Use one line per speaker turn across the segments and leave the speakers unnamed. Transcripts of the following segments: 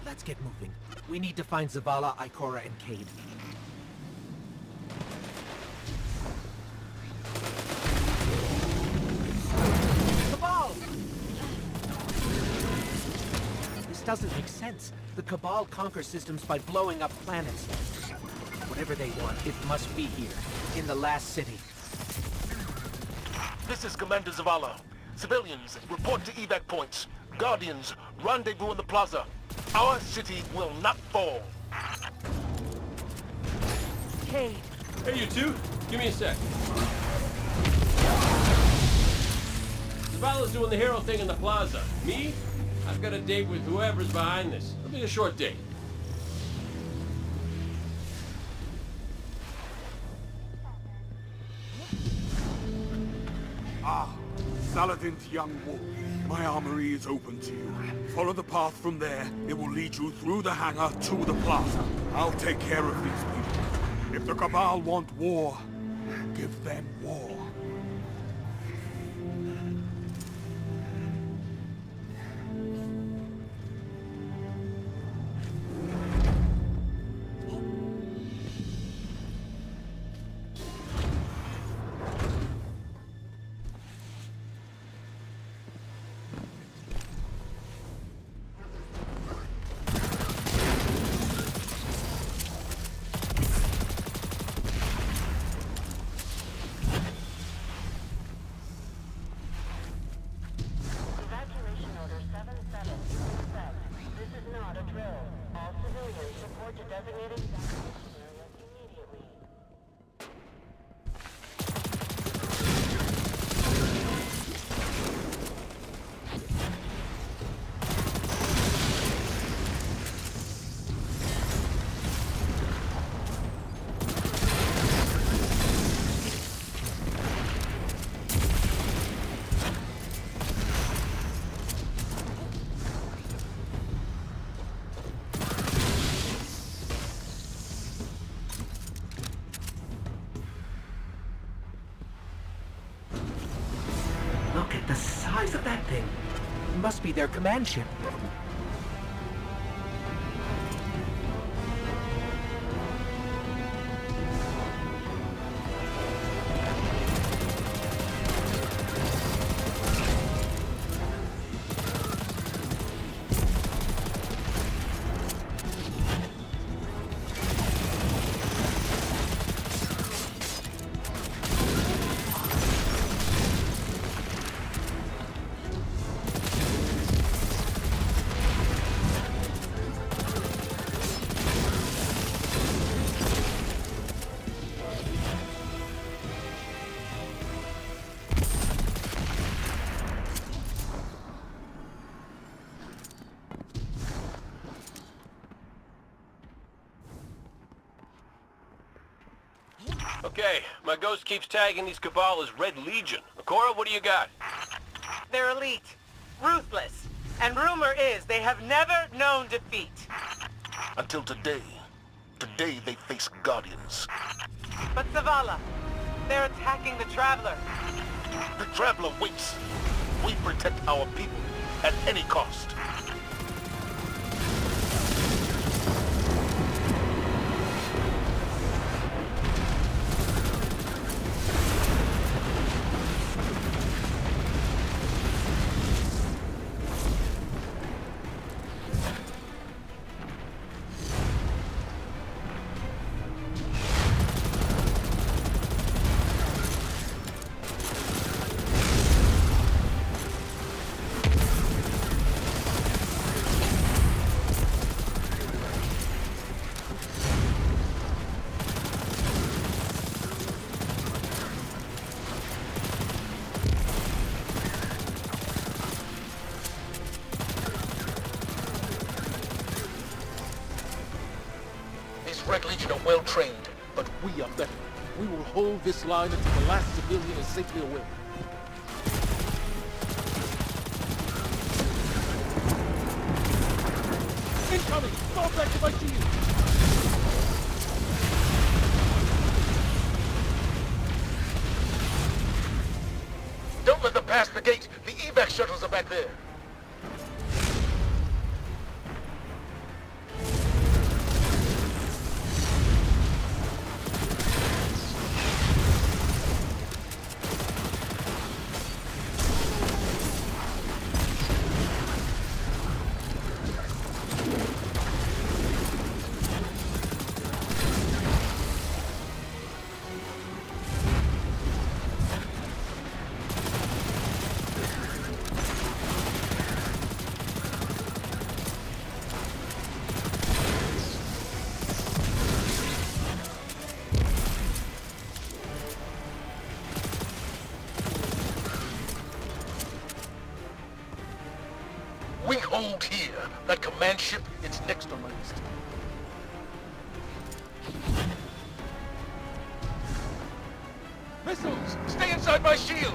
Let's get moving. We need to find Zavala, Ikora, and Cade. Cabal! This doesn't make sense. The Cabal conquer systems by blowing up planets. Whatever they want, it must be here, in the last city.
This is Commander Zavala. Civilians, report to evac points. Guardians, rendezvous in the plaza. Our city will not fall.
Cade!
Hey, you two. Give me a sec. Zavala's doing the hero thing in the plaza. Me? I've got a date with whoever's behind this. It'll be a short date.
Ah, Saladin's young wolf. My armory is open to you. Follow the path from there. It will lead you through the hangar to the plaza. I'll take care of these people. If the Cabal want war, give them war.
Look at the size of that thing. It must be their command ship.
Okay, my ghost keeps tagging these Cabal as Red Legion. Ikora, what do you got?
They're elite, ruthless, and rumor is they have never known defeat.
Until today. Today they face Guardians.
But Zavala, they're attacking the Traveler.
The Traveler waits. We protect our people at any cost.
Red Legion are well trained, but we are better. We will hold this line until the last civilian is safely away. Incoming! Fall back to my shield!
Don't let them pass the gate. The evac shuttles are back there.
That command ship, it's next on my list. Missiles! Stay inside my shield!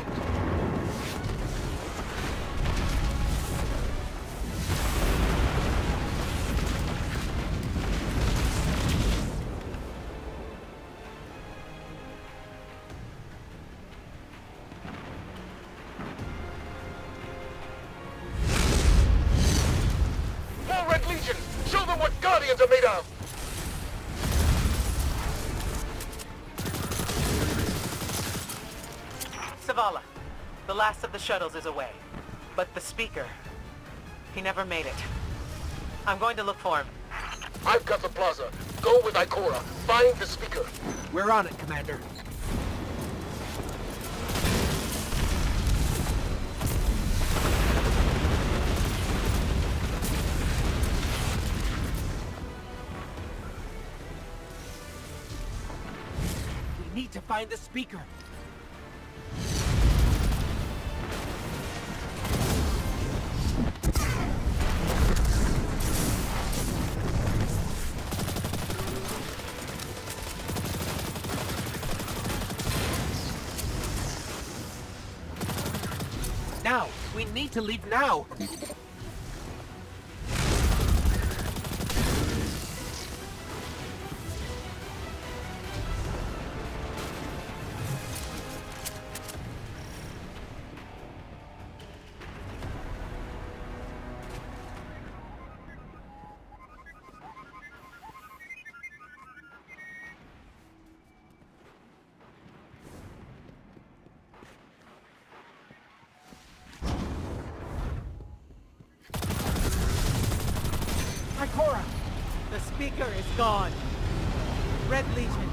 More Red Legion! Show them what Guardians are made of!
Zavala, the last of the shuttles is away. But the speaker, he never made it. I'm going to look for him.
I've got the plaza. Go with Ikora. Find the speaker.
We're on it, Commander. We need to find the speaker. Now! We need to leave now! Ikora!
The speaker is gone. Red Legion,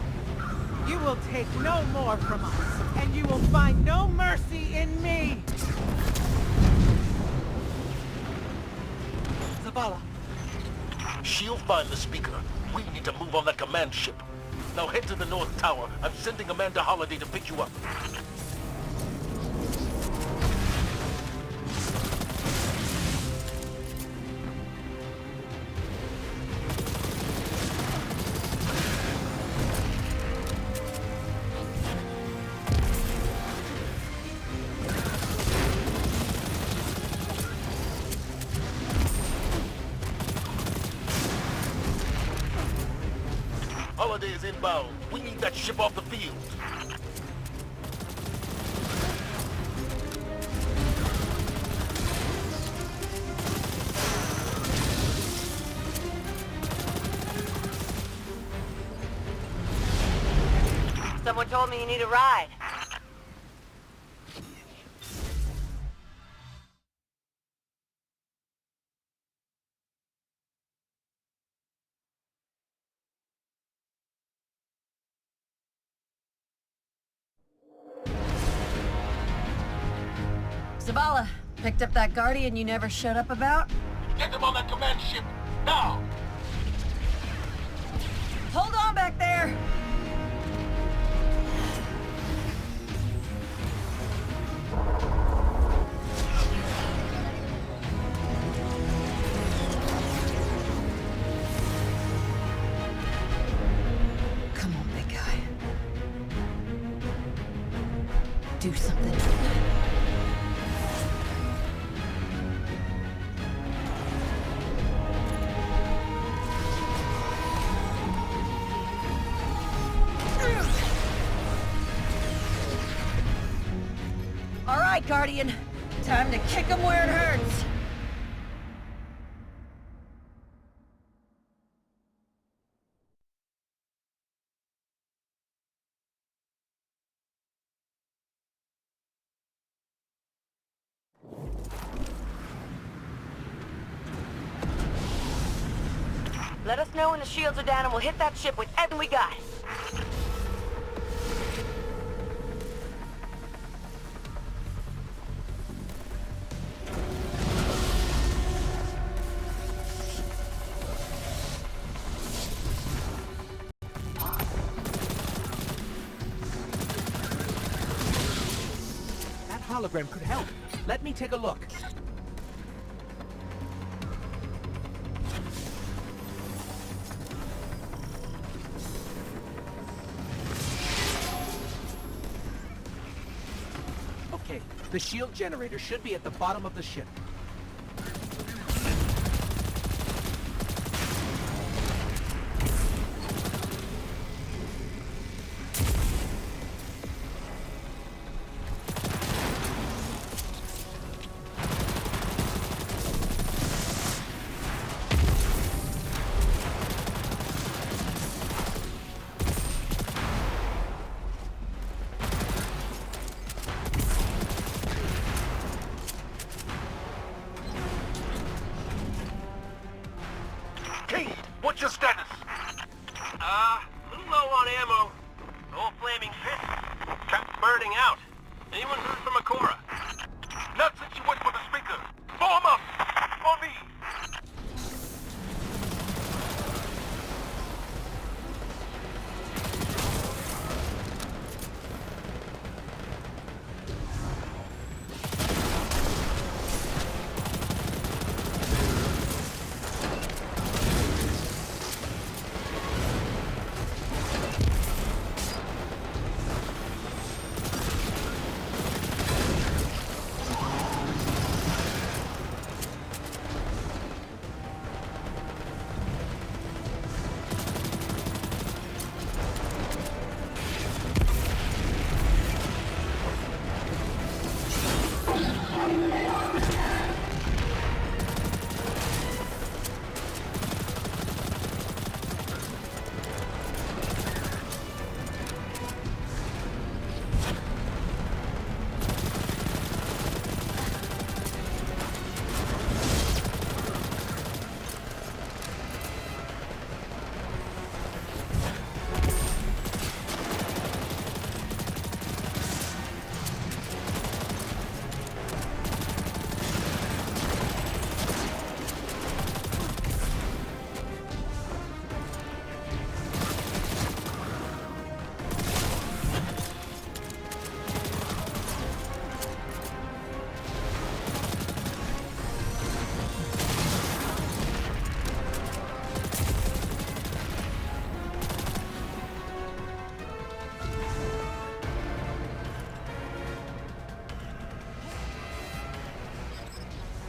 you will take no more from us, and you will find no mercy in me!
Zavala!
She'll find the speaker. We need to move on that command ship. Now head to the North Tower. I'm sending Amanda Holliday to pick you up. Holiday is inbound. We need that ship off the field.
Someone told me you need a ride.
Zavala, picked up that Guardian you never showed up about?
Get them on that command ship, now!
Hold on back there! Come on, big guy. Do something. All right, Guardian. Time to kick him where it hurts.
Let us know when the shields are down and we'll hit that ship with everything we got.
That hologram could help. Let me take a look. The shield generator should be at the bottom of the ship.
Cade, what's your status?
Little low on ammo. Old flaming fist. Kept burning out. Anyone heard from Akora?
Not since you went for the speaker. Form up! On me!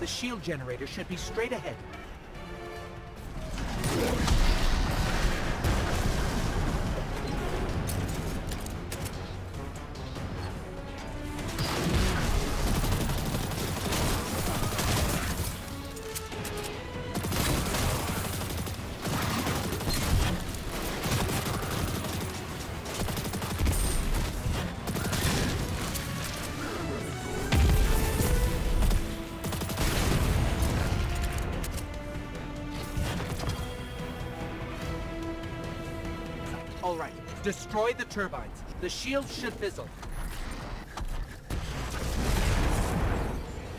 The shield generator should be straight ahead. All right, destroy the turbines. The shield should fizzle.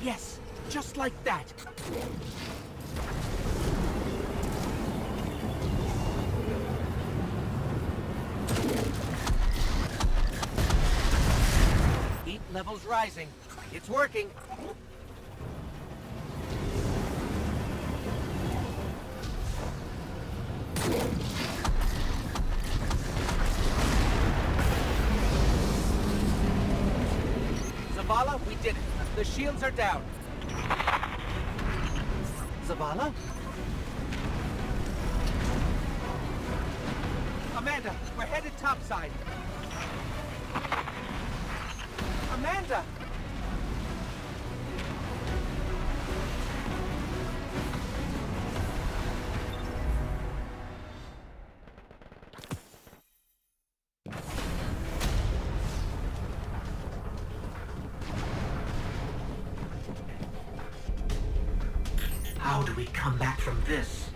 Yes, just like that. Heat levels rising. It's working. Zavala, we did it. The shields are down. Zavala? Amanda, we're headed topside. Amanda! How do we come back from this?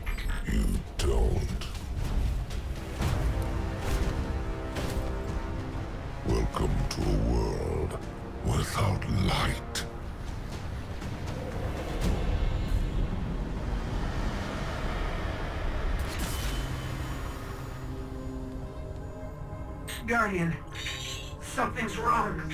You don't. Welcome to a world without light.
Guardian, something's wrong.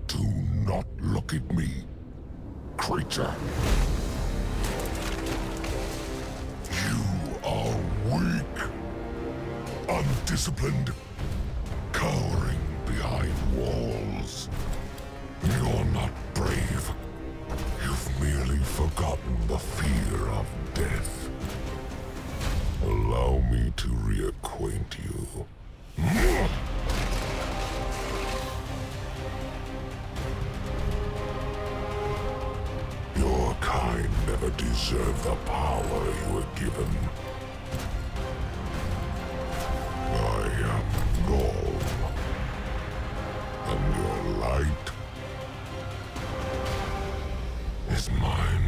Do not look at me, creature.
disciplined, cowering behind walls. You're not brave. You've merely forgotten the fear of death. Allow me to reacquaint you. Your kind never deserved the power you were given. I am Norm, and your light is mine.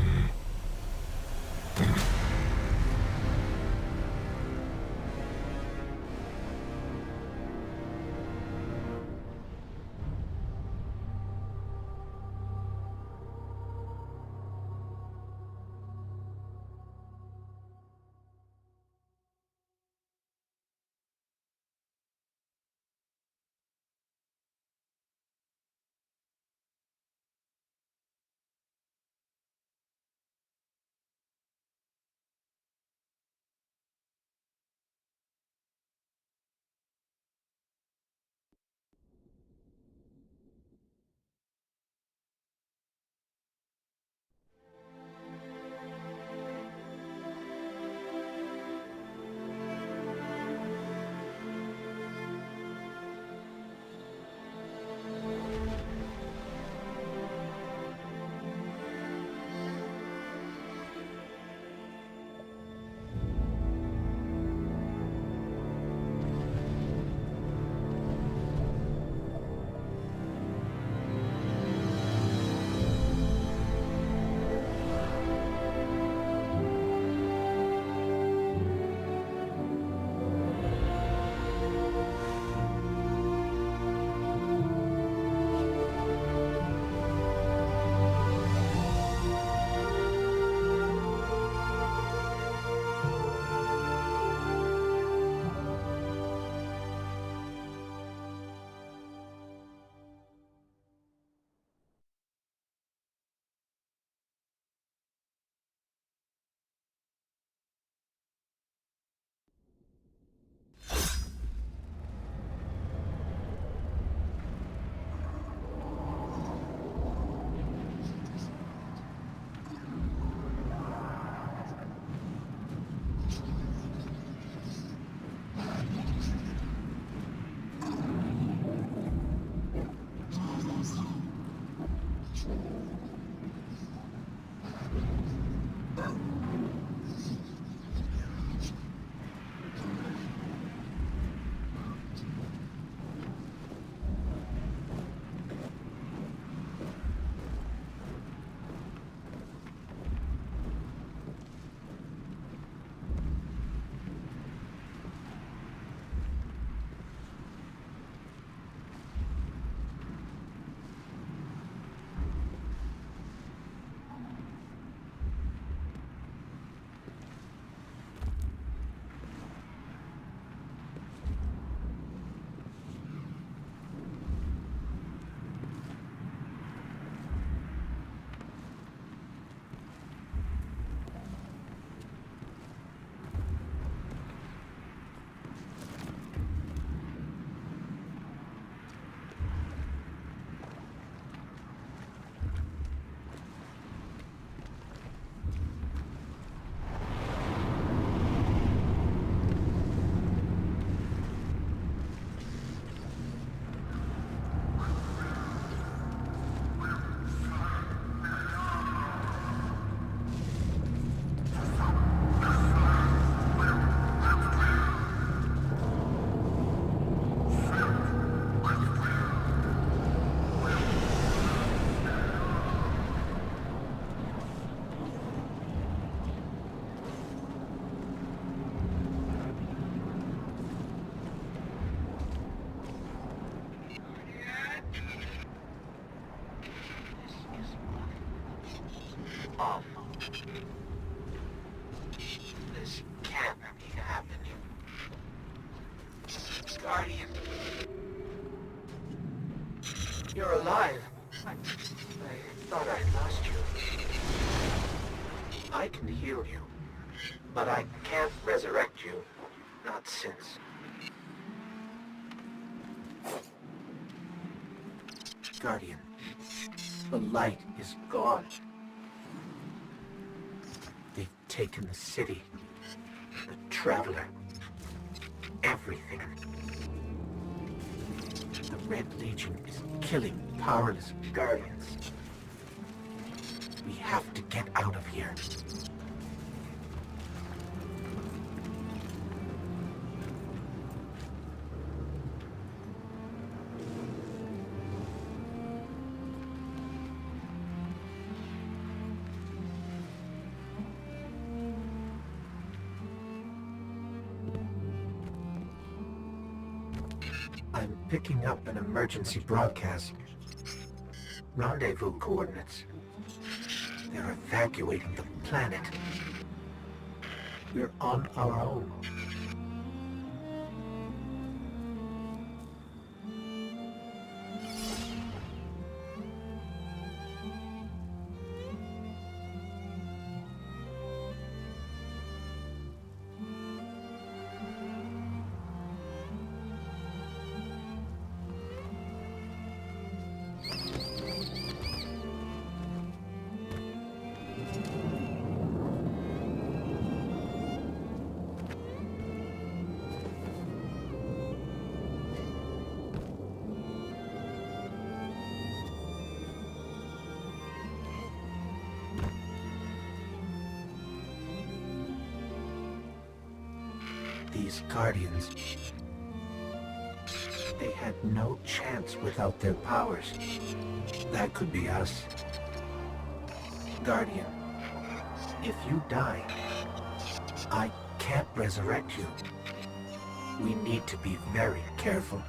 Awful. This can't be happening. Guardian. You're alive. I thought I'd lost you. I can heal you, but I can't resurrect you. Not since. Guardian, the light is gone. They've taken the city, the Traveler, everything. The Red Legion is killing powerless Guardians. We have to get out of here. I'm picking up an emergency broadcast. Rendezvous coordinates. They're evacuating the planet. We're on our own. These Guardians, they had no chance without their powers. That could be us. Guardian, if you die, I can't resurrect you. We need to be very careful.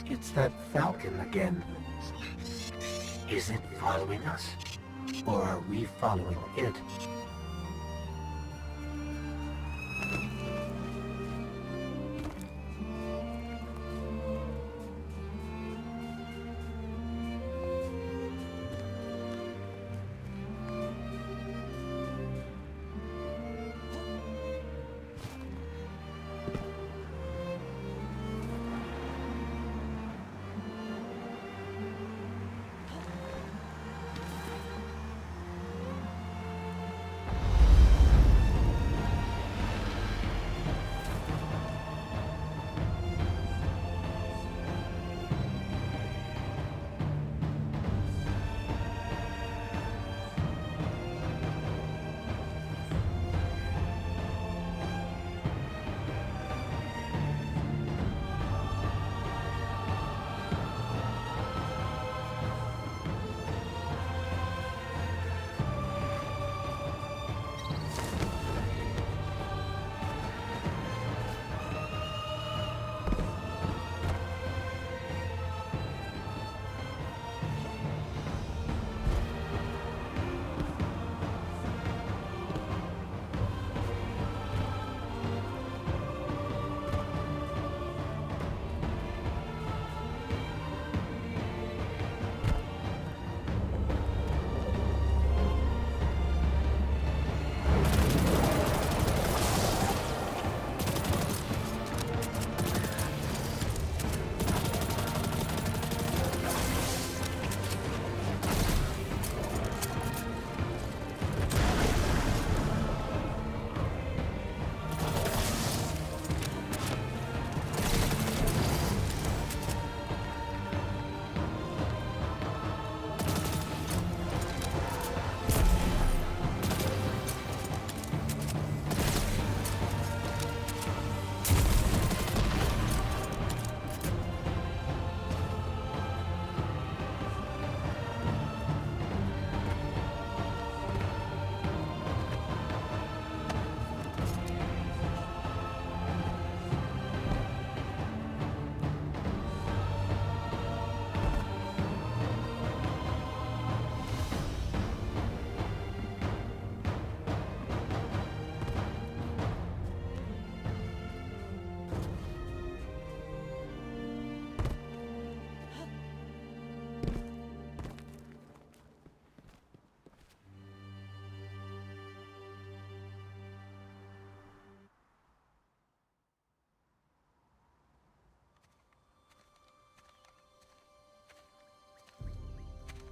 It's that Falcon again. Is it following us? Or are we following it?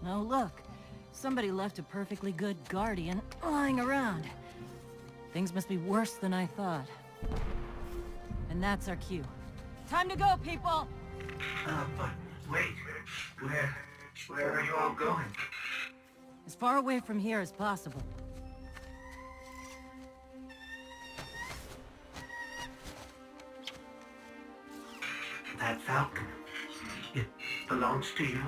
Oh, look. Somebody left a perfectly good Guardian lying around. Things must be worse than I thought. And that's our cue. Time to go, people!
But wait. Where are you all going?
As far away from here as possible.
That falcon. It belongs to you?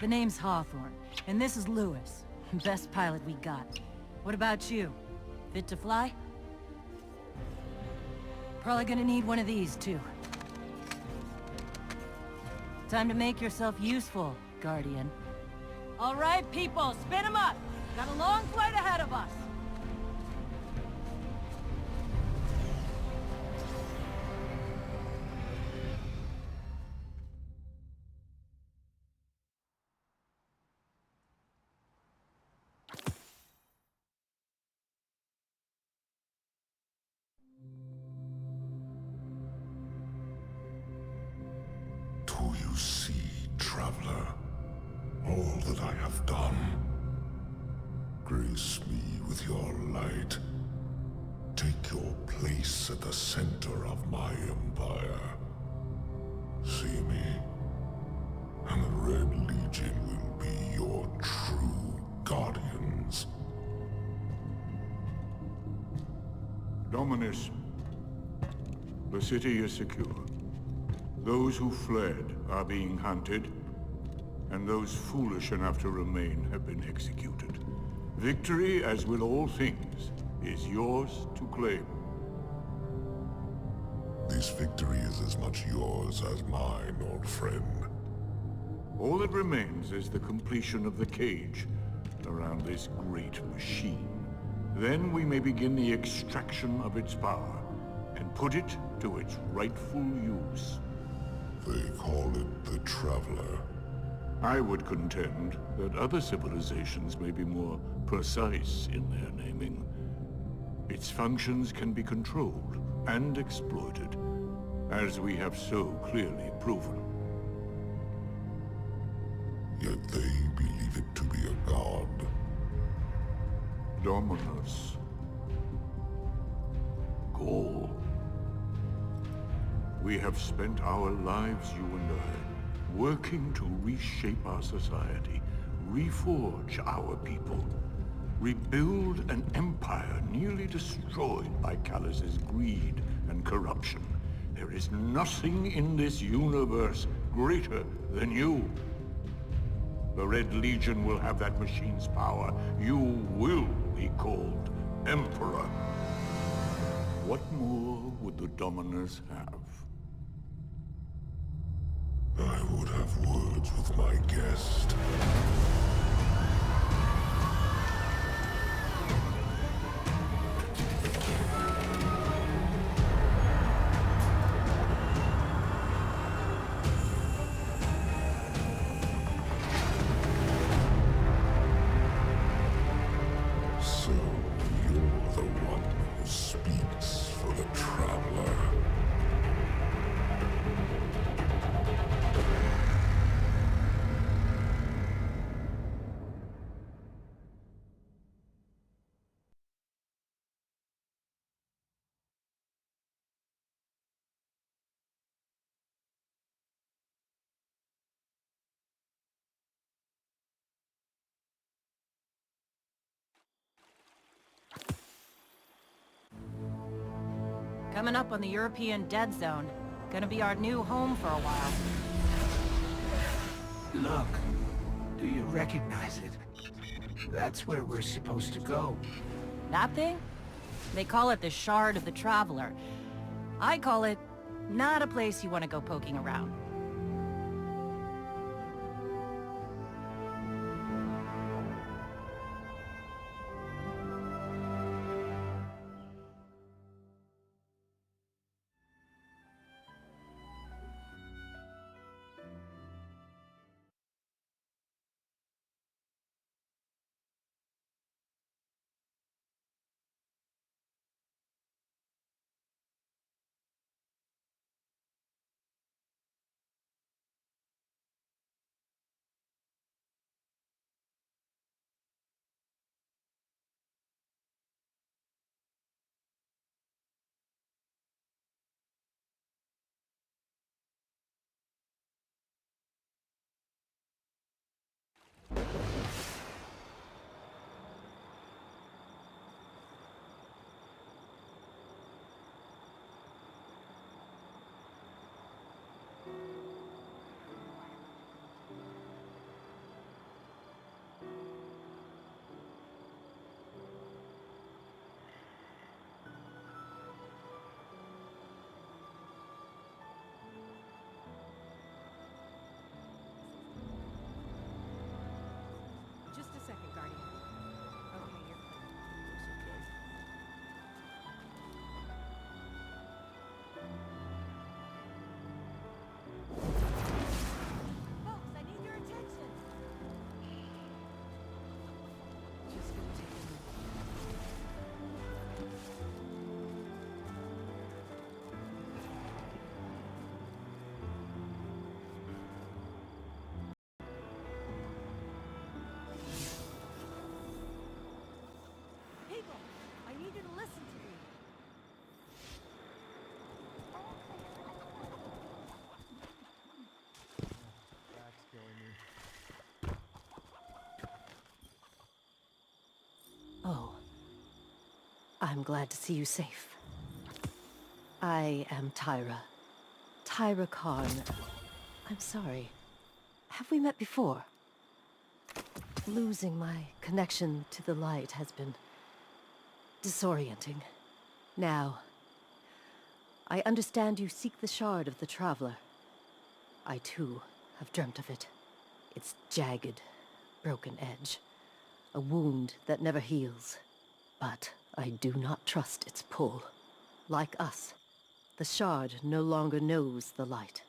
The name's Hawthorne, and this is Lewis. Best pilot we got. What about you? Fit to fly? Probably gonna need one of these, too. Time to make yourself useful, Guardian. All right, people, spin 'em up! Got a long flight ahead of us!
Do you see, traveler, all that I have done? Grace me with your light. Take your place at the center of my empire. See me, and the Red Legion will be your true guardians.
Dominus, the city is secure. Those who fled are being hunted, and those foolish enough to remain have been executed. Victory, as with all things, is yours to claim.
This victory is as much yours as mine, old friend.
All that remains is the completion of the cage around this great machine. Then we may begin the extraction of its power and put it to its rightful use.
They call it the Traveler.
I would contend that other civilizations may be more precise in their naming. Its functions can be controlled and exploited, as we have so clearly proven.
Yet they believe it to be a god.
Dominus. Gaul. We have spent our lives, you and I, working to reshape our society, reforge our people, rebuild an empire nearly destroyed by Callus's greed and corruption. There is nothing in this universe greater than you. The Red Legion will have that machine's power. You will be called Emperor. What more would the Dominus have?
I would have words with my guest. So, you're the one who speaks for the Traveler.
Coming up on the European Dead Zone. Gonna be our new home for a while.
Look. Do you recognize it? That's where we're supposed to go.
That thing? They call it the Shard of the Traveler. I call it not a place you want to go poking around.
I'm glad to see you safe. I am Tyra. Tyra Khan. I'm sorry. Have we met before? Losing my connection to the light has been disorienting. Now, I understand you seek the shard of the Traveler. I too have dreamt of it. Its jagged, broken edge. A wound that never heals. But I do not trust its pull. Like us, the shard no longer knows the light.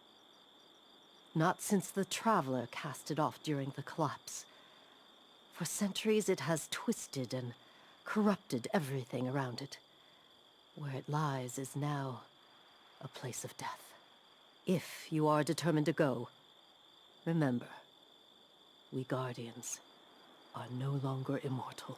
Not since the Traveler cast it off during the collapse. For centuries it has twisted and corrupted everything around it. Where it lies is now a place of death. If you are determined to go, remember, we Guardians are no longer immortal.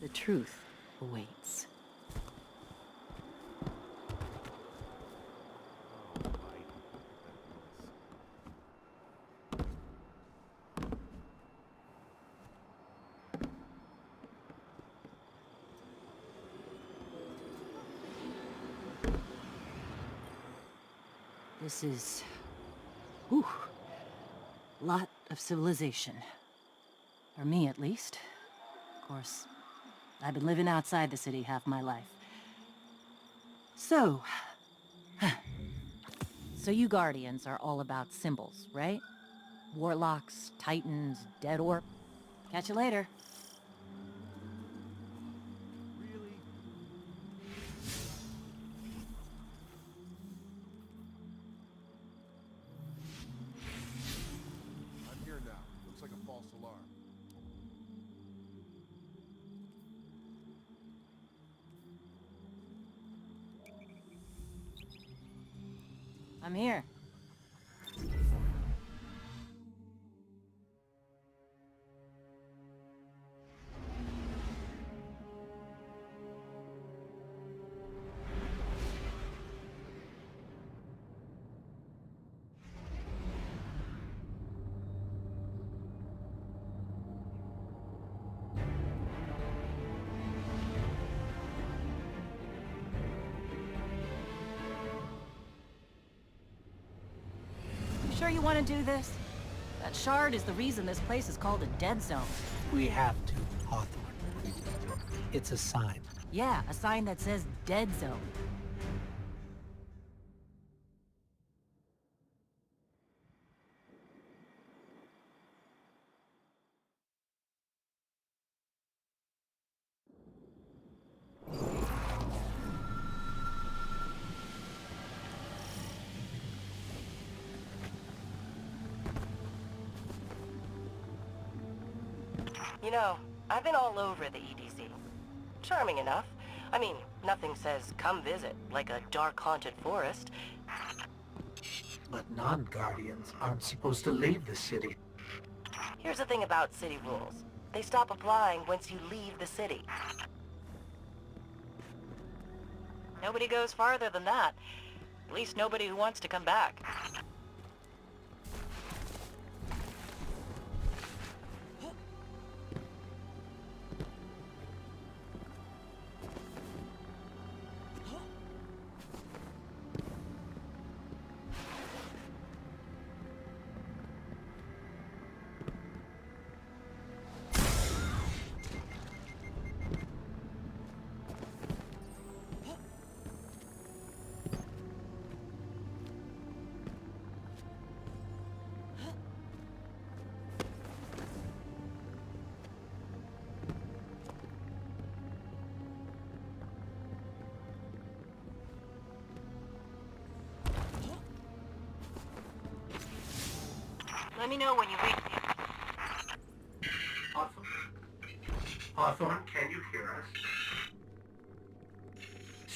The truth awaits.
This is... whew. Lot of civilization. For me, at least. Of course, I've been living outside the city half my life. So... so you Guardians are all about symbols, right? Warlocks, Titans, Dead Orc. Catch you later.
I'm here now. Looks like a false alarm.
I'm here. Sure you want to do this? That shard is the reason this place is called a dead zone.
We have to, Hawthorne. It's a sign.
Yeah, a sign that says dead zone.
You know, I've been all over the EDZ. Charming enough. I mean, nothing says come visit, like a dark haunted forest.
But non-Guardians aren't supposed to leave the city.
Here's the thing about city rules. They stop applying once you leave the city. Nobody goes farther than that. At least nobody who wants to come back. Let me know when you reach me.
Hawthorne? Hawthorne, can you hear us?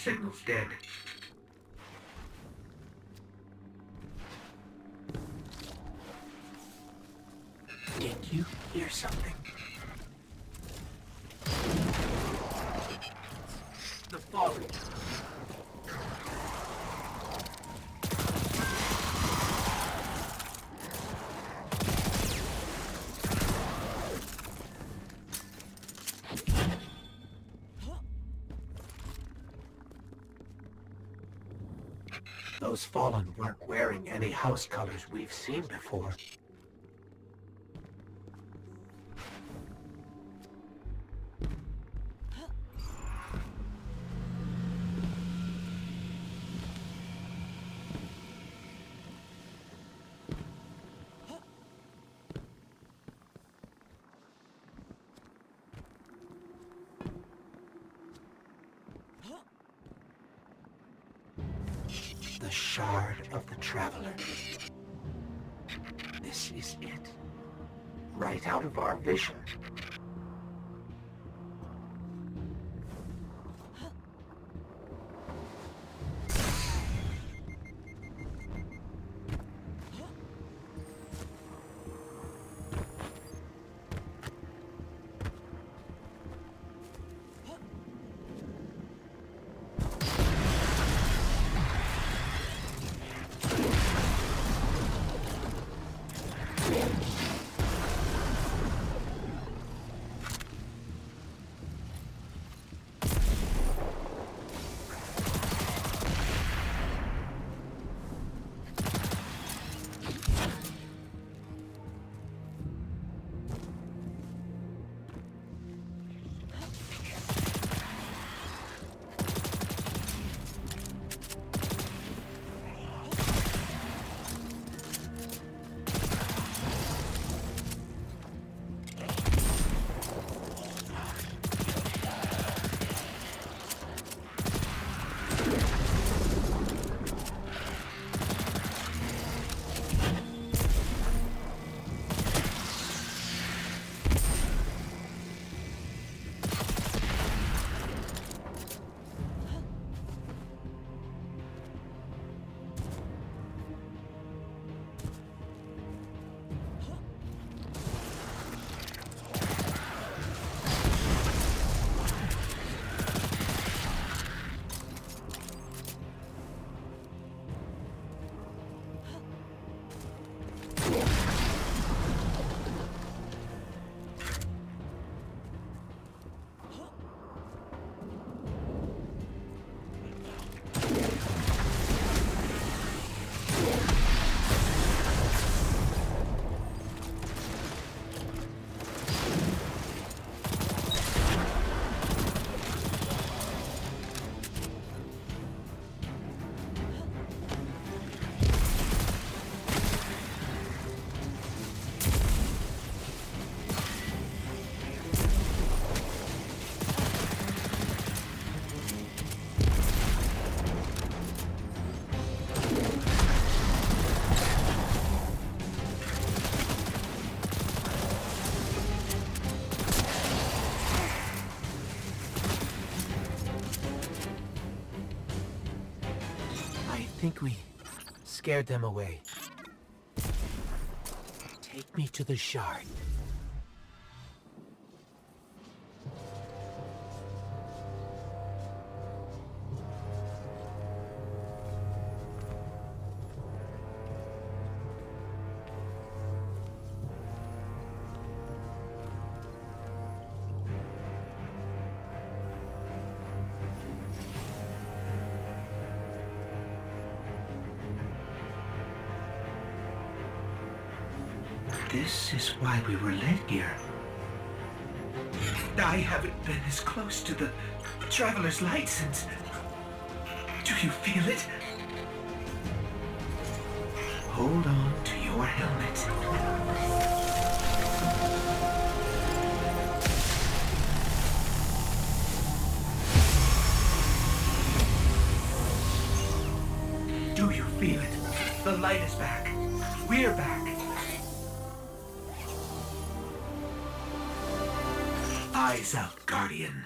Signal's dead. Did you hear something? The falling. Those fallen weren't wearing any house colors we've seen before. The Shard of the Traveler. This is it. Right out of our vision. I think we scared them away. Take me to the Shard. This is why we were led here. I haven't been as close to the Traveler's Light since... Do you feel it? Hold on to your helmet. Do you feel it? The light is back. We're back. Eyes out, Guardian.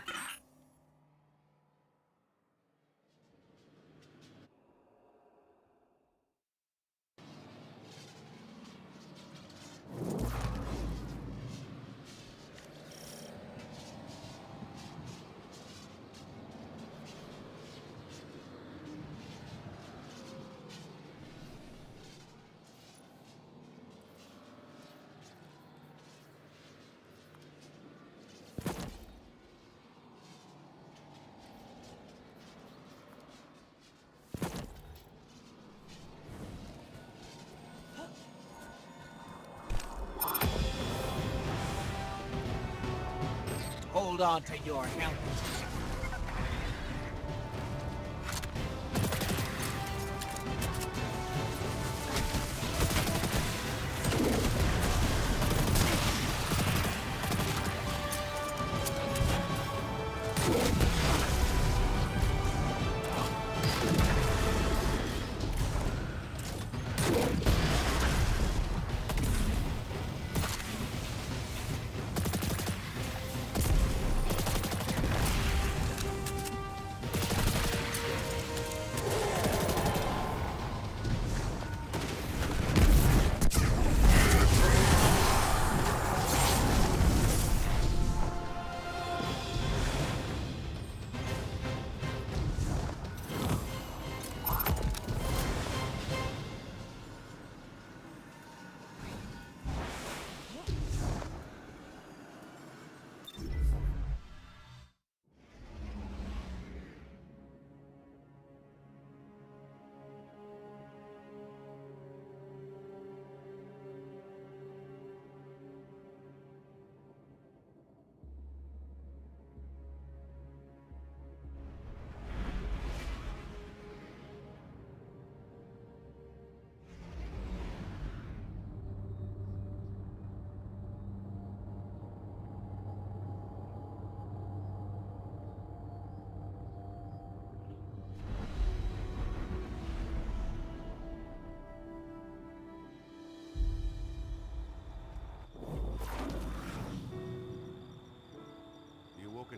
hold on to your helmet.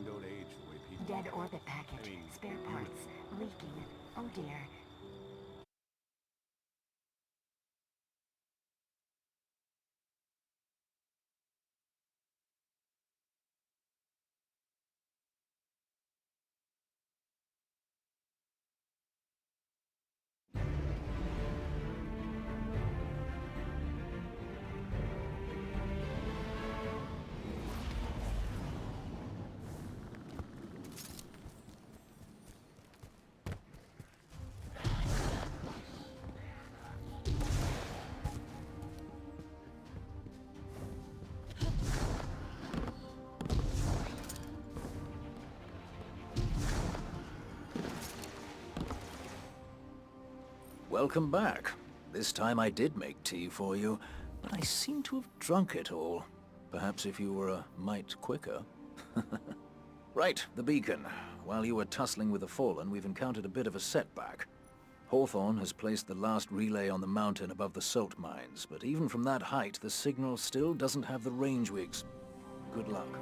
Don't age the way people...
Dead orbit package. Spare parts. Leaking. Oh dear.
Welcome back. This time I did make tea for you, but I seem to have drunk it all. Perhaps if you were a mite quicker. Right, the beacon. While you were tussling with the Fallen, we've encountered a bit of a setback. Hawthorne has placed the last relay on the mountain above the salt mines, but even from that height, the signal still doesn't have the range we Good luck.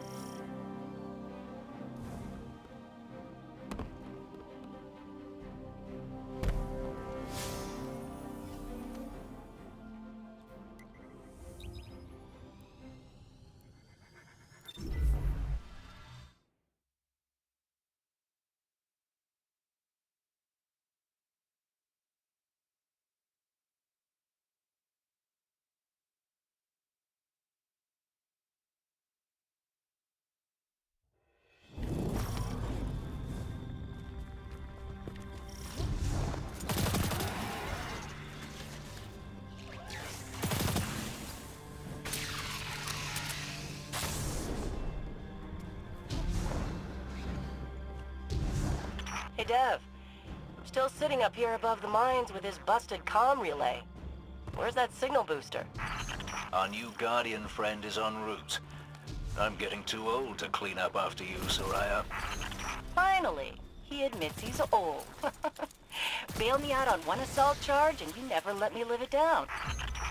Hey Dev, I'm still sitting up here above the mines with his busted comm relay. Where's that signal booster?
Our new Guardian friend is en route. I'm getting too old to clean up after you, Soraya.
Finally, he admits he's old. Bail me out on one assault charge and you never let me live it down.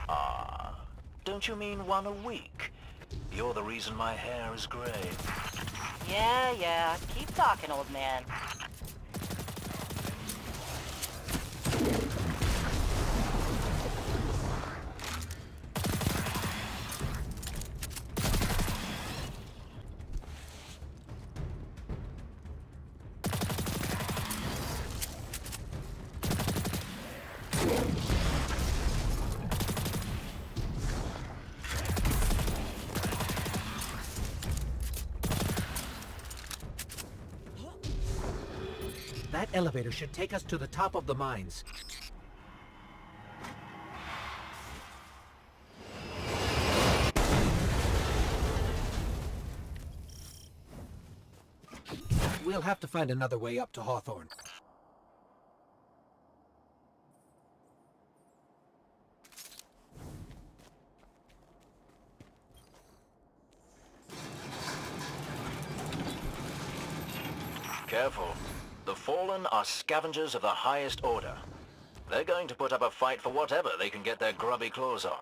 Ah, don't you mean one a week? You're the reason my hair is gray.
Yeah, keep talking, old man.
That elevator should take us to the top of the mines. We'll have to find another way up to Hawthorne.
Careful. The Fallen are scavengers of the highest order. They're going to put up a fight for whatever they can get their grubby claws on.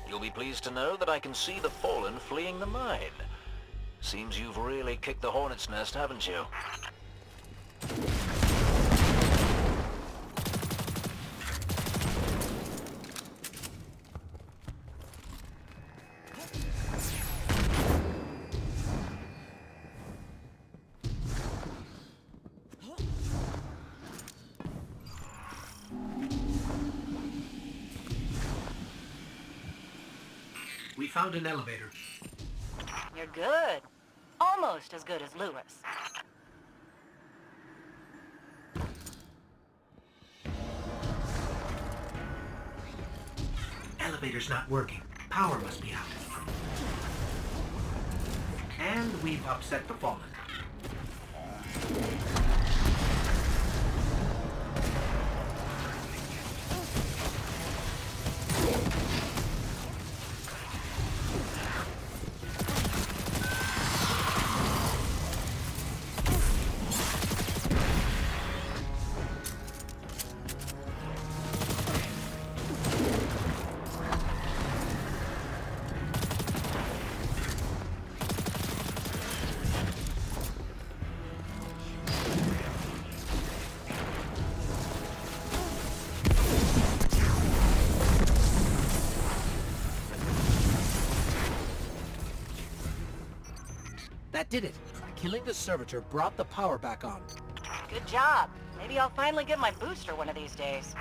You'll be pleased to know that I can see the Fallen fleeing the mine. Seems you've really kicked the hornet's nest, haven't you?
We found an elevator.
You're good. Almost as good as Lewis.
Elevator's not working. Power must be out. And we've upset the Fallen. That did it. Killing the servitor brought the power back on.
Good job. Maybe I'll finally get my booster one of these days.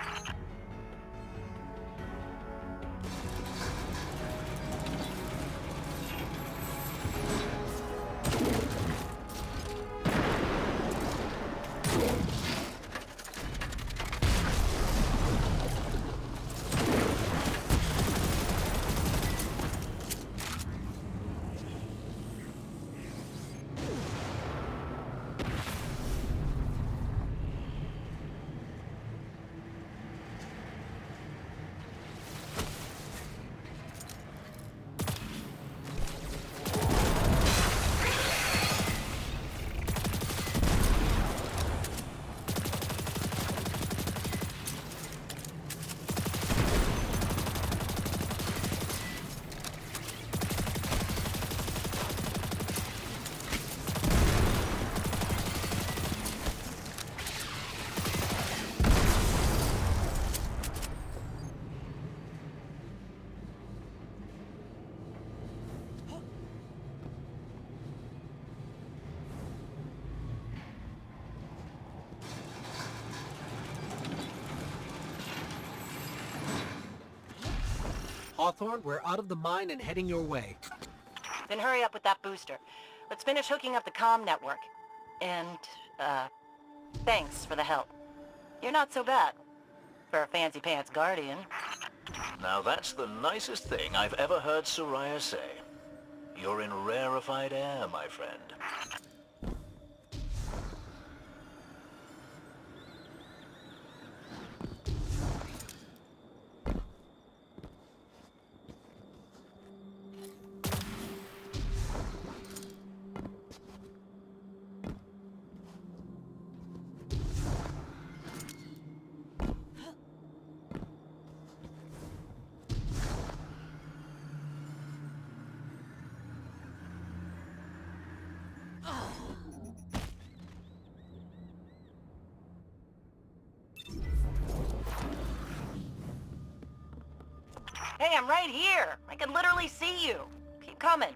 Hawthorne, we're out of the mine and heading your way.
Then hurry up with that booster. Let's finish hooking up the comm network. And, thanks for the help. You're not so bad. For a fancy-pants guardian.
Now that's the nicest thing I've ever heard Soraya say. You're in rarefied air, my friend.
Hey, I'm right here. I can literally see you. Keep coming.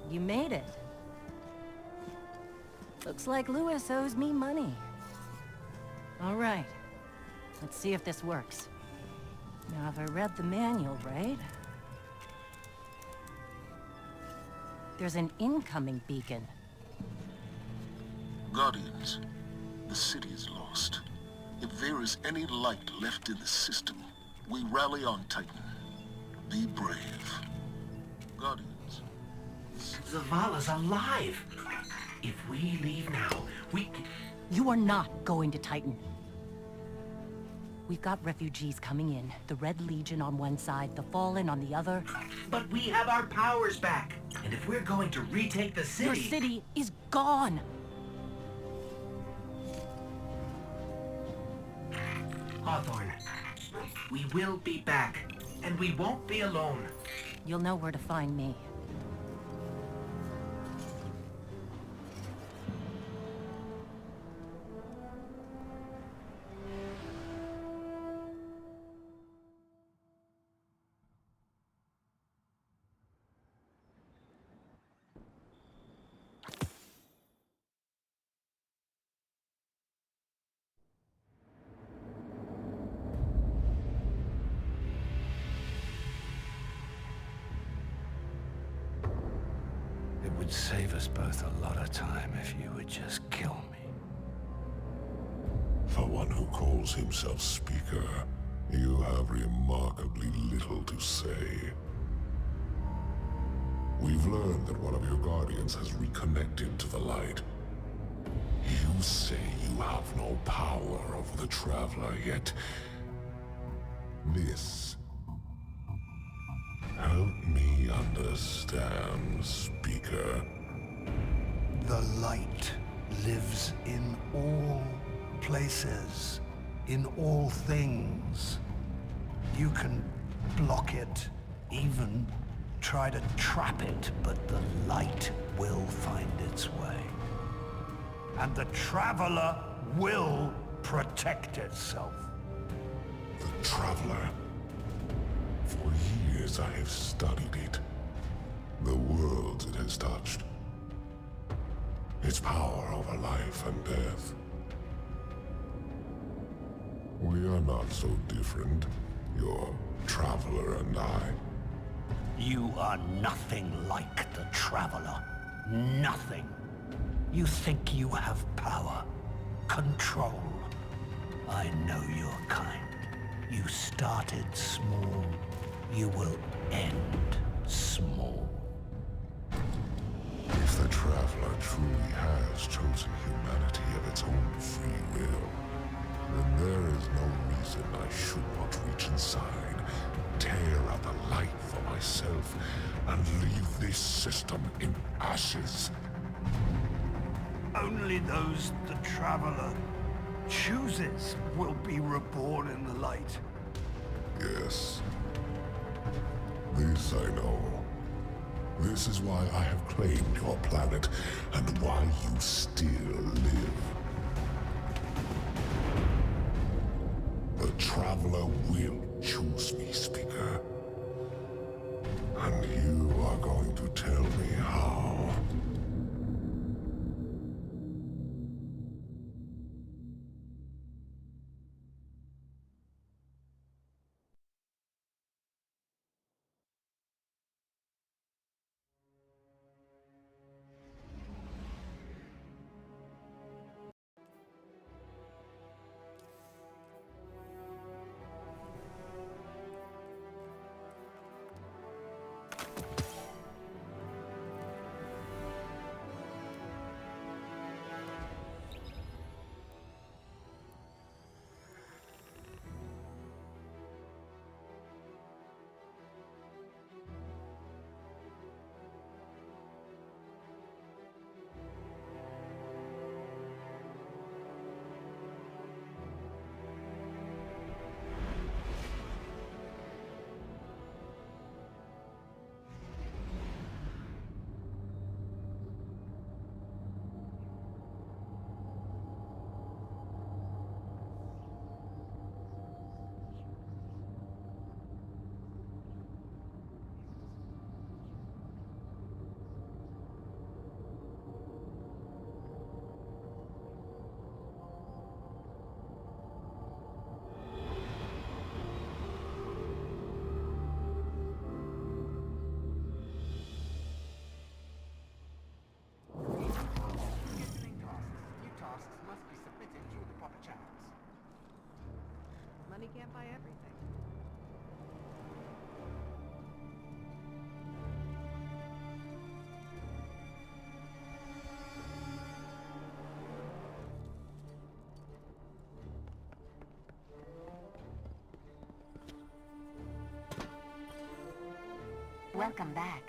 You made it. Looks like Lewis owes me money. All right. Let's see if this works. Now, if I read the manual right... There's an incoming beacon.
Guardians, the city is lost. If there is any light left in the system, we rally on Titan. Be brave. Guardians.
Zavala's alive! If we leave now, we...
You are not going to Titan. We've got refugees coming in. The Red Legion on one side, the Fallen on the other.
But we have our powers back. And if we're going to retake the city...
Your city is gone!
Hawthorne, we will be back. And we won't be alone.
You'll know where to find me.
It would save us both a lot of time if you would just kill me.
For one who calls himself Speaker, you have remarkably little to say. We've learned that one of your Guardians has reconnected to the light. You say you have no power over the Traveler, yet... This... Help me understand, Speaker.
The light lives in all places, in all things. You can block it, even try to trap it, but the light will find its way. And the Traveler will protect itself.
The Traveler. For years I have studied it. The worlds it has touched. Its power over life and death. We are not so different, your Traveler and I.
You are nothing like the Traveler. Nothing. You think you have power, control. I know your kind. You started small. You will end small.
If the Traveler truly has chosen humanity of its own free will, then there is no reason I should not reach inside, tear out the light for myself, and leave this system in ashes.
Only those the Traveler
chooses will be reborn in the light.
Yes. This I know. This is why I have claimed your planet, and why you still live. The Traveler will choose me, Speaker. And you are going to tell me how.
Money can't buy everything.
Welcome back.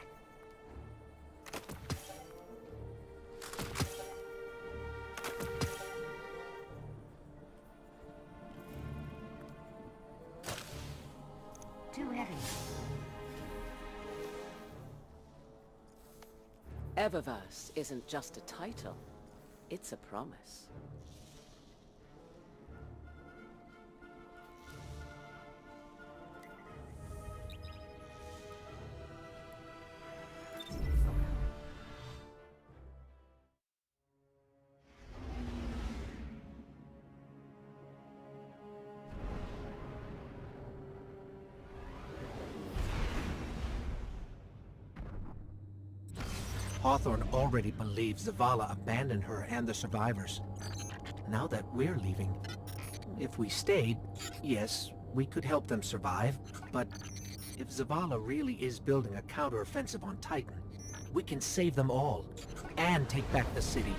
Too heavy.
Eververse isn't just a title, it's a promise.
Hawthorne already believes Zavala abandoned her and the survivors. Now that we're leaving, if we stayed, yes, we could help them survive, but if Zavala really is building a counteroffensive on Titan, we can save them all, and take back the city.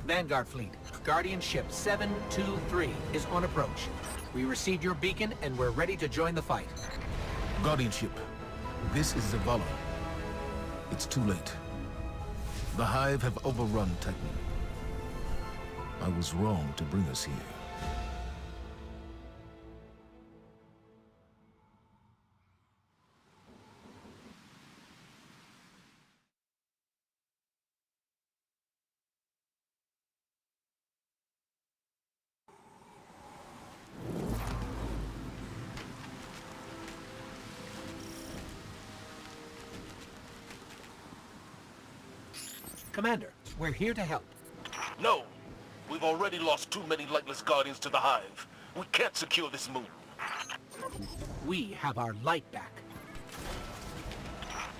Vanguard Fleet, Guardian Ship 723 is on approach. We received your beacon and we're ready to join the fight.
Guardian Ship, this is Zavala. It's too late. The Hive have overrun Titan. I was wrong to bring us here.
Commander, we're here to help.
No! We've already lost too many lightless Guardians to the Hive. We can't secure this moon.
We have our light back.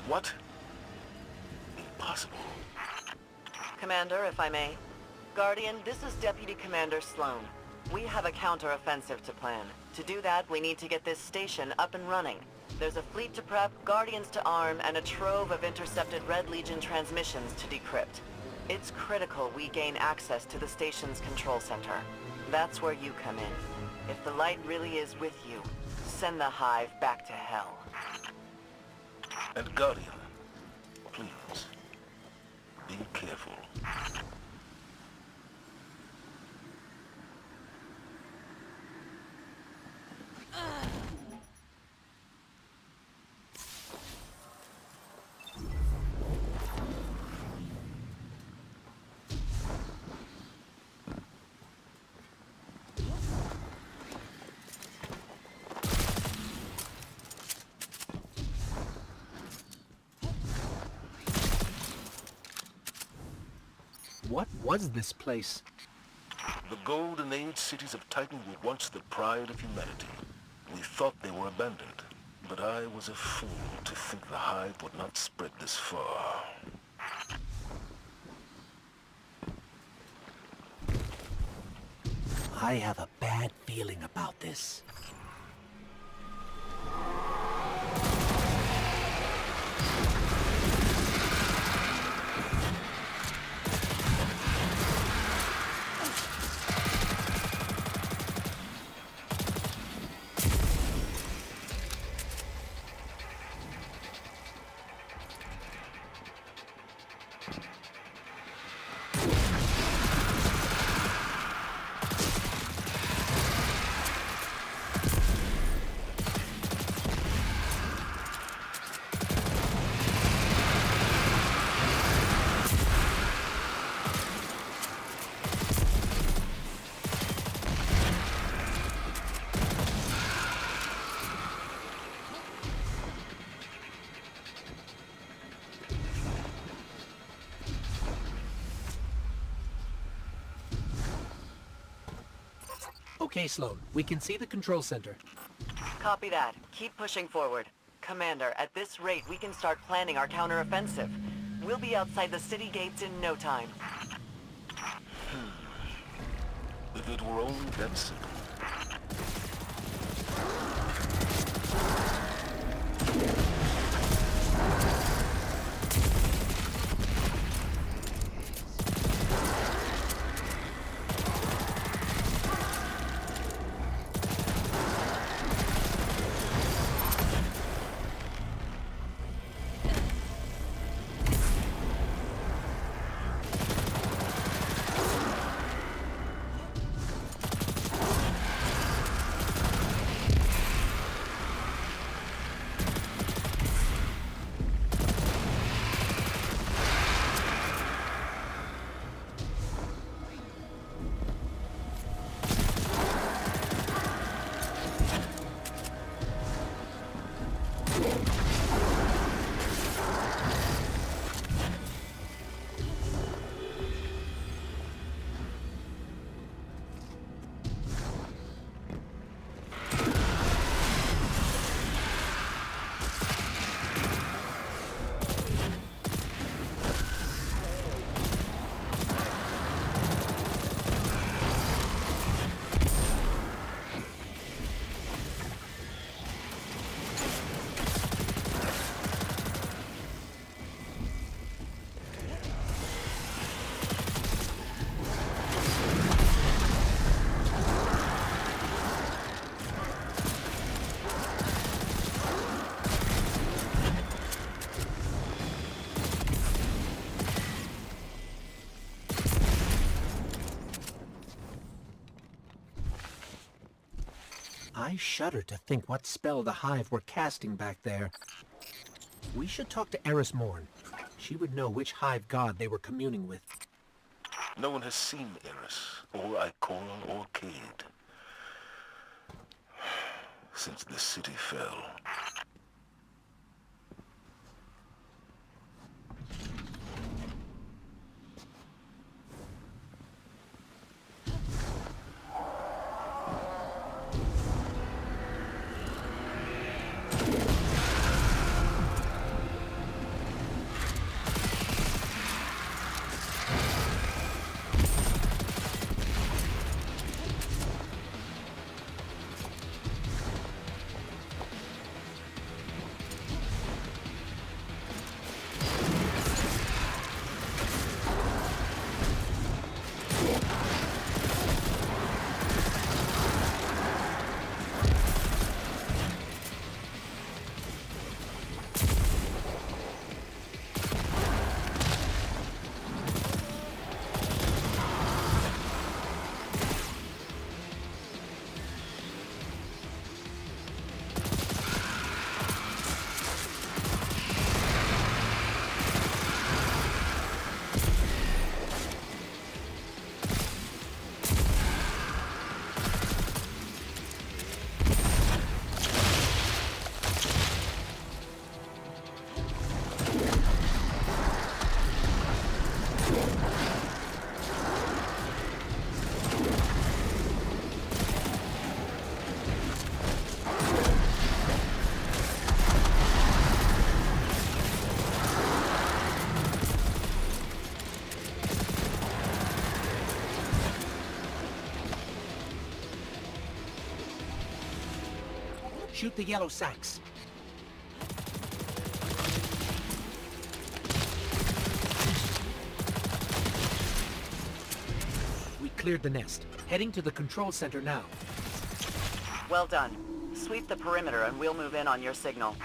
What? Impossible.
Commander, if I may. Guardian, this is Deputy Commander Sloan. We have a counter-offensive to plan. To do that, we need to get this station up and running. There's a fleet to prep, Guardians to arm, and a trove of intercepted Red Legion transmissions to decrypt. It's critical we gain access to the station's control center. That's where you come in. If the light really is with you, send the Hive back to hell.
And Guardian, please, be careful.
What was this place?
The Golden Age cities of Titan were once the pride of humanity. We thought they were abandoned, but I was a fool to think the Hive would not spread this far.
I have a bad feeling about this. Okay, Sloan. We can see the control center.
Copy that. Keep pushing forward. Commander, at this rate, we can start planning our counteroffensive. We'll be outside the city gates in no time.
If it were only that simple.
I shudder to think what spell the Hive were casting back there. We should talk to Eris Morn. She would know which Hive god they were communing with.
No one has seen Eris, or Ikora, or Cade, since the city fell.
Shoot the yellow sacks. We cleared the nest. Heading to the control center now.
Well done. Sweep the perimeter and we'll move in on your signal.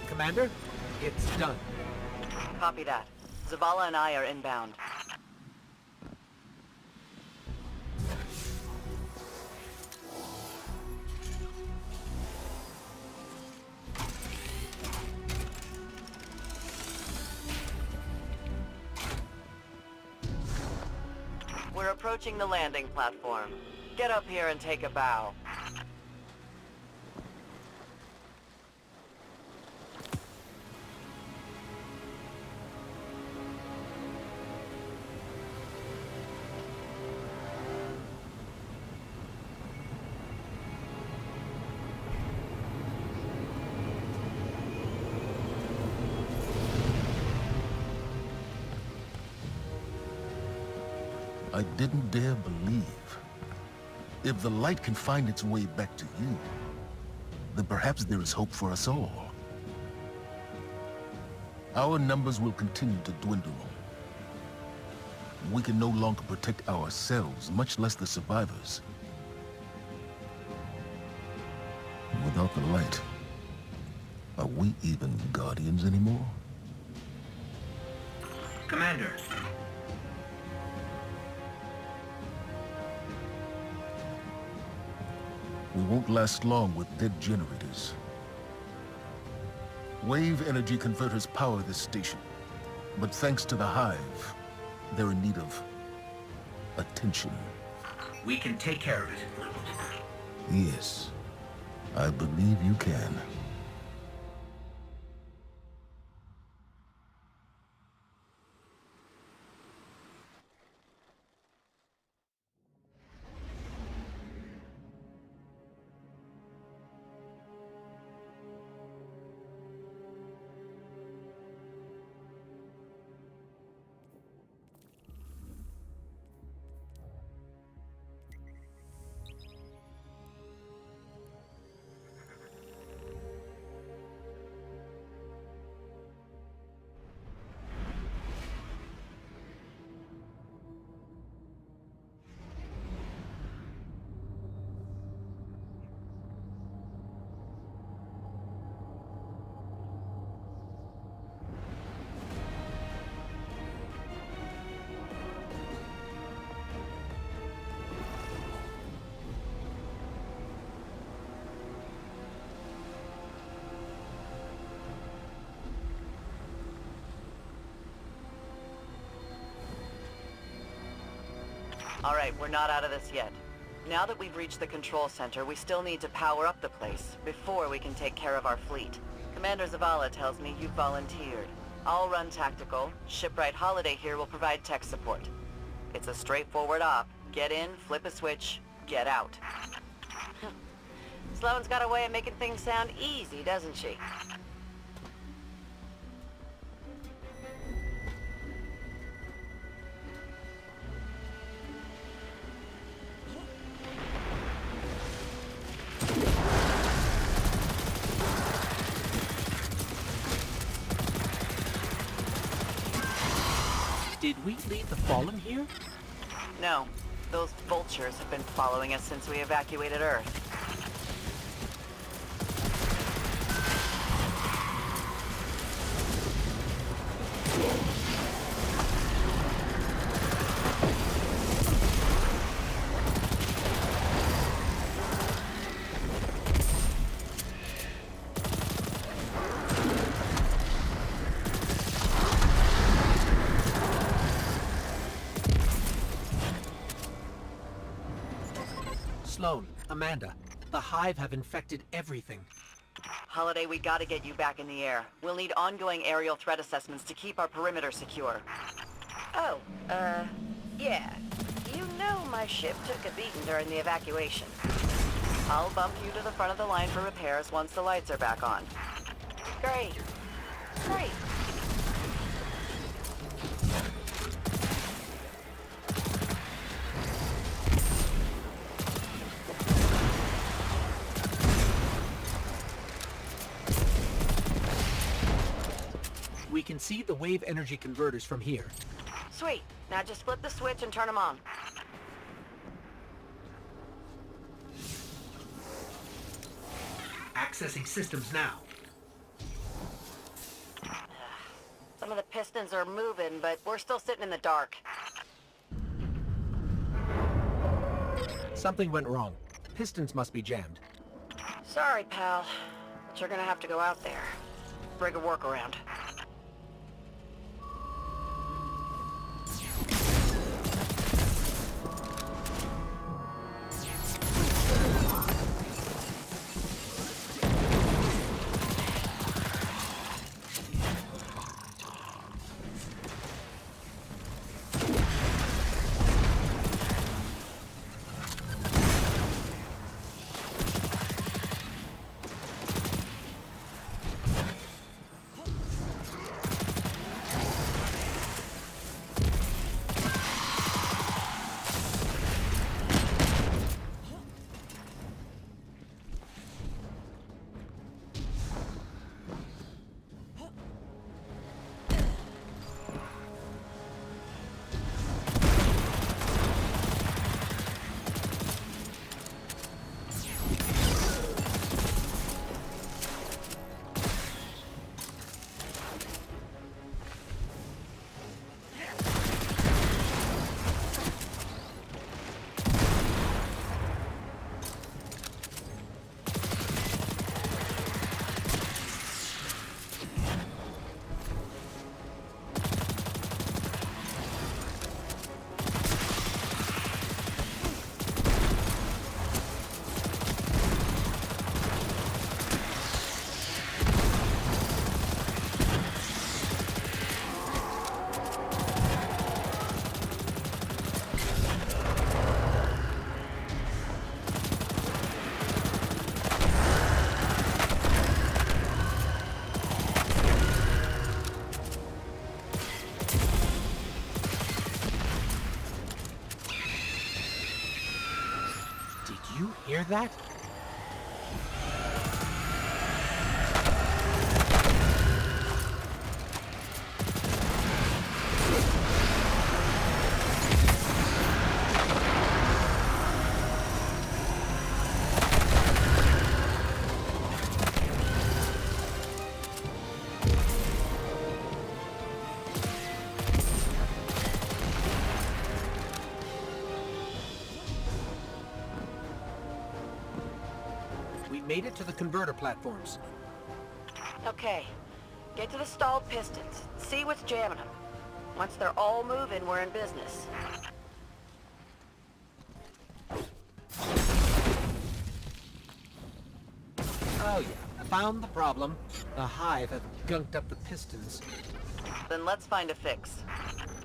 Commander, it's done.
Copy that. Zavala and I are inbound. We're approaching the landing platform. Get up here and take a bow.
I didn't dare believe. If the light can find its way back to you, then perhaps there is hope for us all. Our numbers will continue to dwindle. We can no longer protect ourselves, much less the survivors. Without the light, are we even Guardians anymore?
Commander.
We won't last long with dead generators. Wave energy converters power this station. But thanks to the Hive, they're in need of attention.
We can take care of it.
Yes, I believe you can.
Alright, we're not out of this yet. Now that we've reached the control center, we still need to power up the place before we can take care of our fleet. Commander Zavala tells me you've volunteered. I'll run tactical. Shipwright Holiday here will provide tech support. It's a straightforward op. Get in, flip a switch, get out. Sloane's got a way of making things sound easy, doesn't she?
Did we leave the Fallen here?
No. Those vultures have been following us since we evacuated Earth.
Sloane, Amanda, the Hive have infected everything.
Holiday, we gotta get you back in the air. We'll need ongoing aerial threat assessments to keep our perimeter secure.
Oh, yeah. You know my ship took a beating during the evacuation.
I'll bump you to the front of the line for repairs once the lights are back on.
Great. Great.
We can see the wave energy converters from here.
Sweet. Now just flip the switch and turn them on.
Accessing systems now.
Some of the pistons are moving, but we're still sitting in the dark.
Something went wrong. Pistons must be jammed.
Sorry, pal. But you're gonna have to go out there. Bring a workaround.
Hear that? Made it to the converter platforms.
Okay. Get to the stalled pistons. See what's jamming them. Once they're all moving, we're in business.
Oh yeah, I found the problem. The Hive have gunked up the pistons.
Then let's find a fix.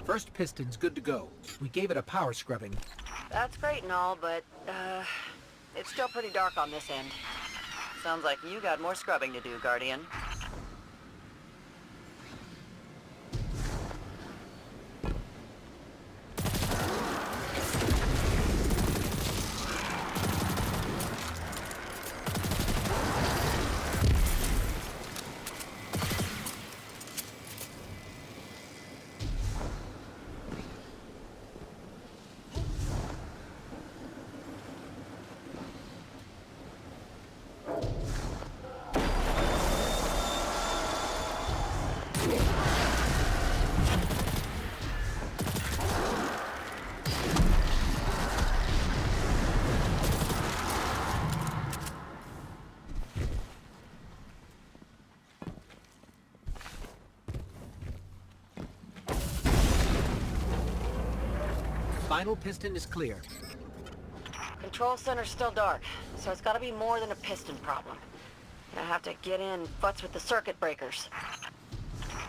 First piston's good to go. We gave it a power scrubbing.
That's great and all, but, it's still pretty dark on this end. Sounds like you got more scrubbing to do, Guardian.
Final piston is clear.
Control center's still dark, so it's gotta be more than a piston problem. Gonna have to get in, futz with the circuit breakers.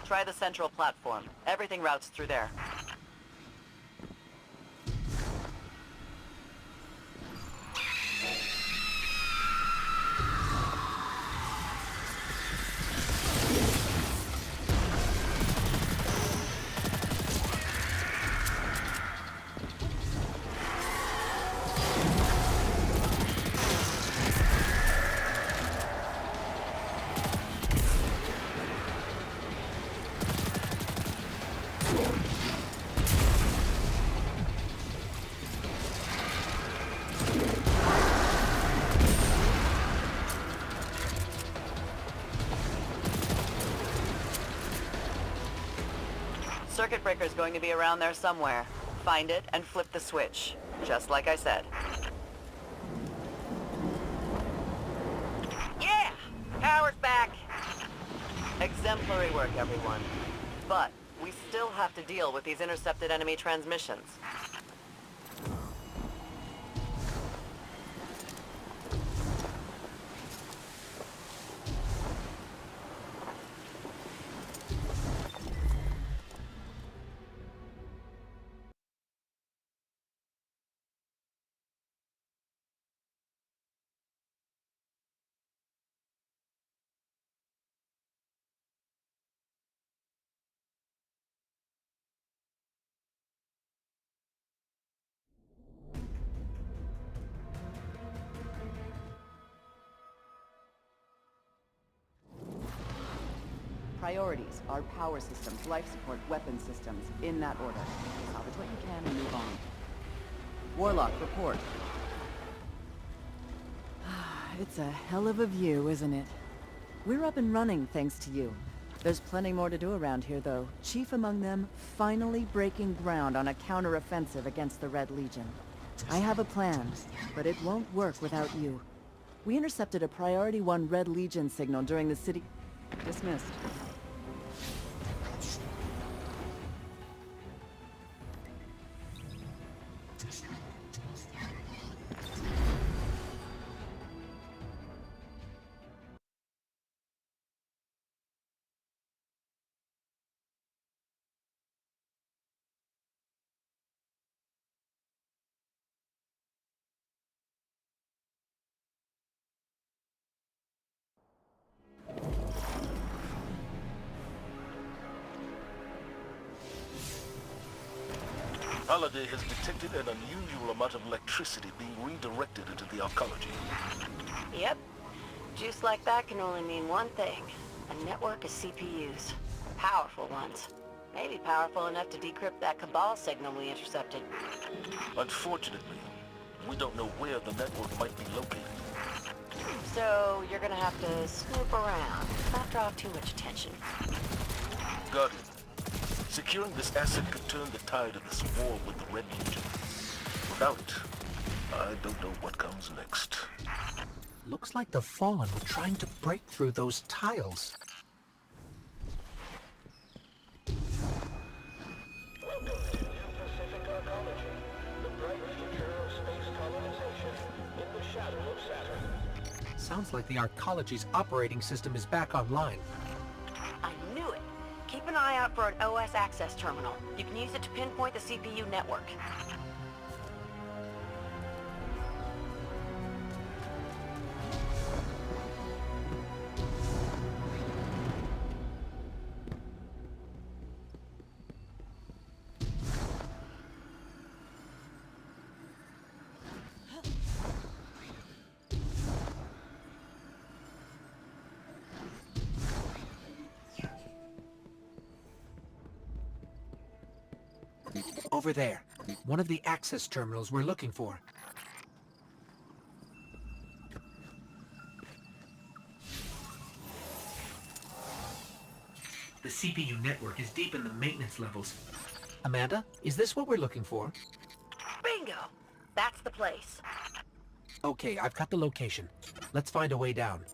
Try the central platform. Everything routes through there. Circuit breaker's going to be around there somewhere. Find it and flip the switch, just like I said. Yeah! Power's back! Exemplary work, everyone. But we still have to deal with these intercepted enemy transmissions.
Priorities are power systems, life support, weapon systems, in that order. Salvage what you can and move on. Warlock, report.
It's a hell of a view, isn't it? We're up and running thanks to you. There's plenty more to do around here, though. Chief among them, finally breaking ground on a counter-offensive against the Red Legion. I have a plan, but it won't work without you. We intercepted a Priority 1 Red Legion signal during the city... Dismissed.
Holiday has detected an unusual amount of electricity being redirected into the arcology.
Yep. Juice like that can only mean one thing. A network of CPUs. Powerful ones. Maybe powerful enough to decrypt that Cabal signal we intercepted.
Unfortunately, we don't know where the network might be located.
So you're gonna have to snoop around, not draw too much attention.
Guardian, securing this asset could turn the tide of this war with the Red Legion. Without it, I don't know what comes next.
Looks like the Fallen were trying to break through those tiles.
Welcome to New Pacific Arcology, the bright future of space colonization in the shadow of Saturn.
Sounds like the Arcology's operating system is back online.
I knew it. Keep an eye out for an OS access terminal. You can use it to pinpoint the CPU network.
Over there. One of the access terminals we're looking for. The CPU network is deep in the maintenance levels. Amanda, is this what we're looking for?
Bingo! That's the place.
Okay, I've got the location. Let's find a way down.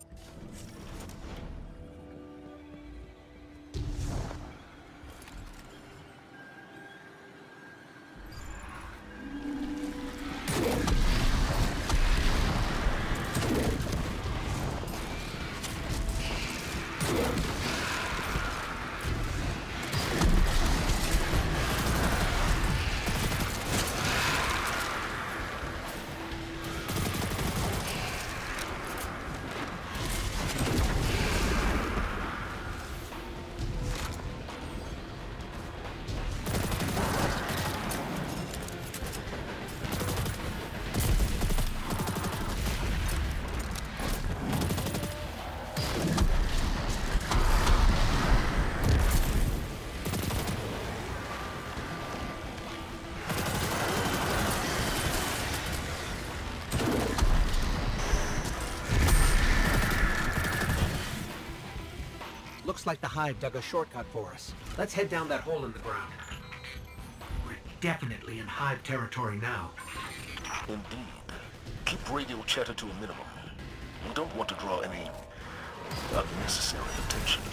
Looks like the Hive dug a shortcut for us. Let's head down that hole in the ground. We're definitely in Hive territory now.
Indeed. Keep radio chatter to a minimum. We don't want to draw any unnecessary attention.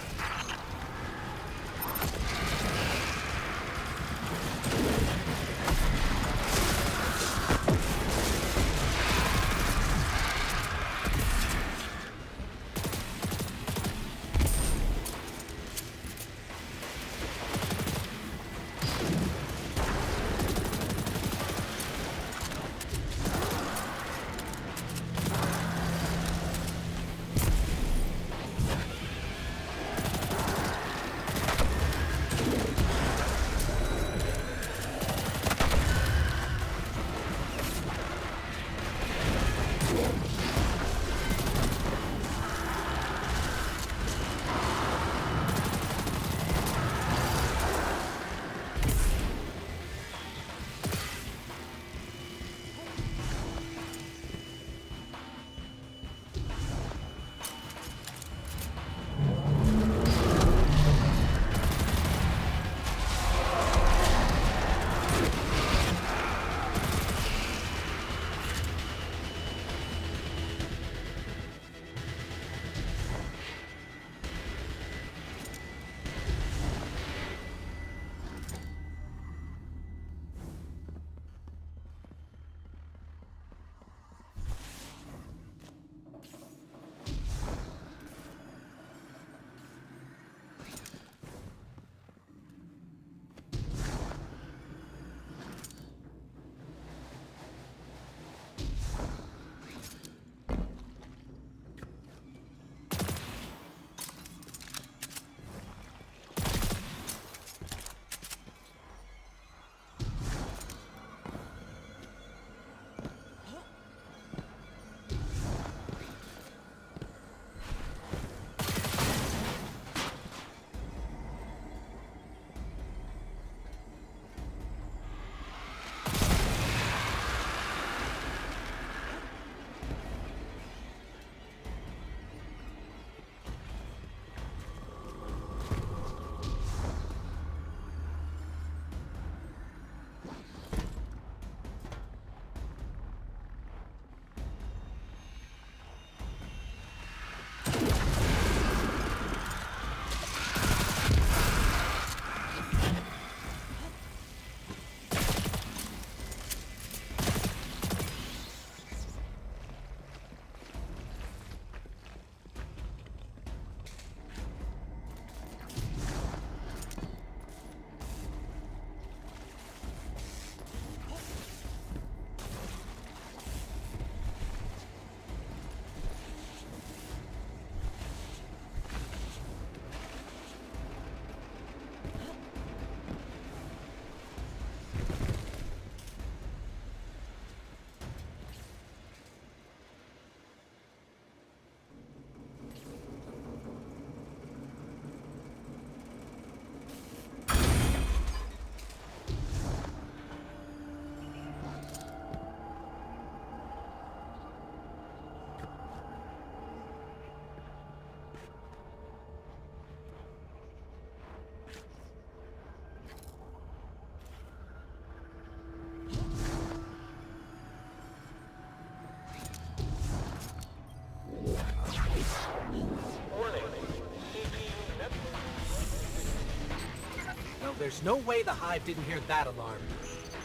There's no way the Hive didn't hear that alarm.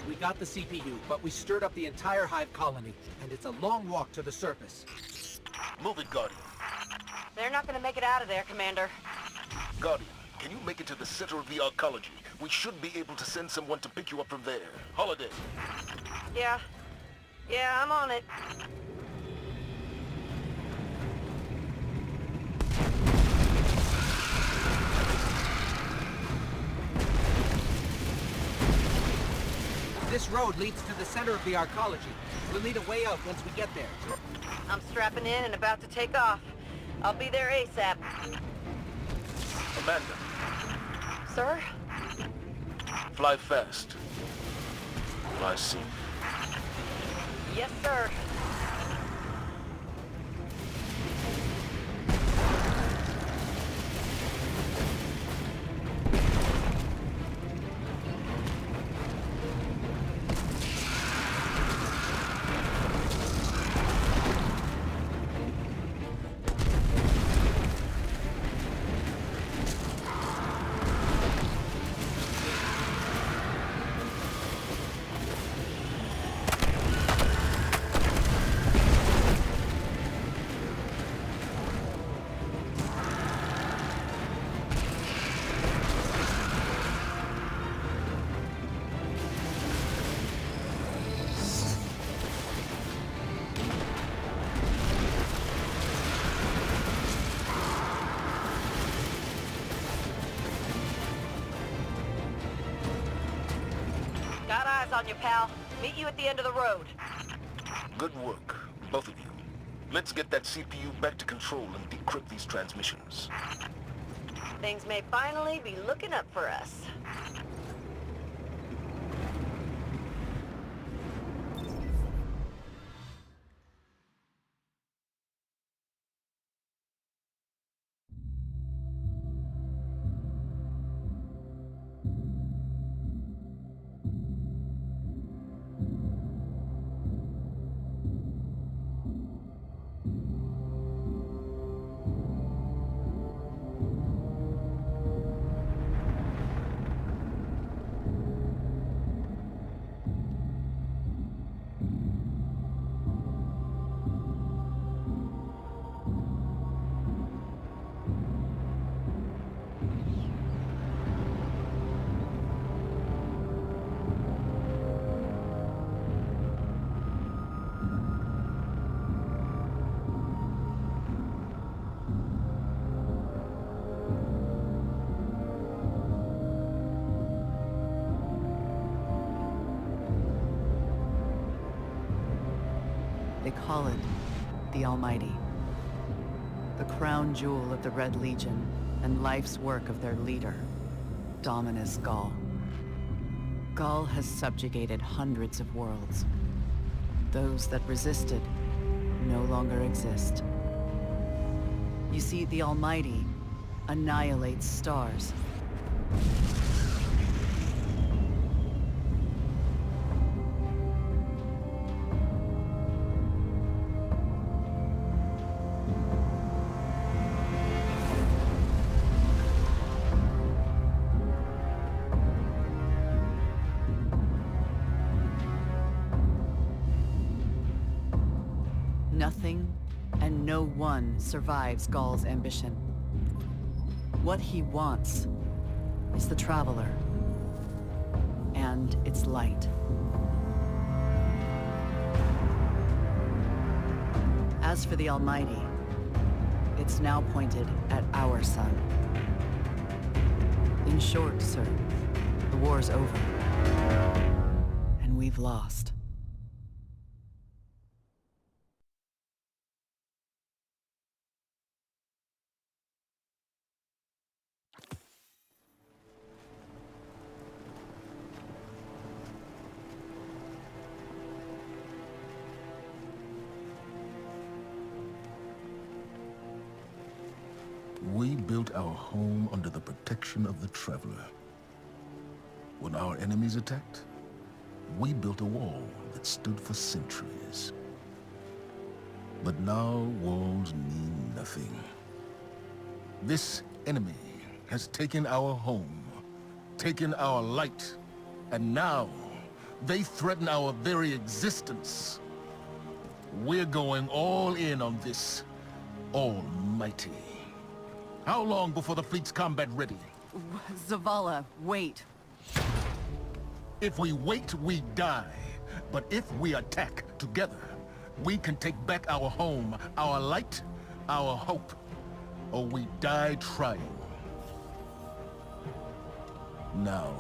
We got the CPU, but we stirred up the entire Hive colony, and it's a long walk to the surface.
Move it, Guardian.
They're not gonna make it out of there, Commander.
Guardian, can you make it to the center of the arcology? We should be able to send someone to pick you up from there. Holiday.
Yeah. Yeah, I'm on it.
This road leads to the center of the arcology. We'll need a way out once we get there.
I'm strapping in and about to take off. I'll be there ASAP.
Amanda.
Sir?
Fly fast. Fly safe.
Yes, sir. Got eyes on you, pal. Meet you at the end of the road.
Good work, both of you. Let's get that CPU back to control and decrypt these transmissions.
Things may finally be looking up for us.
They call it the Almighty. The crown jewel of the Red Legion and life's work of their leader, Dominus Gall. Gall has subjugated hundreds of worlds. Those that resisted no longer exist. You see, the Almighty annihilates stars. Nothing and no one survives Gall's ambition. What he wants is the Traveler and its light. As for the Almighty, it's now pointed at our sun. In short, sir, the war's over. And we've lost.
We built our home under the protection of the Traveler. When our enemies attacked, we built a wall that stood for centuries. But now walls mean nothing. This enemy has taken our home, taken our light, and now they threaten our very existence. We're going all in on this almighty. How long before the fleet's combat ready?
Zavala, wait.
If we wait, we die. But if we attack together, we can take back our home, our light, our hope. Or we die trying. Now,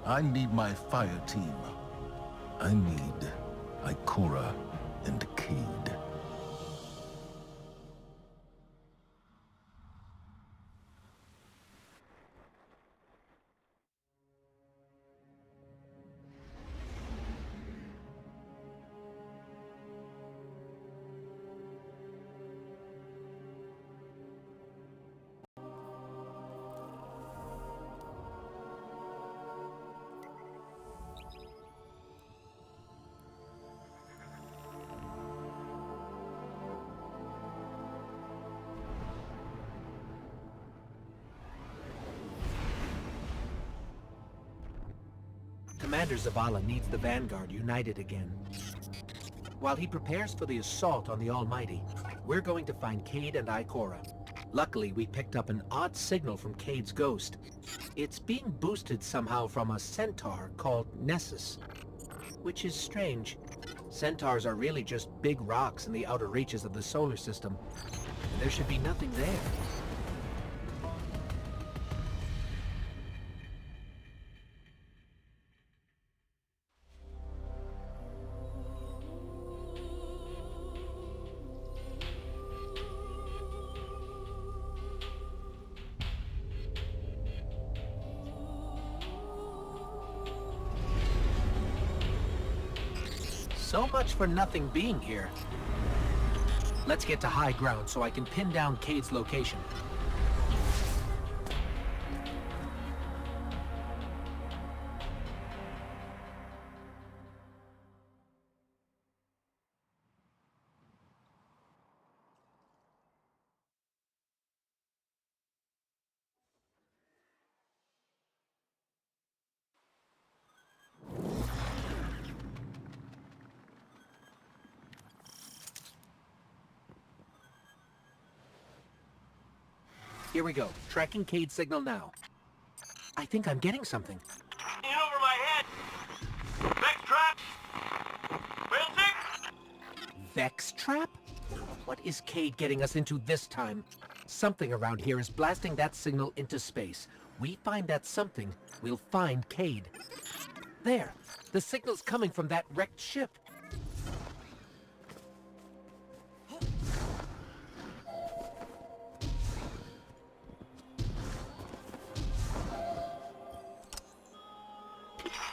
I need my fire team. I need Ikora and Cade.
Commander Zavala needs the Vanguard united again. While he prepares for the assault on the Almighty, we're going to find Cade and Ikora. Luckily, we picked up an odd signal from Cade's ghost. It's being boosted somehow from a centaur called Nessus, which is strange. Centaurs are really just big rocks in the outer reaches of the solar system. And there should be nothing there. So much for nothing being here. Let's get to high ground so I can pin down Cade's location. Here we go. Tracking Cade's signal now. I think I'm getting something.
In over my head. Vex trap. Failsafe.
Vex trap? What is Cade getting us into this time? Something around here is blasting that signal into space. We find that something, we'll find Cade. There! The signal's coming from that wrecked ship.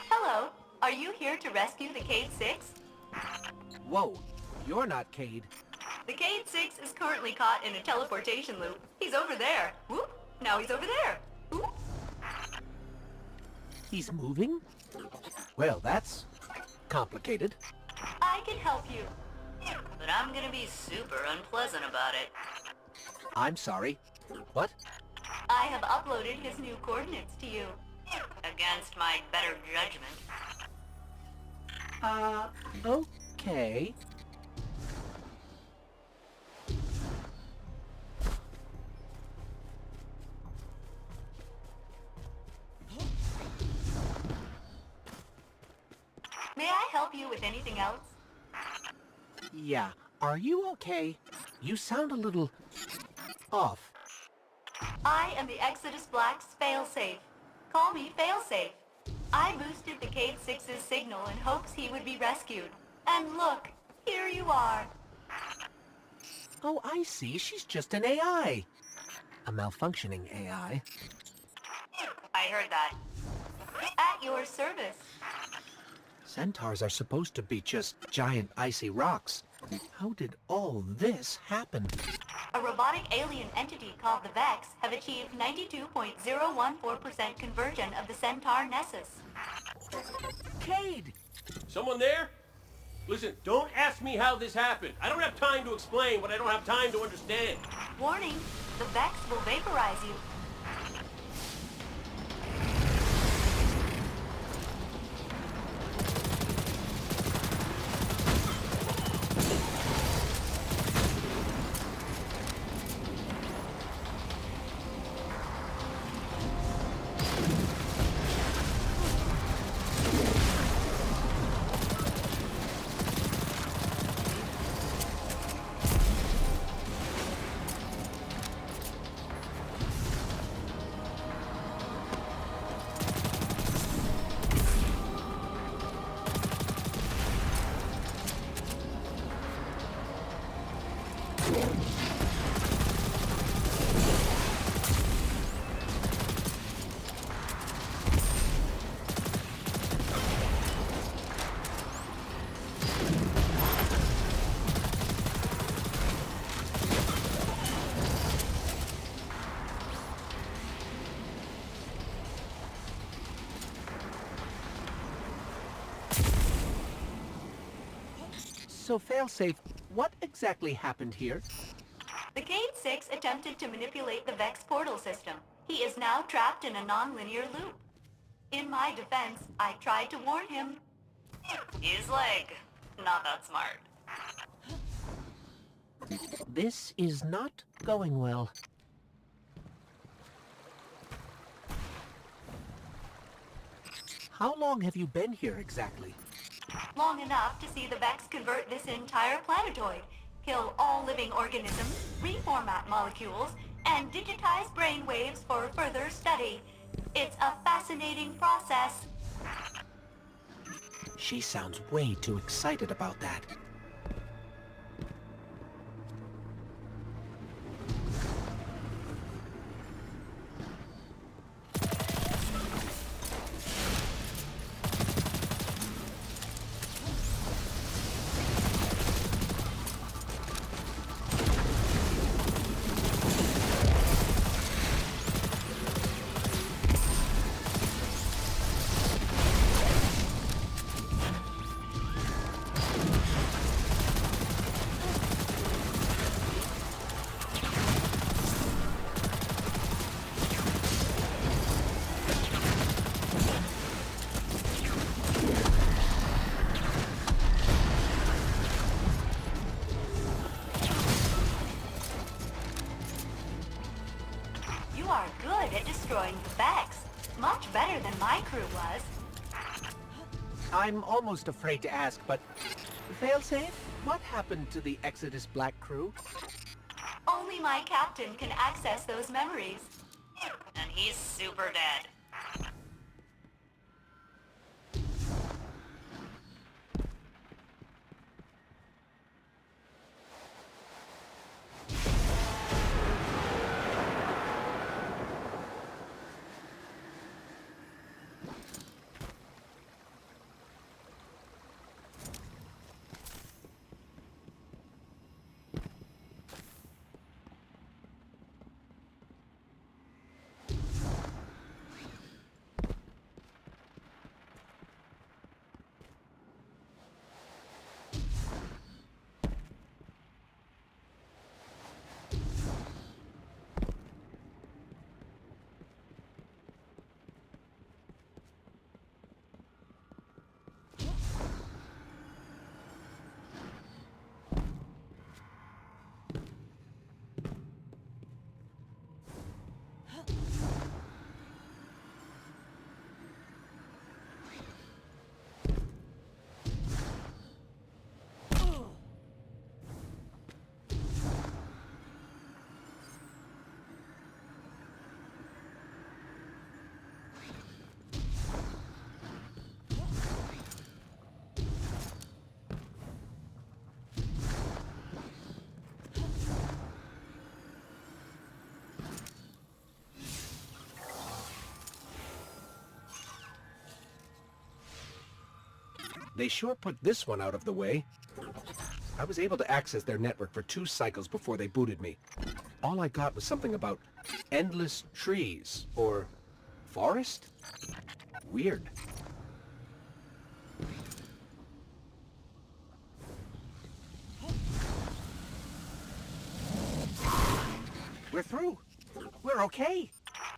Hello. Are you here to rescue the Cade 6?
Whoa, you're not Cade.
The Cade 6 is currently caught in a teleportation loop. He's over there. Whoop. Now he's over there. Whoop.
He's moving? Well, that's complicated.
I can help you. But I'm gonna be super unpleasant about it.
I'm sorry. What?
I have uploaded his new coordinates to you. Against my better judgment.
Okay.
May I help you with anything else?
Yeah. Are you okay? You sound a little off.
I am the Exodus Black's failsafe. Call me Failsafe. I boosted the Cade 6's signal in hopes he would be rescued. And look, here you are.
Oh, I see. She's just an AI. A malfunctioning AI.
I heard that. At your service.
Centaurs are supposed to be just giant icy rocks. How did all this happen?
A robotic alien entity called the Vex have achieved 92.014% conversion of the Centaur Nessus.
Cade!
Someone there? Listen, don't ask me how this happened. I don't have time to explain what I don't have time to understand.
Warning, the Vex will vaporize you.
So, Failsafe, what exactly happened here?
The Cade 6 attempted to manipulate the Vex portal system. He is now trapped in a non-linear loop. In my defense, I tried to warn him. His leg. Not that smart.
This is not going well. How long have you been here exactly?
Long enough to see the Vex convert this entire planetoid, kill all living organisms, reformat molecules, and digitize brainwaves for further study. It's a fascinating process.
She sounds way too excited about that.
You are good at destroying the Vex. Much better than my crew was.
I'm almost afraid to ask, but... Failsafe, what happened to the Exodus Black crew?
Only my captain can access those memories. And he's super dead.
They sure put this one out of the way. I was able to access their network for 2 cycles before they booted me. All I got was something about endless trees, or forest? Weird. We're through. We're okay.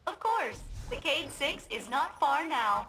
Of course. The Cade 6 is not far now.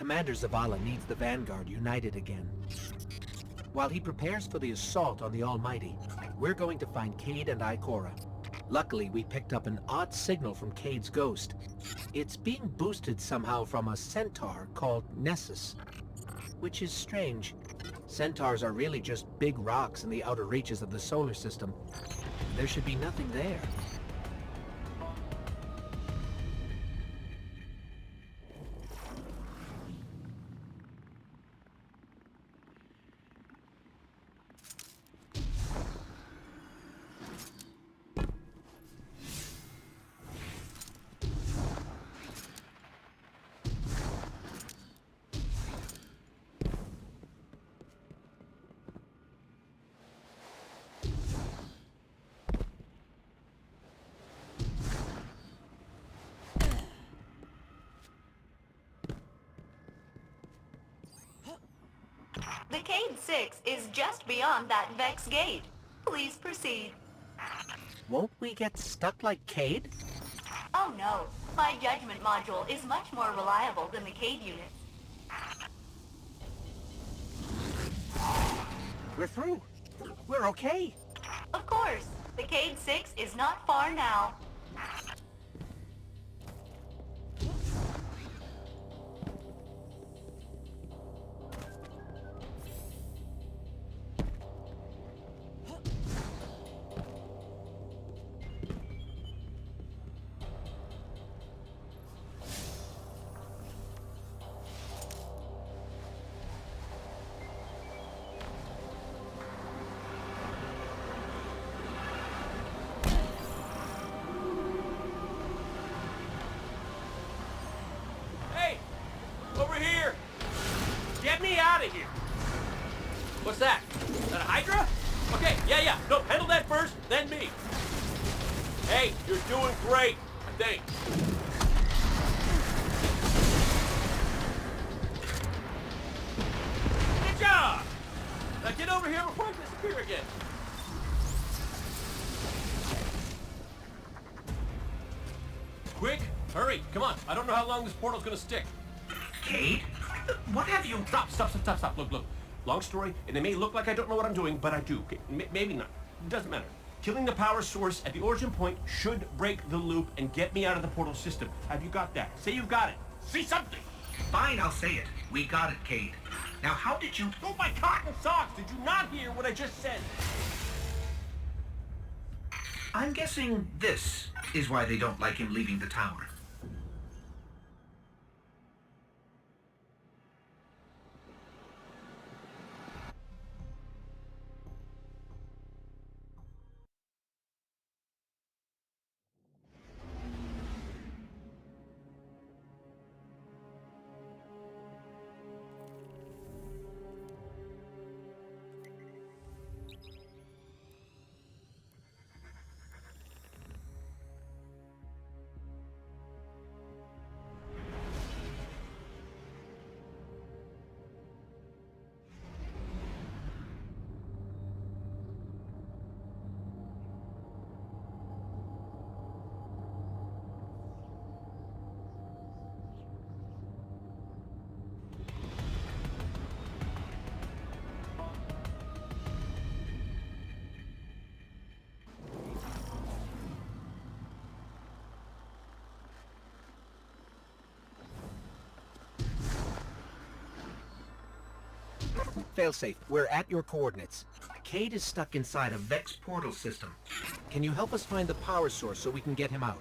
Commander Zavala needs the Vanguard united again. While he prepares for the assault on the Almighty, we're going to find Cade and Ikora. Luckily, we picked up an odd signal from Cade's ghost. It's being boosted somehow from a centaur called Nessus, which is strange. Centaurs are really just big rocks in the outer reaches of the solar system. There should be nothing there.
The Cade 6 is just beyond that Vex gate. Please proceed.
Won't we get stuck like Cade?
Oh no, my judgment module is much more reliable than the Cade units.
We're through. We're okay.
Of course, the Cade 6 is not far now.
Over here! Get me out of here! What's that? Is that a Hydra? Okay, yeah. No, handle that first, then me. Hey, you're doing great, I think. Good job! Now get over here before I disappear again. Quick, hurry, come on. I don't know how long this portal's gonna stick.
Cade? What have you...
Stop. Look. Long story, and it may look like I don't know what I'm doing, but I do. Okay? Maybe not. It doesn't matter. Killing the power source at the origin point should break the loop and get me out of the portal system. Have you got that? Say you've got it. Say something!
Fine, I'll say it. We got it, Cade. Now how did you...
Oh, my cotton socks! Did you not hear what I just said?
I'm guessing this is why they don't like him leaving the tower. Failsafe, we're at your coordinates. Cade is stuck inside a Vex portal system. Can you help us find the power source so we can get him out?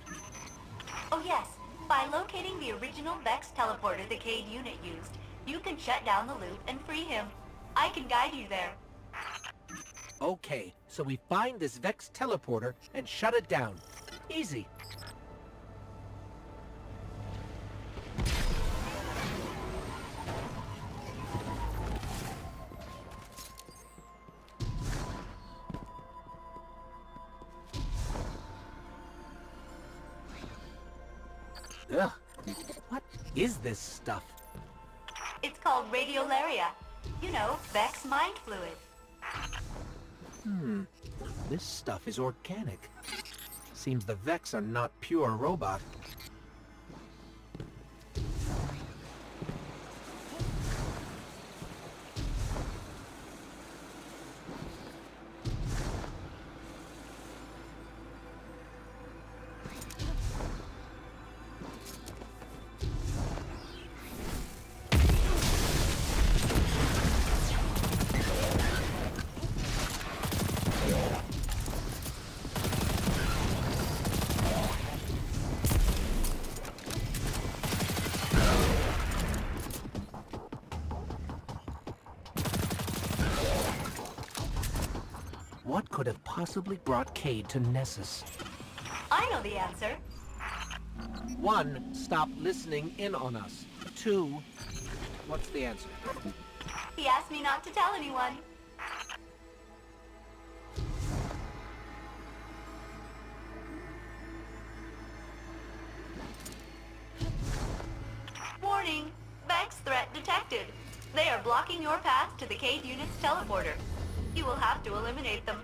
Oh yes, by locating the original Vex teleporter the Cade unit used, you can shut down the loop and free him. I can guide you there.
Okay, so we find this Vex teleporter and shut it down. Easy. Ugh. What is this stuff?
It's called radiolaria. You know, Vex mind fluid.
This stuff is organic. Seems the Vex are not pure robot. could have possibly brought Cade to Nessus?
I know the answer.
1, stop listening in on us. 2, what's the answer?
He asked me not to tell anyone. Warning! Vex threat detected. They are blocking your path to the Cade unit's teleporter. You will have to eliminate them.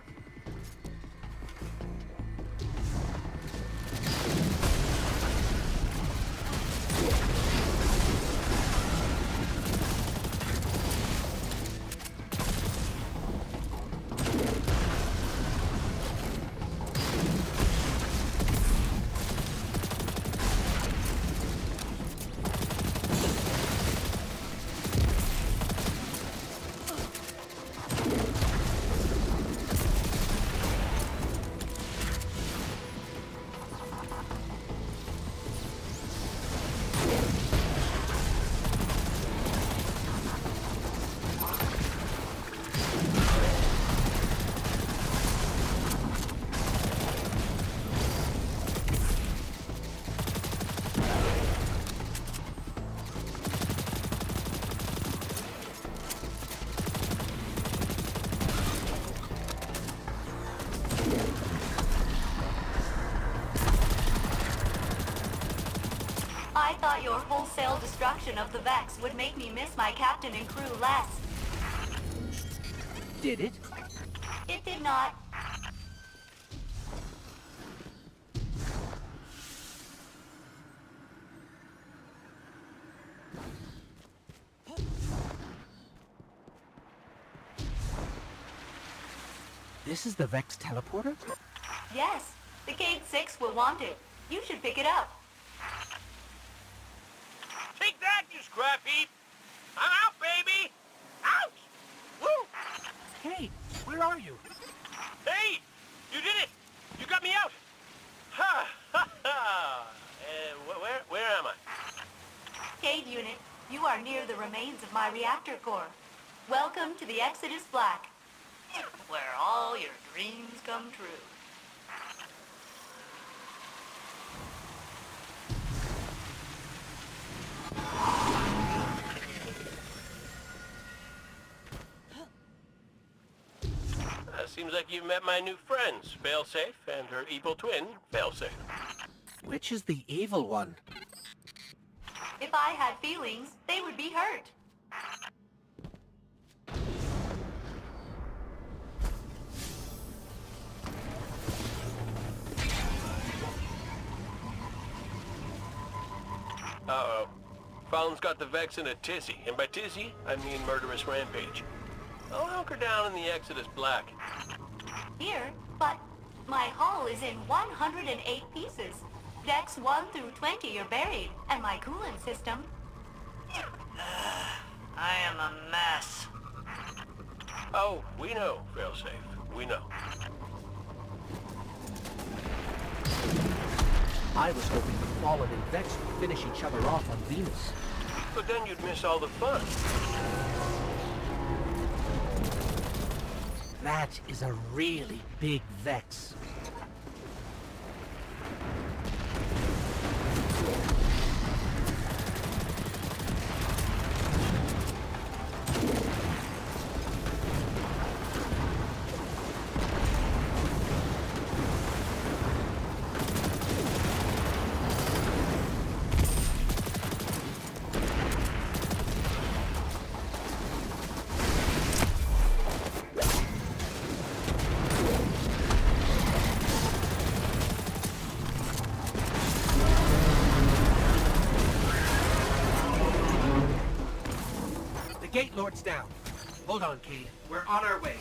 I thought your wholesale destruction of the Vex would make me miss my captain and crew less.
Did it?
It did not.
This is the Vex teleporter?
Yes, the Cade 6 will want it. You should pick it up.
Take that, you scrap heap! I'm out, baby! Out! Woo!
Hey, where are you?
Hey! You did it! You got me out! Ha! Ha! Ha! Where am I?
Cade unit, you are near the remains of my reactor core. Welcome to the Exodus Black, where all your dreams come true.
Seems like you've met my new friends, Failsafe, and her evil twin, Failsafe.
Which is the evil one?
If I had feelings, they would be hurt.
Uh-oh. Fallon's got the Vex in a tizzy, and by tizzy, I mean murderous rampage. I'll hunker down in the Exodus Black.
Here, but my hull is in 108 pieces. Decks 1 through 20 are buried, and my coolant system... I am a mess.
Oh, we know, Failsafe. We know.
I was hoping the Fallen and Vex would finish each other off on Venus.
But then you'd miss all the fun.
That is a really big Vex. Gate Lord's down. Hold on, Cade. We're on our way.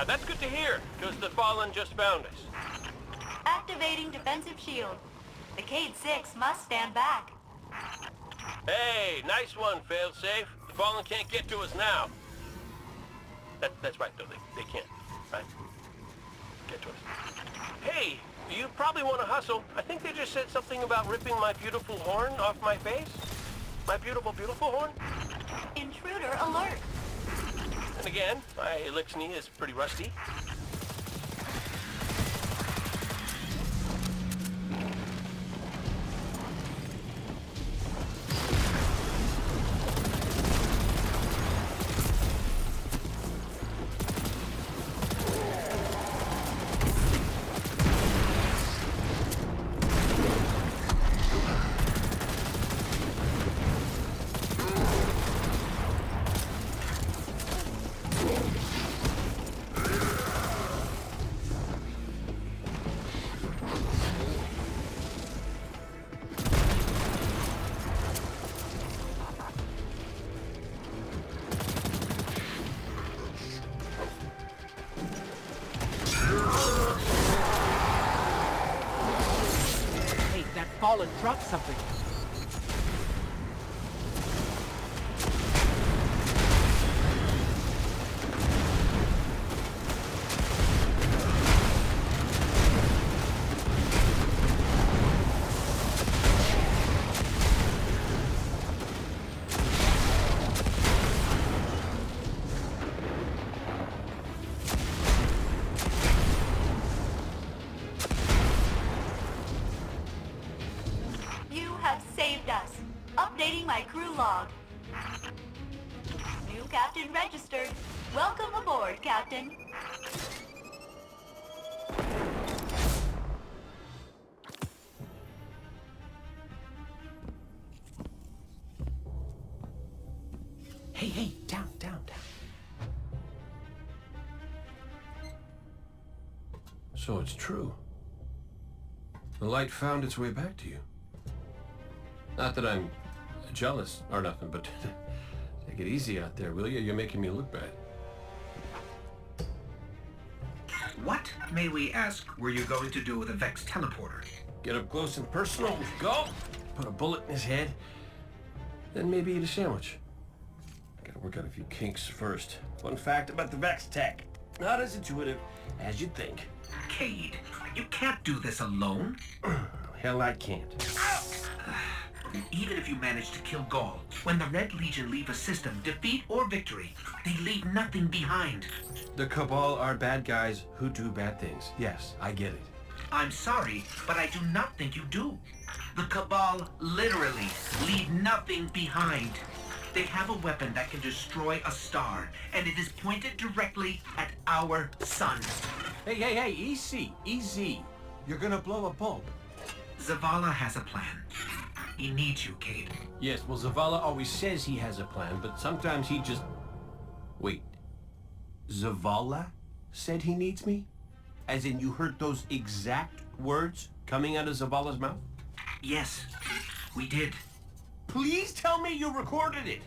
That's good to hear, because the Fallen just found us.
Activating defensive shield. The Cade 6 must stand back.
Hey, nice one, Failsafe. The Fallen can't get to us now. That's right, though. They can't, right? Get to us. Hey, you probably want to hustle. I think they just said something about ripping my beautiful horn off my face. My beautiful, beautiful horn.
Intruder alert.
And again, my Elixir is pretty rusty.
fall and drop something.
You have saved us. Updating my crew log. New captain registered. Welcome aboard, Captain.
Hey, down. So it's true. The light found its way back to you. Not that I'm jealous or nothing, but take it easy out there, will you? You're making me look bad.
What, may we ask, were you going to do with a Vex teleporter?
Get up close and personal. Go. Put a bullet in his head. Then maybe eat a sandwich. Gotta work out a few kinks first. Fun fact about the Vex tech. Not as intuitive as you'd think.
Cade, you can't do this alone.
Hell, I can't.
Even if you manage to kill Gaul, when the Red Legion leave a system, defeat or victory, they leave nothing behind.
The Cabal are bad guys who do bad things. Yes, I get it.
I'm sorry, but I do not think you do. The Cabal literally leave nothing behind. They have a weapon that can destroy a star, and it is pointed directly at our sun.
Hey, easy. You're gonna blow a bulb.
Zavala has a plan. He needs you, Cade.
Yes, well, Zavala always says he has a plan, but sometimes he just... Wait. Zavala said he needs me? As in you heard those exact words coming out of Zavala's mouth?
Yes, we did.
Please tell me you recorded it!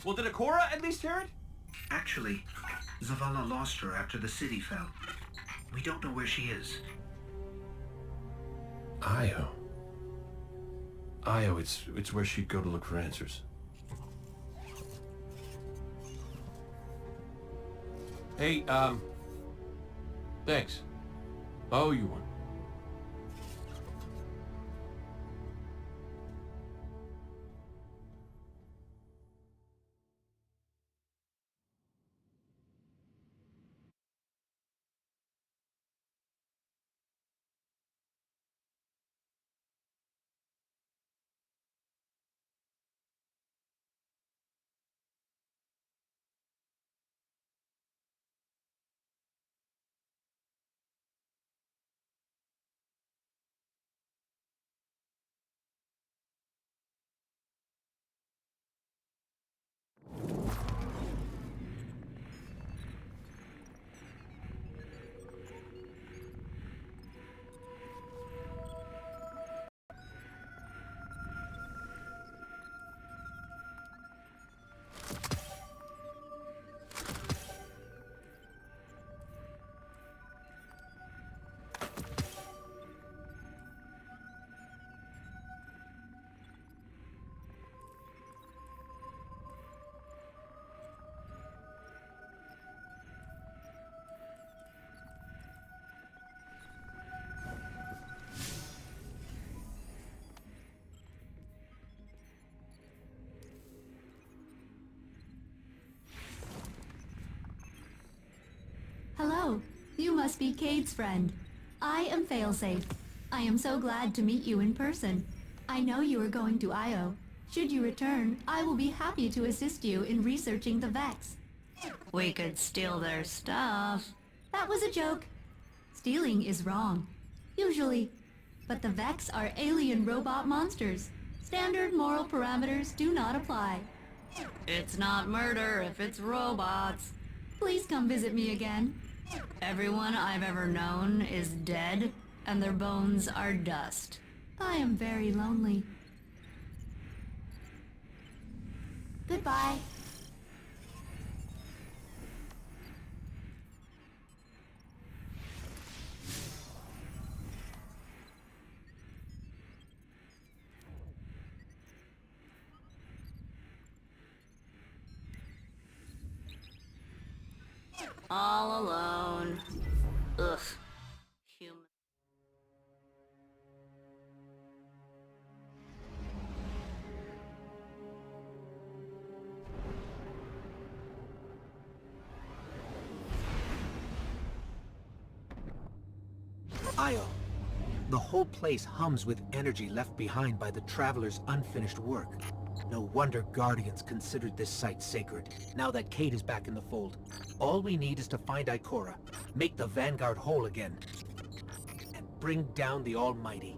Well, did Akora at least hear it?
Actually, Zavala lost her after the city fell. We don't know where she is.
Io, it's where she'd go to look for answers. Hey, thanks. Oh, you won.
Hello. You must be Cade's friend. I am Failsafe. I am so glad to meet you in person. I know you are going to Io. Should you return, I will be happy to assist you in researching the Vex. We could steal their stuff. That was a joke. Stealing is wrong. Usually. But the Vex are alien robot monsters. Standard moral parameters do not apply. It's not murder if it's robots. Please come visit me again. Everyone I've ever known is dead, and their bones are dust. I am very lonely. Goodbye.
All alone. Ugh. Human.
Io, the whole place hums with energy left behind by the Traveler's unfinished work. No wonder Guardians considered this site sacred, now that Kate is back in the fold. All we need is to find Ikora, make the Vanguard whole again, and bring down the Almighty.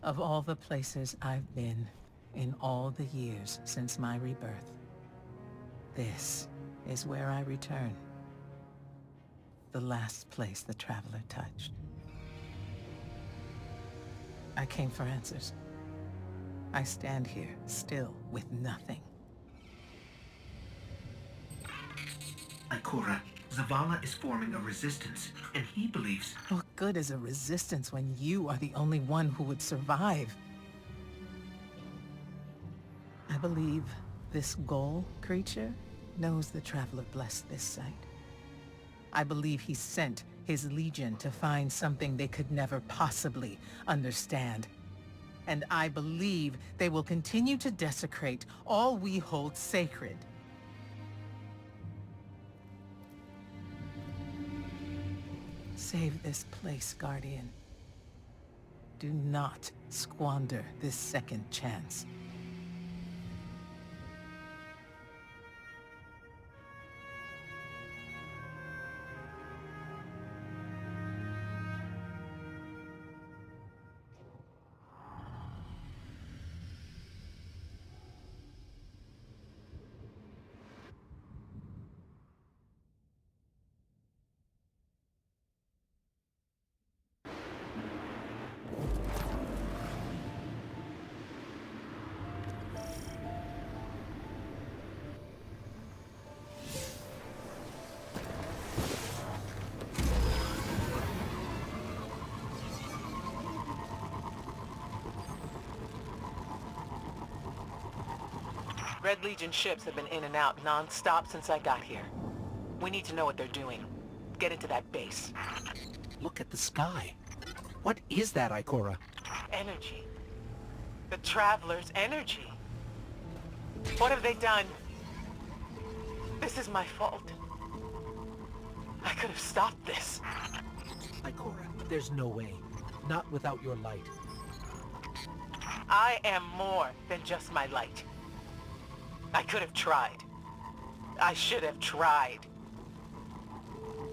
Of all the places I've been in all the years since my rebirth, this is where I return. The last place the Traveler touched. I came for answers. I stand here, still, with nothing.
Ikora, Zavala is forming a resistance, and he believes...
What good is a resistance when you are the only one who would survive? I believe this Ghoul creature knows the Traveler blessed this site. I believe he sent his Legion to find something they could never possibly understand. And I believe they will continue to desecrate all we hold sacred. Save this place, Guardian. Do not squander this second chance.
Red Legion ships have been in and out non-stop since I got here. We need to know what they're doing. Get into that base.
Look at the sky. What is that, Ikora?
Energy. The Traveler's energy. What have they done? This is my fault. I could have stopped this.
Ikora, there's no way. Not without your light.
I am more than just my light. I could have tried. I should have tried.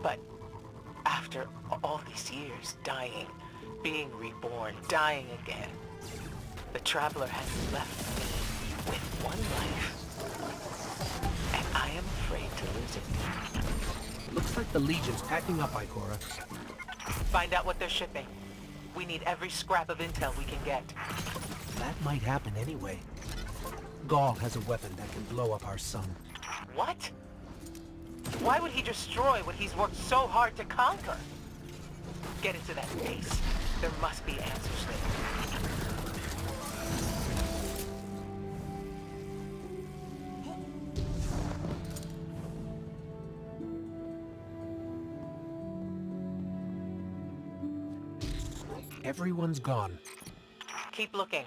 But after all these years, dying, being reborn, dying again, the Traveler has left me with one life. And I am afraid to lose it.
Looks like the Legion's packing up, Ikora.
Find out what they're shipping. We need every scrap of intel we can get.
That might happen anyway. Gaul has a weapon that can blow up our sun.
What? Why would he destroy what he's worked so hard to conquer? Get into that base. There must be answers there.
Everyone's gone.
Keep looking.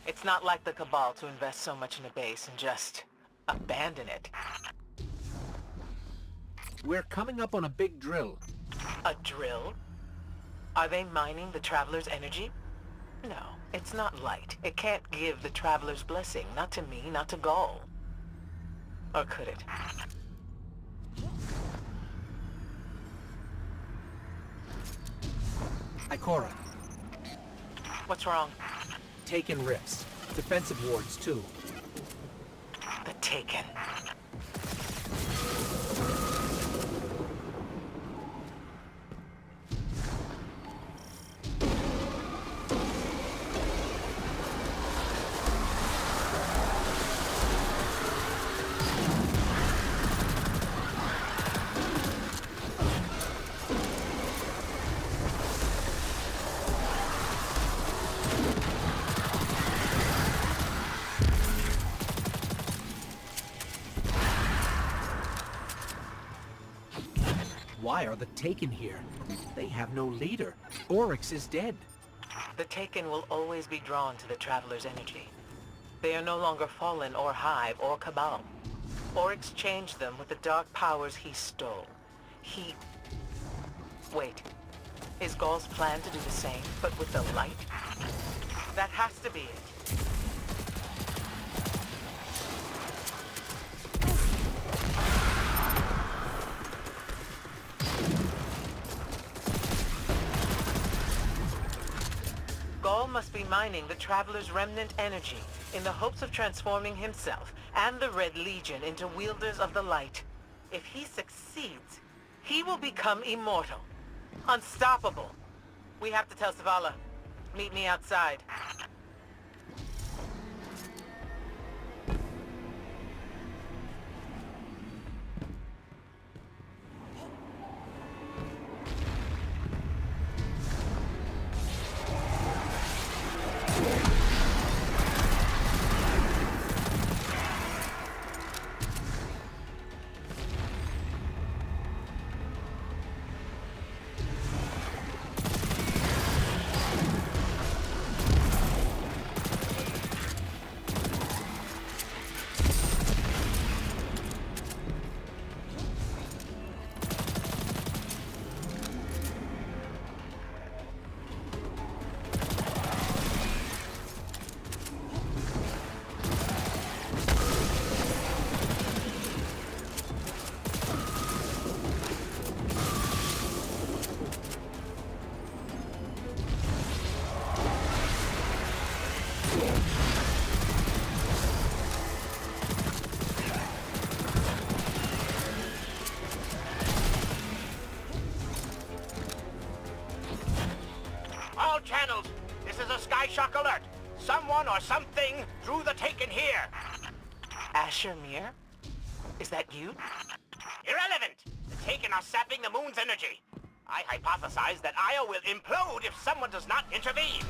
It's not like the Cabal to invest so much in a base and just abandon it.
We're coming up on a big drill.
A drill? Are they mining the Traveler's energy? No, it's not light. It can't give the Traveler's blessing. Not to me, not to Gaul. Or could it?
Ikora.
What's wrong?
Taken rifts. Defensive wards, too.
The Taken.
Why are the Taken here? They have no leader. Oryx is dead.
The Taken will always be drawn to the Traveler's energy. They are no longer Fallen or Hive or Cabal. Oryx changed them with the dark powers he stole. Wait. Is Gaul's plan to do the same, but with the light? That has to be it. Gaul must be mining the Traveler's remnant energy in the hopes of transforming himself and the Red Legion into wielders of the light. If he succeeds, he will become immortal. Unstoppable. We have to tell Zavala. Meet me outside.
All channels, this is a Sky Shock alert. Someone or something drew the Taken here.
Asher Mir? Is that you?
Irrelevant. The Taken are sapping the moon's energy. I hypothesize that Io will implode if someone does not intervene.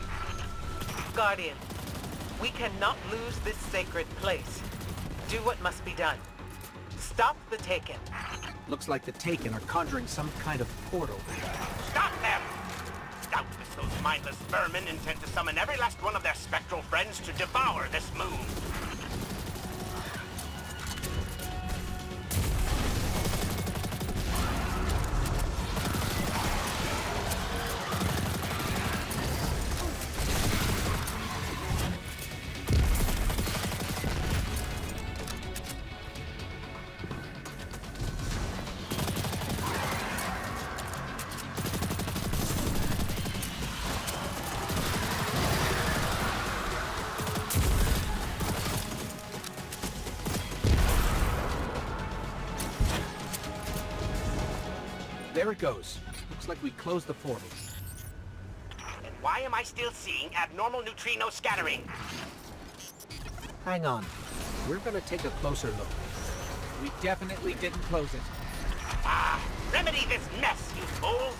Guardian, we cannot lose this sacred place. Do what must be done. Stop the Taken.
Looks like the Taken are conjuring some kind of portal.
Stop them! Doubtless those mindless vermin intend to summon every last one of their spectral friends to devour this moon.
There it goes. Looks like we closed the portal.
And why am I still seeing abnormal neutrino scattering?
Hang on. We're gonna take a closer look. We definitely didn't close it.
Ah! Remedy this mess, you fools!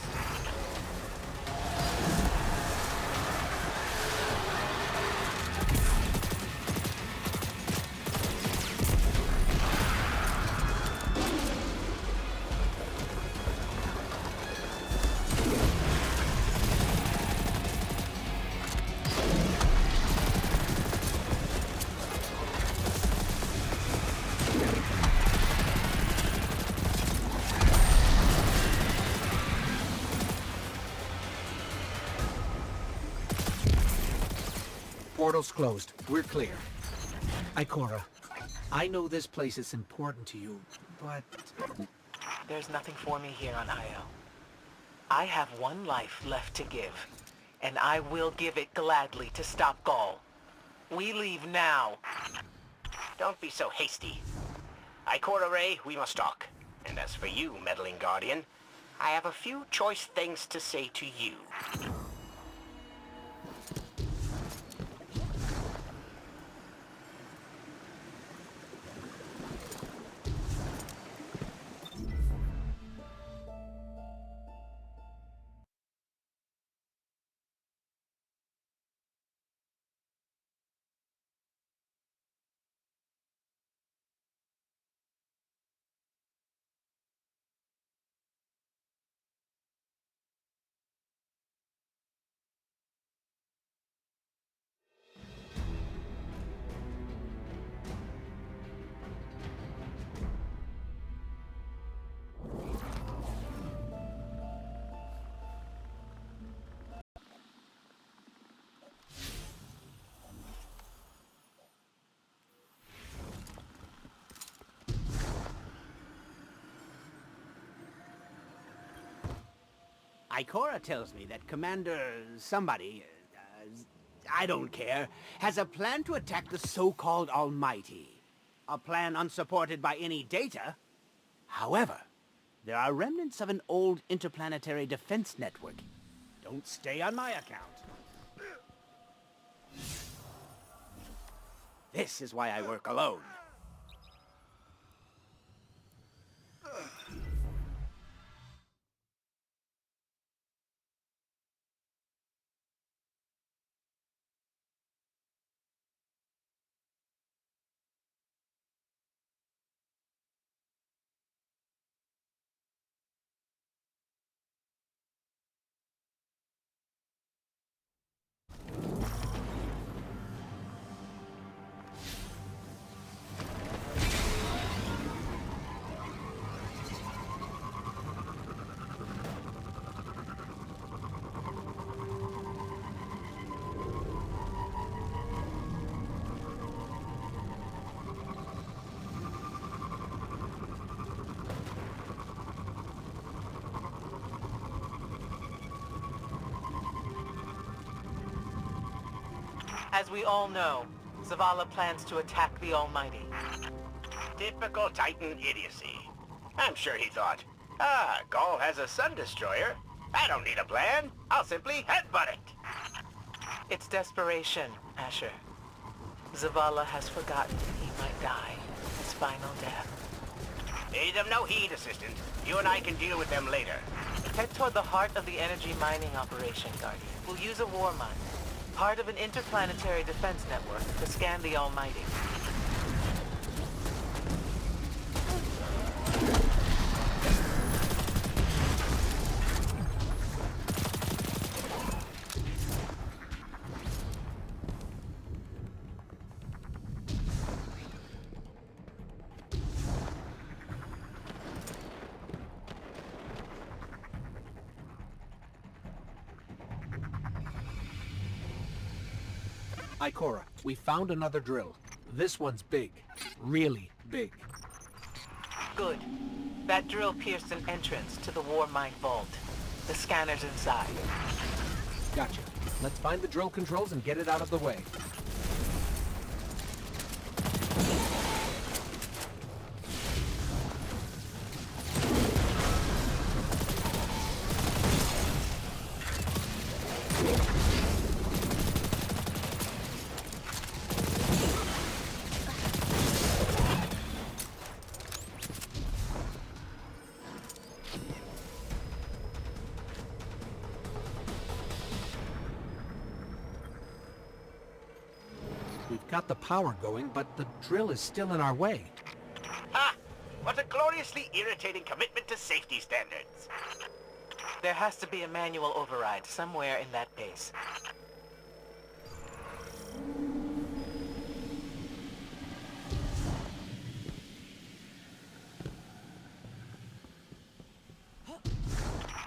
Portal's closed. We're clear. Ikora, I know this place is important to you, but...
There's nothing for me here on Io. I have one life left to give. and I will give it gladly to stop Gaul. We leave now.
Don't be so hasty. Ikora Ray, we must talk. And as for you, meddling Guardian, I have a few choice things to say to you.
Ikora tells me that Commander somebody, I don't care, has a plan to attack the so-called Almighty. A plan unsupported by any data. However, there are remnants of an old interplanetary defense network. Don't stay on my account. This is why I work alone.
As we all know, Zavala plans to attack the Almighty.
Typical Titan idiocy. I'm sure he thought, Gaul has a sun destroyer. I don't need a plan. I'll simply headbutt it.
It's desperation, Asher. Zavala has forgotten he might die his final death.
Pay them no heed, Assistant. You and I can deal with them later.
Head toward the heart of the energy mining operation, Guardian. We'll use a war mine, part of an interplanetary defense network, to scan the Almighty.
Ikora, we found another drill. This one's big. Really big.
Good. That drill pierced an entrance to the war mine vault. The scanner's inside.
Gotcha. Let's find the drill controls and get it out of the way. We've got the power going, but the drill is still in our way.
Ha! What a gloriously irritating commitment to safety standards.
There has to be a manual override somewhere in that base.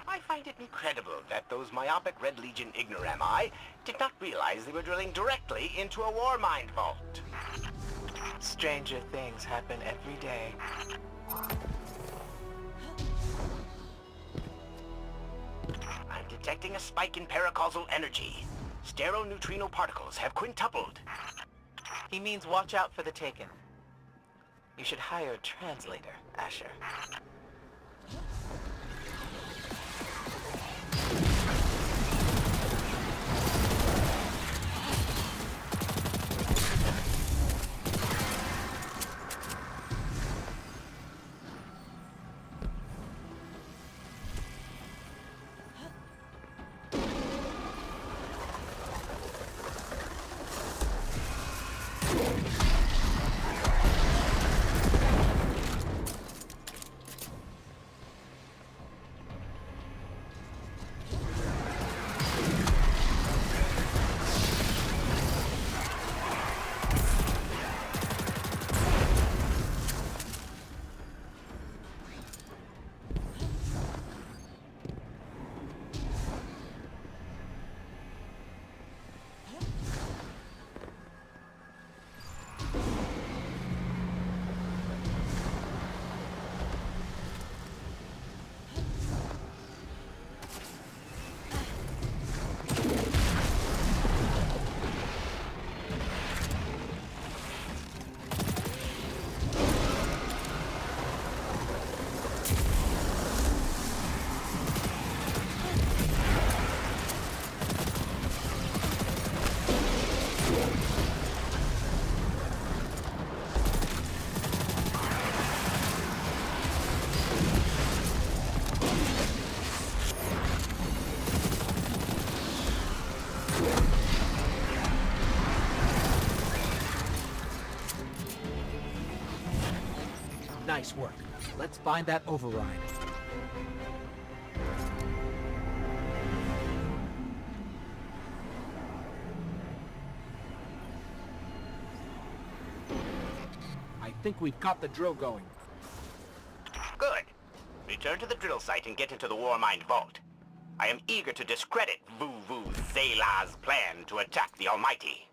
I find it incredible that those myopic Red Legion ignorami did not realize they were drilling directly into a war mine vault.
Stranger things happen every day.
I'm detecting a spike in paracausal energy. Stereoneutrino particles have quintupled.
He means watch out for the Taken. You should hire a translator, Asher.
Nice work. Let's find that override. I think we've got the drill going.
Good. Return to the drill site and get into the Warmind vault. I am eager to discredit Vu Zela's plan to attack the Almighty.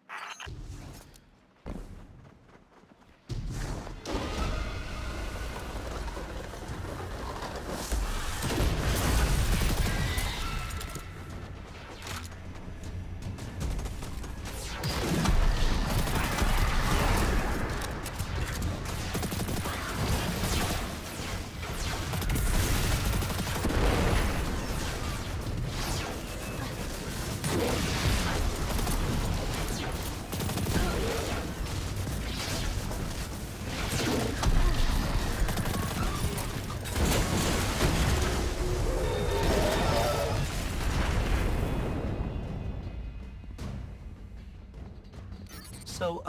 So,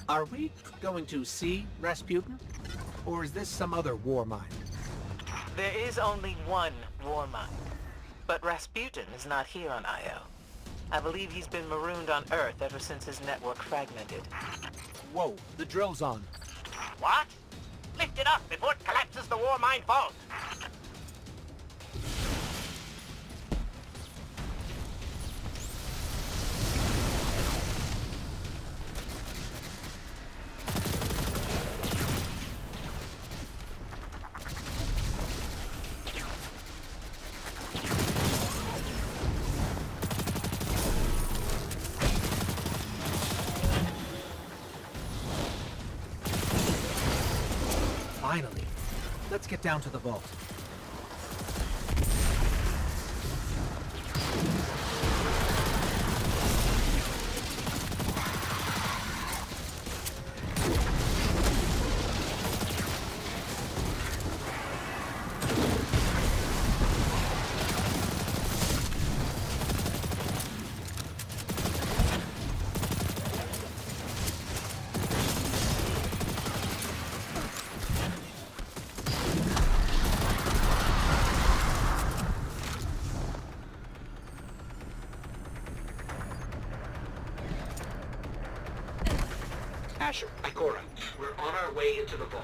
are we going to see Rasputin? Or is this some other war mine?
There is only one war mine. But Rasputin is not here on Io. I believe he's been marooned on Earth ever since his network fragmented.
Whoa, the drill's on.
What? Lift it up before it collapses the Warmind vault!
Finally. Let's get down to the vault.
Asher, Ikora, we're on our way into the vault.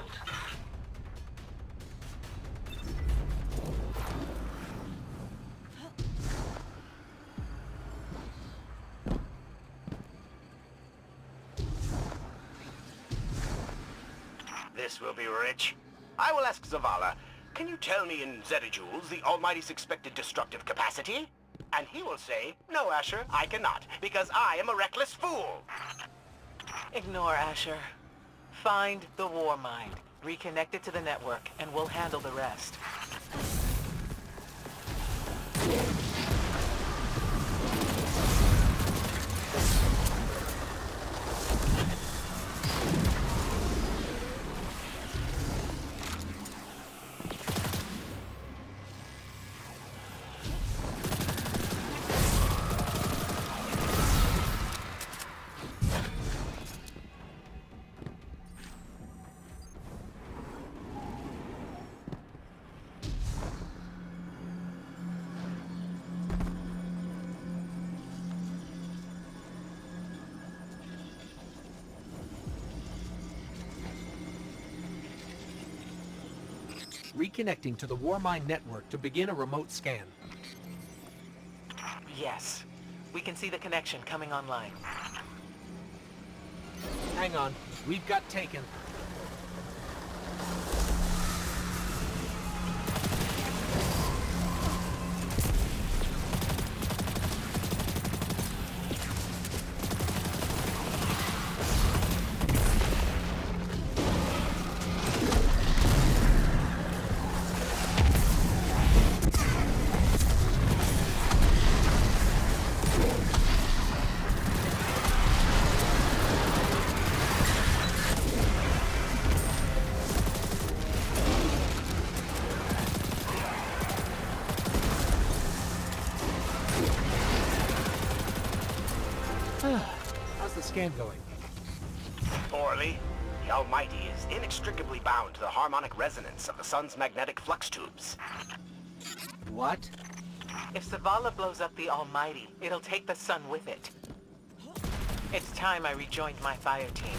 This will be rich. I will ask Zavala, can you tell me in zettajoules the Almighty's expected destructive capacity? And he will say, no, Asher, I cannot, because I am a reckless fool.
Ignore Asher. Find the war mind, reconnect it to the network, and we'll handle the rest.
Reconnecting to the Warmind network to begin a remote scan.
Yes. We can see the connection coming online.
Hang on. We've got taken. How's the scan going?
Poorly. The Almighty is inextricably bound to the harmonic resonance of the sun's magnetic flux tubes.
What?
If Zavala blows up the Almighty, it'll take the sun with it. It's time I rejoined my fire team.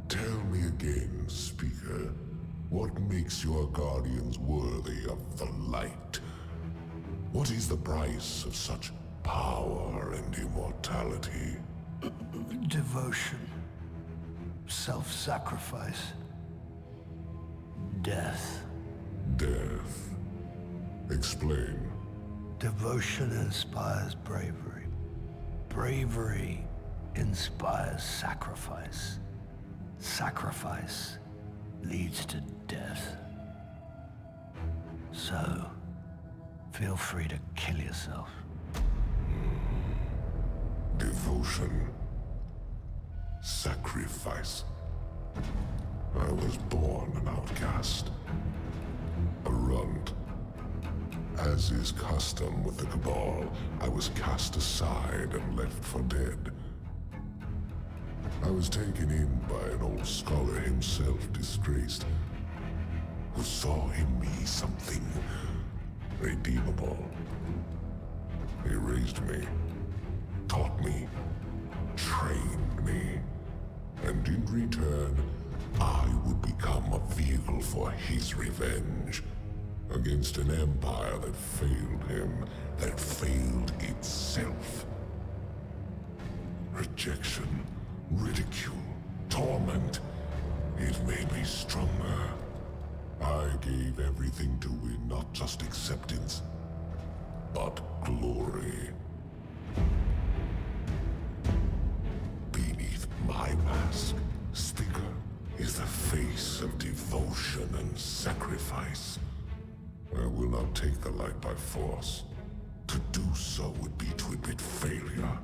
Tell me again, Speaker, what makes your Guardians worthy of the light? What is the price of such power and immortality?
Devotion. Self-sacrifice. Death.
Death. Explain.
Devotion inspires bravery. Bravery inspires sacrifice. Sacrifice leads to death. So, feel free to kill yourself.
Devotion. Sacrifice. I was born an outcast. A runt. As is custom with the Cabal, I was cast aside and left for dead. I was taken in by an old scholar himself, disgraced, who saw in me something redeemable. He raised me, taught me, trained me, and in return, I would become a vehicle for his revenge against an empire that failed him, that failed itself. Rejection, ridicule, torment. It made me stronger. I gave everything to win not just acceptance, but glory. Beneath my mask, Speaker, is the face of devotion and sacrifice. I will not take the light by force. To do so would be to admit failure.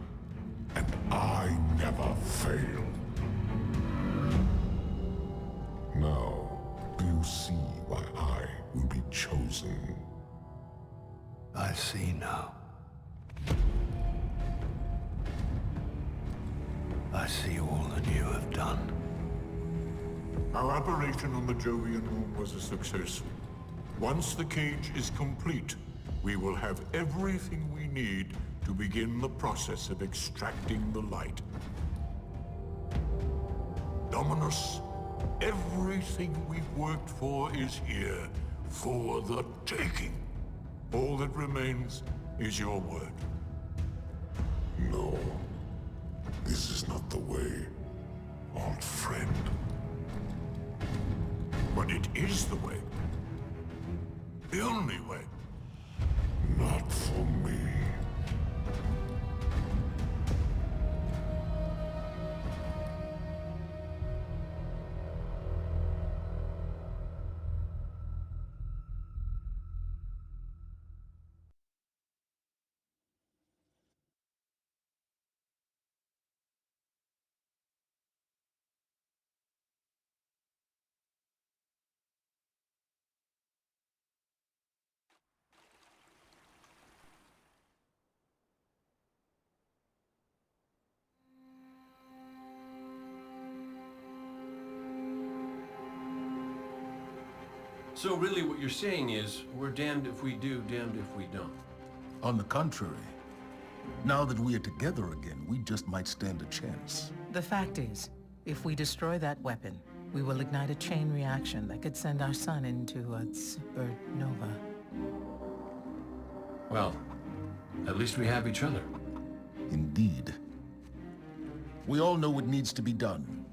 And I never fail. Now, do you see why I will be chosen?
I see now. I see all that you have done.
Our operation on the Jovian Moon was a success. Once the cage is complete, we will have everything we need to begin the process of extracting the light. Dominus, everything we've worked for is here, for the taking. All that remains is your word. No. This is not the way, old friend.
But it is the way. The only way.
Not for me.
So really what you're saying is, we're damned if we do, damned if we don't.
On the contrary, now that we are together again, we just might stand a chance.
The fact is, if we destroy that weapon, we will ignite a chain reaction that could send our sun into a supernova.
Well, at least we have each other.
Indeed. We all know what needs to be done.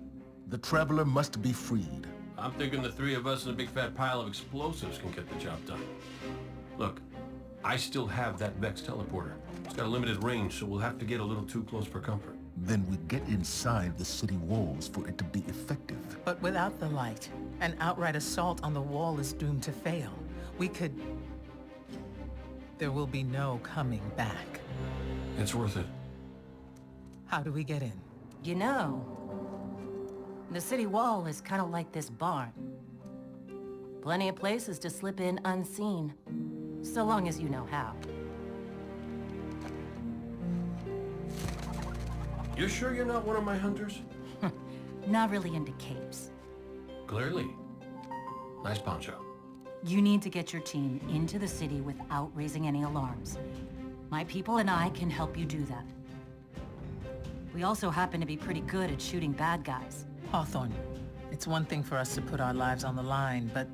The Traveler must be freed.
I'm thinking the three of us and a big fat pile of explosives can get the job done. Look, I still have that Vex teleporter. It's got a limited range, so we'll have to get a little too close for comfort.
Then we get inside the city walls for it to be effective.
But without the light, an outright assault on the wall is doomed to fail. We could... There will be no coming back.
It's worth it.
How do we get in?
You know, the city wall is kind of like this barn. Plenty of places to slip in unseen, so long as you know how.
You sure you're not one of my hunters?
Not really into capes.
Clearly. Nice poncho.
You need to get your team into the city without raising any alarms. My people and I can help you do that. We also happen to be pretty good at shooting bad guys.
Hawthorne, it's one thing for us to put our lives on the line, but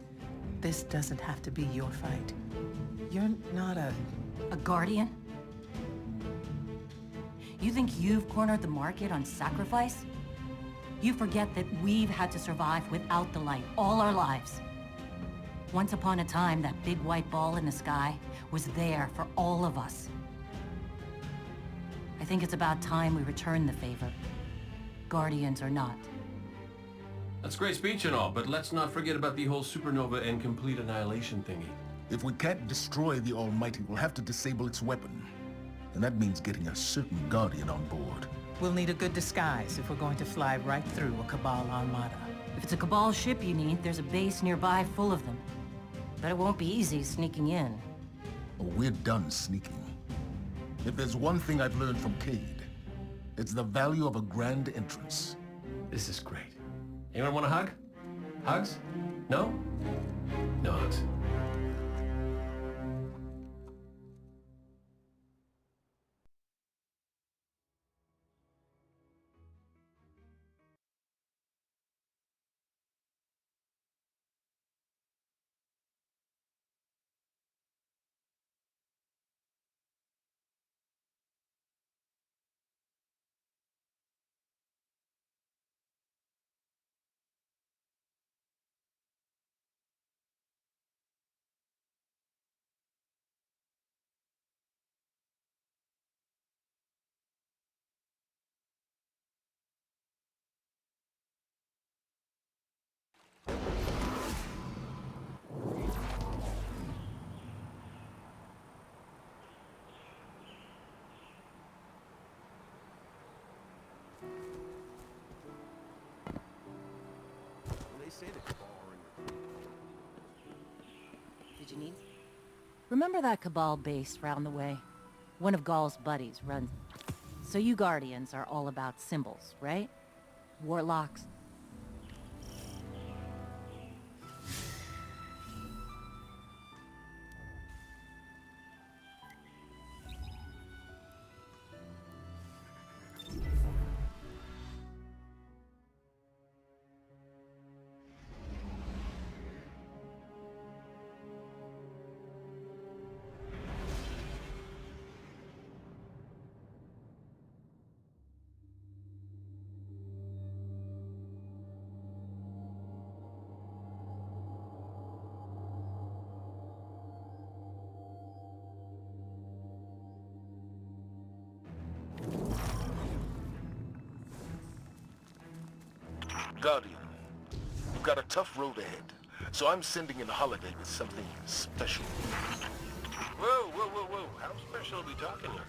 this doesn't have to be your fight. You're not a
guardian? You think you've cornered the market on sacrifice? You forget that we've had to survive without the light all our lives. Once upon a time, that big white ball in the sky was there for all of us. I think it's about time we return the favor. Guardians or not.
That's great speech and all, but let's not forget about the whole supernova and complete annihilation thingy.
If we can't destroy the Almighty, we'll have to disable its weapon. And that means getting a certain Guardian on board.
We'll need a good disguise if we're going to fly right through a Cabal armada.
If it's a Cabal ship you need, there's a base nearby full of them. But it won't be easy sneaking in.
Oh, we're done sneaking. If there's one thing I've learned from Cade, it's the value of a grand entrance.
This is great. Anyone want a hug? Hugs? No? No hugs.
Did you need? Remember that Cabal base round the way? One of Gaul's buddies runs. So you Guardians are all about symbols, right? Warlocks.
Guardian, you've got a tough road ahead, so I'm sending in a holiday with something special.
Whoa, whoa, whoa, whoa. How special are we talking here?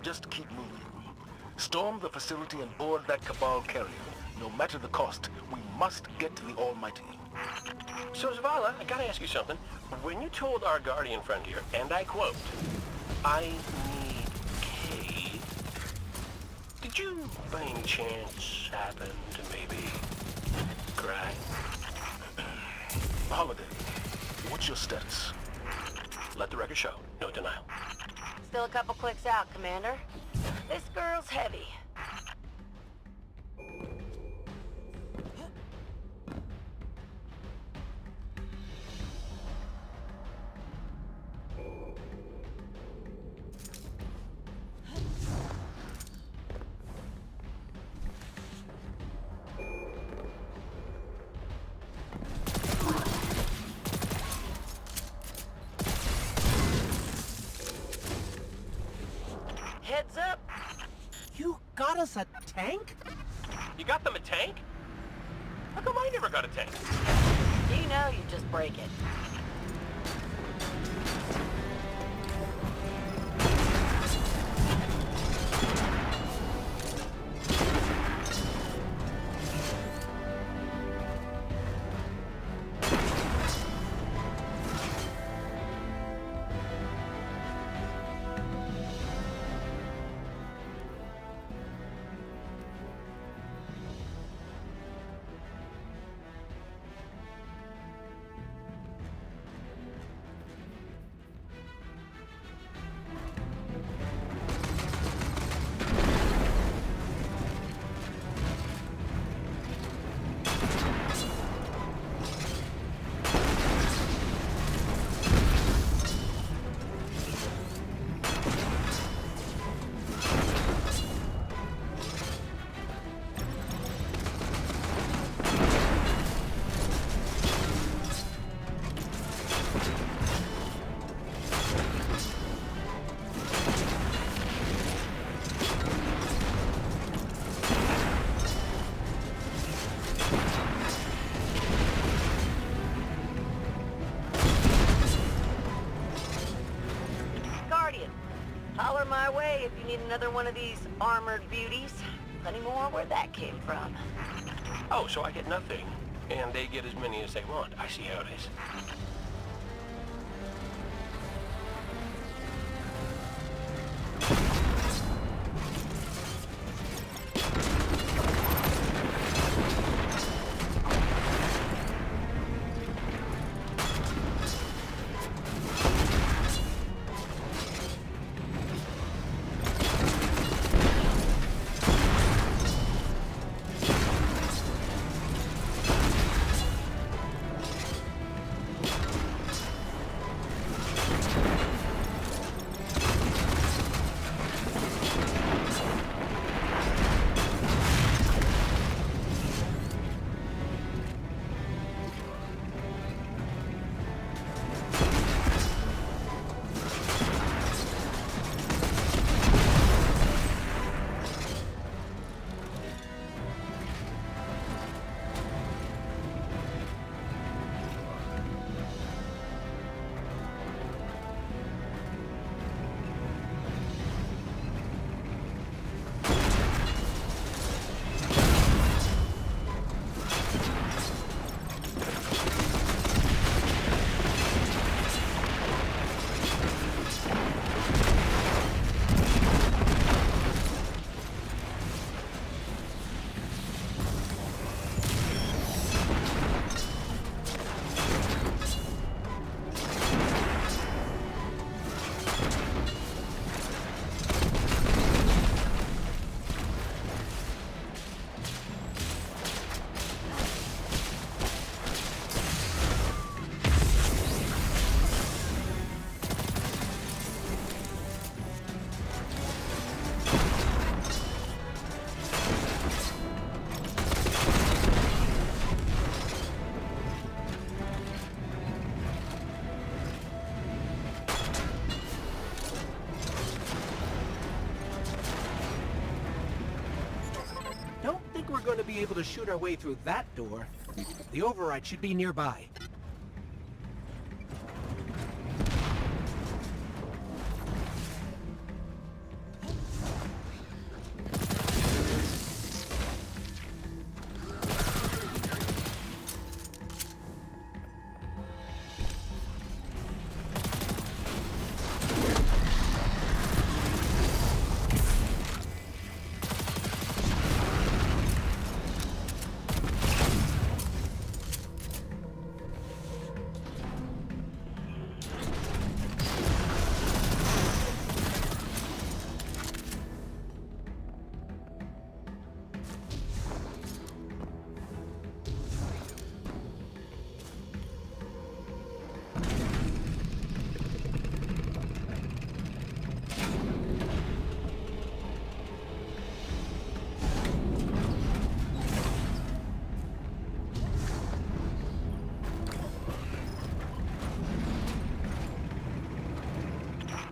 Just keep moving. Storm the facility and board that Cabal carrier. No matter the cost, we must get to the Almighty.
So, Zavala, I gotta ask you something. When you told our Guardian friend here, and I quote, "I need Kay," did you, by any chance, happen to maybe cry?
Holiday, what's your status?
Let the record show. No denial.
Still a couple clicks out, Commander. This girl's heavy. Heads up!
You got us a tank?
You got them a tank? How come I never got a tank?
You know you just break it. Holler my way if you need another one of these armored beauties. Plenty more where that came from.
Oh, so I get nothing, and they get as many as they want. I see how it is.
be able to shoot our way through that door. The override should be nearby.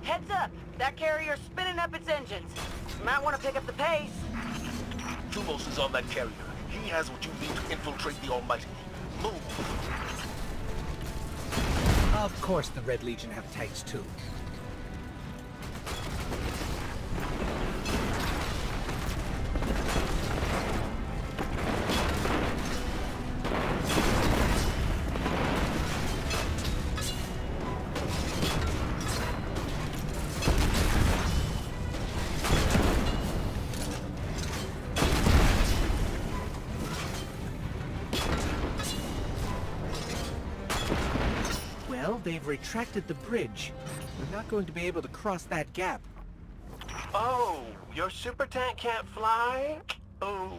Heads up! That carrier's spinning up its engines. You might want to pick up the pace.
Thumos is on that carrier. He has what you need to infiltrate the Almighty. Move!
Of course the Red Legion have tanks too. Well, they've retracted the bridge. We're not going to be able to cross that gap.
Oh, your super tank can't fly? Oh.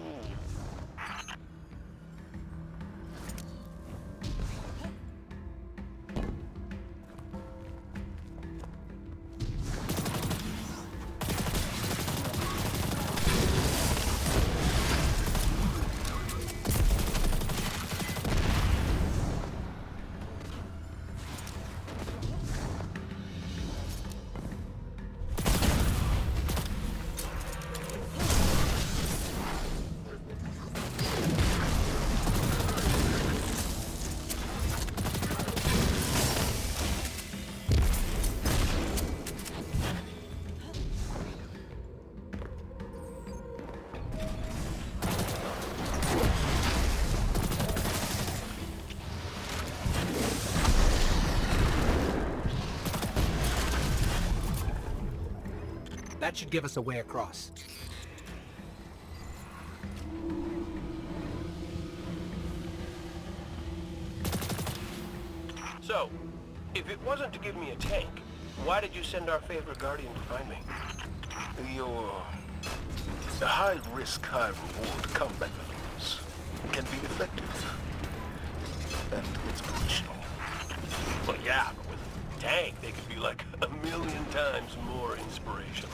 That should give us a way across.
So, if it wasn't to give me a tank, why did you send our favorite Guardian to find me?
Your high-risk, high-reward combat maneuvers can be effective and inspirational.
Well, yeah, but with a tank, they could be like a million times more inspirational.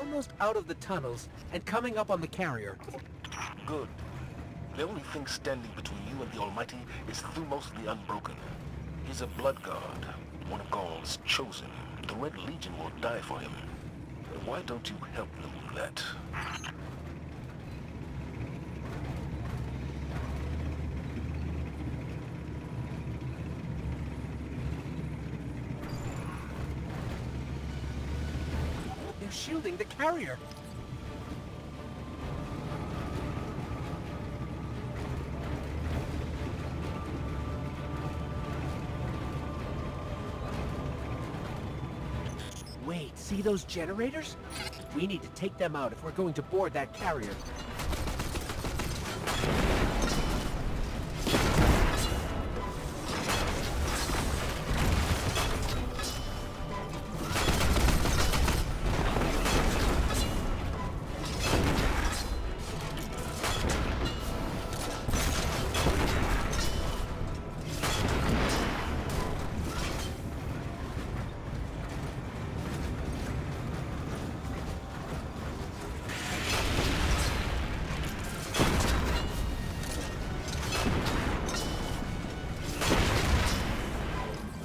almost out of the tunnels and coming up on the carrier.
Good. The only thing standing between you and the Almighty is Thumos the Unbroken. He's a blood god, one of Gaul's chosen. The Red Legion will die for him. Why don't you help them with that?
They're shielding the carrier. Wait, see those generators? We need to take them out if we're going to board that carrier.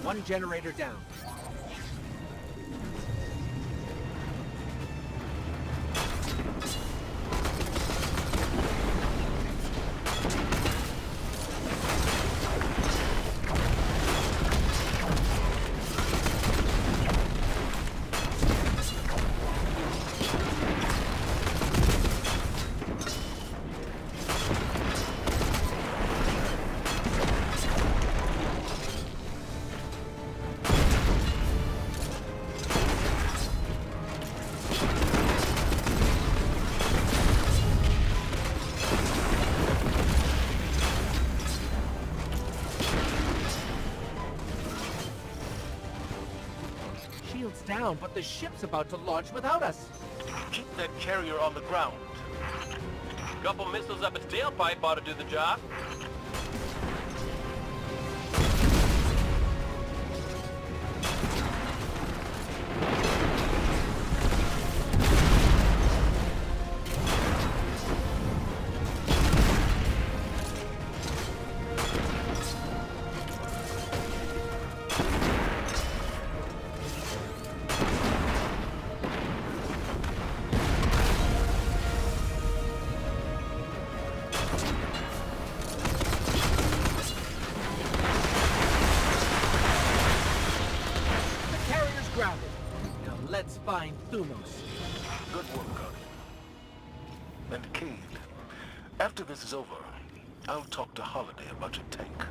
One generator down. Shield's down, but the ship's about to launch without us.
Keep that carrier on the ground.
Couple missiles up its tailpipe ought to do the job.
Grounded. Now let's find Thumos.
Good work, Guardian. And Cade, after this is over, I'll talk to Holiday about your tank.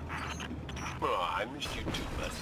Oh, I missed you too, bud.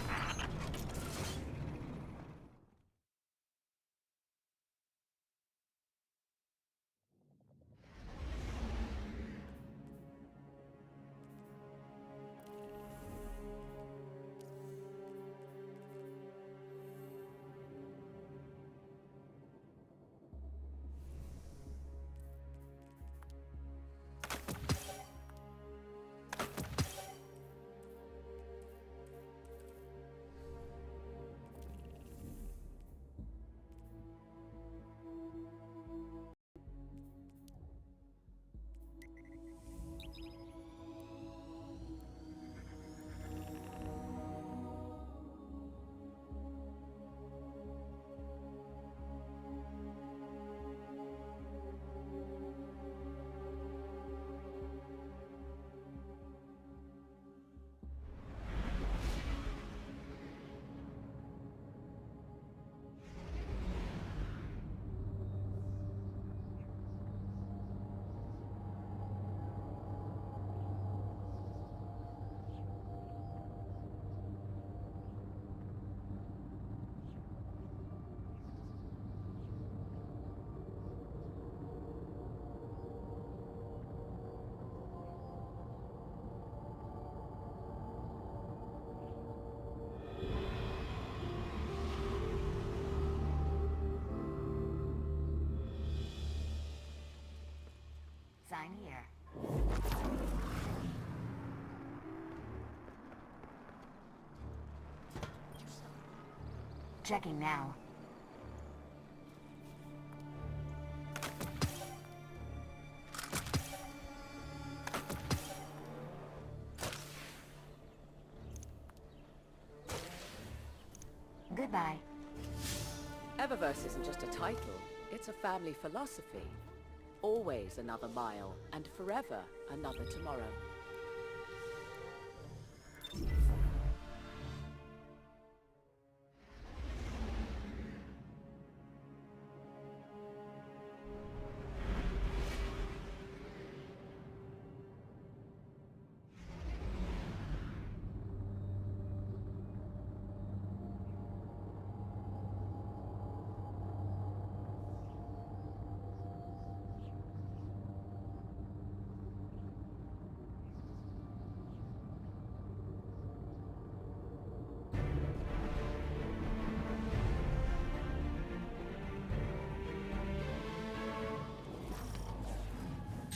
Sign here. Checking now.
Goodbye.
Eververse isn't just a title, it's a family philosophy. Always another mile, and forever another tomorrow.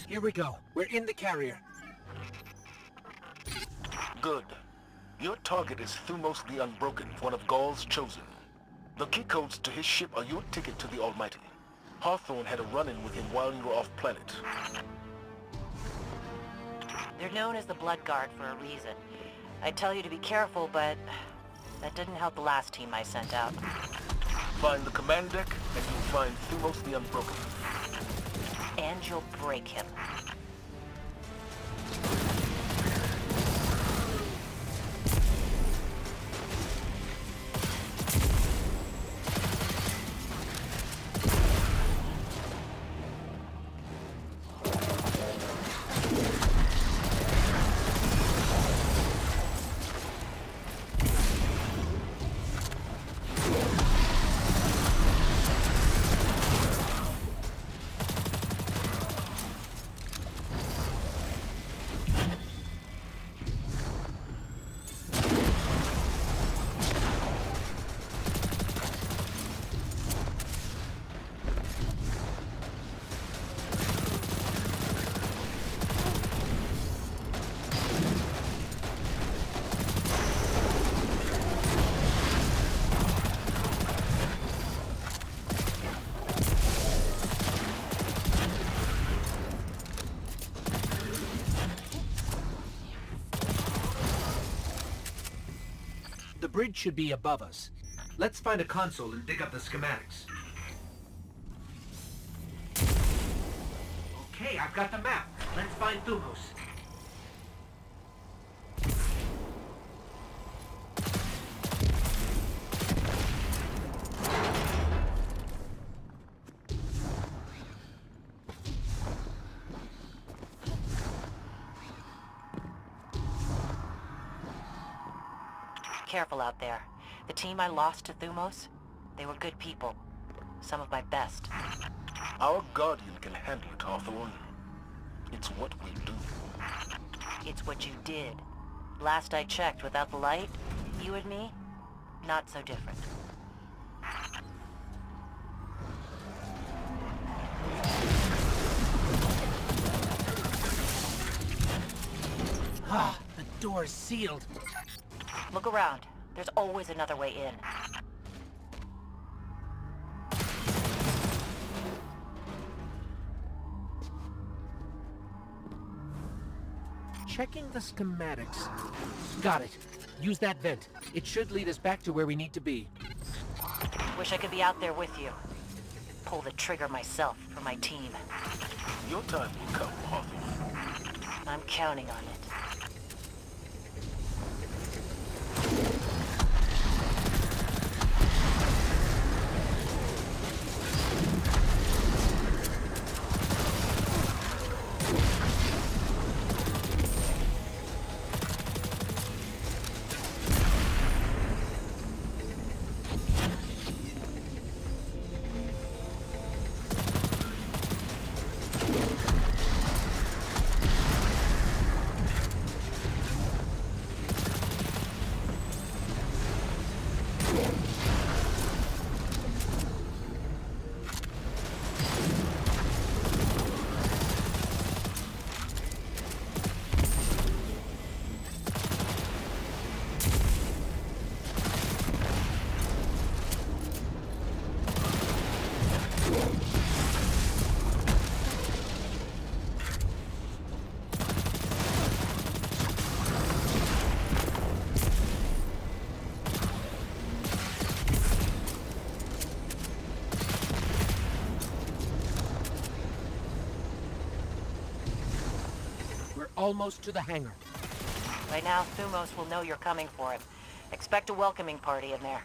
Here we go. We're in the carrier.
Good. Your target is Thumos the Unbroken, one of Gaul's chosen. The key codes to his ship are your ticket to the Almighty. Hawthorne had a run-in with him while you were off-planet.
They're known as the Blood Guard for a reason. I tell you to be careful, but that didn't help the last team I sent out.
Find the command deck, and you'll find Thumos the Unbroken.
And you'll break him.
The bridge should be above us. Let's find a console and dig up the schematics. Okay, I've got the map. Let's find Thumos.
Careful out there. The team I lost to Thumos, they were good people. Some of my best.
Our Guardian can handle it, Hawthorne. It's what we do.
It's what you did. Last I checked, without the light, you and me, not so different.
Ah, the door's sealed.
Look around. There's always another way in.
Checking the schematics. Got it. Use that vent. It should lead us back to where we need to be.
Wish I could be out there with you. Pull the trigger myself for my team.
Your time will come, Hawthorne.
I'm counting on it.
almost to the hangar.
By now, Thumos will know you're coming for him. Expect a welcoming party in there.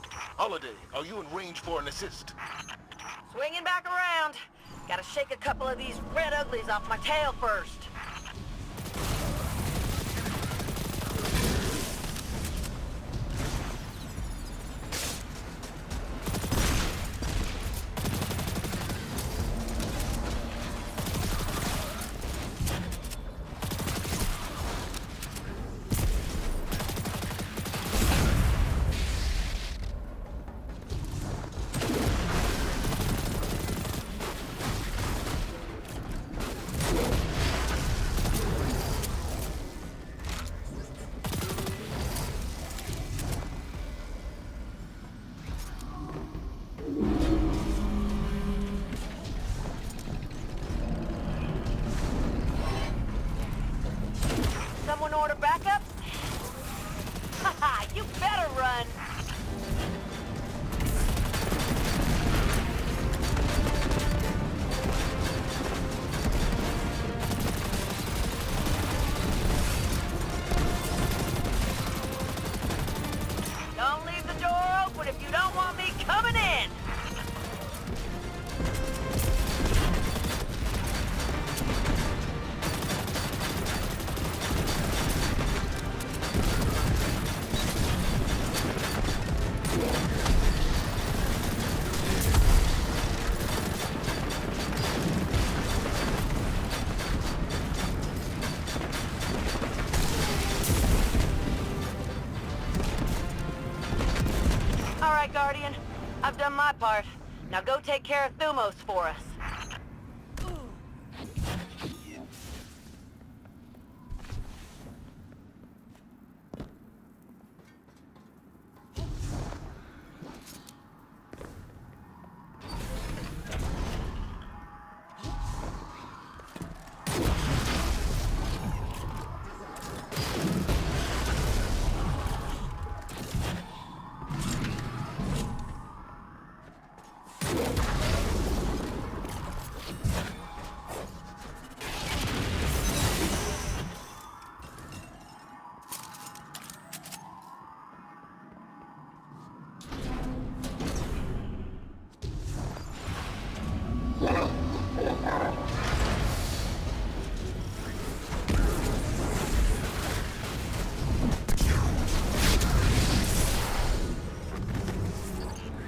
Holiday, are you in range for an assist?
Swinging back around. Gotta shake a couple of these red uglies off my tail first. Someone order backup? Haha, you better run! Don't leave the door open if you don't want me coming in! All right, Guardian. I've done my part. Now go take care of Thumos for us.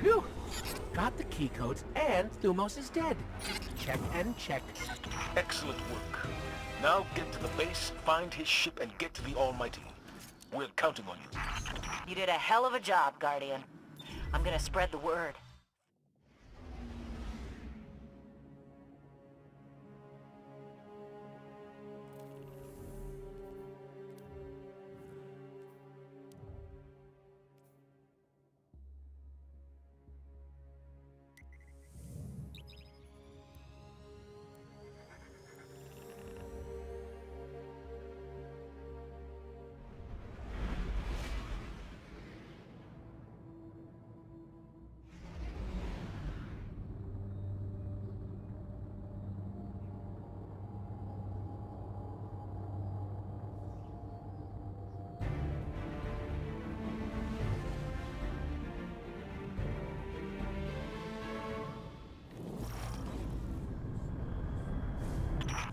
Phew! Got the key codes, and Thumos is dead. Check and check.
Excellent work. Now get to the base, find his ship, and get to the Almighty. We're counting on you.
You did a hell of a job, Guardian. I'm gonna spread the word.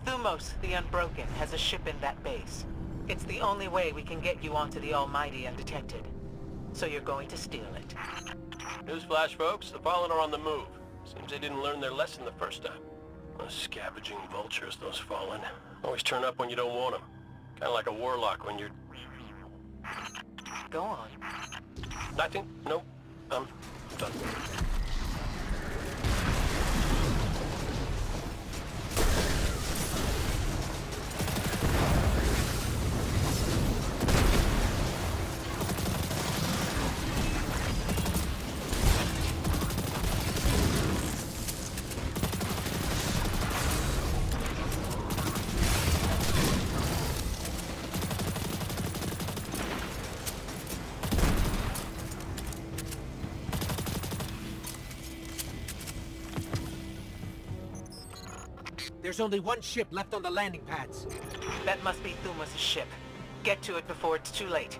Thumos, the Unbroken, has a ship in that base. It's the only way we can get you onto the Almighty undetected. So you're going to steal it.
Newsflash, folks. The Fallen are on the move. Seems they didn't learn their lesson the first time. Those scavenging vultures, those Fallen. Always turn up when you don't want them. Kind of like a warlock when you're...
Go on.
Nothing? Nope. I'm done.
There's only one ship left on the landing pads.
That must be Thumos' ship. Get to it before it's too late.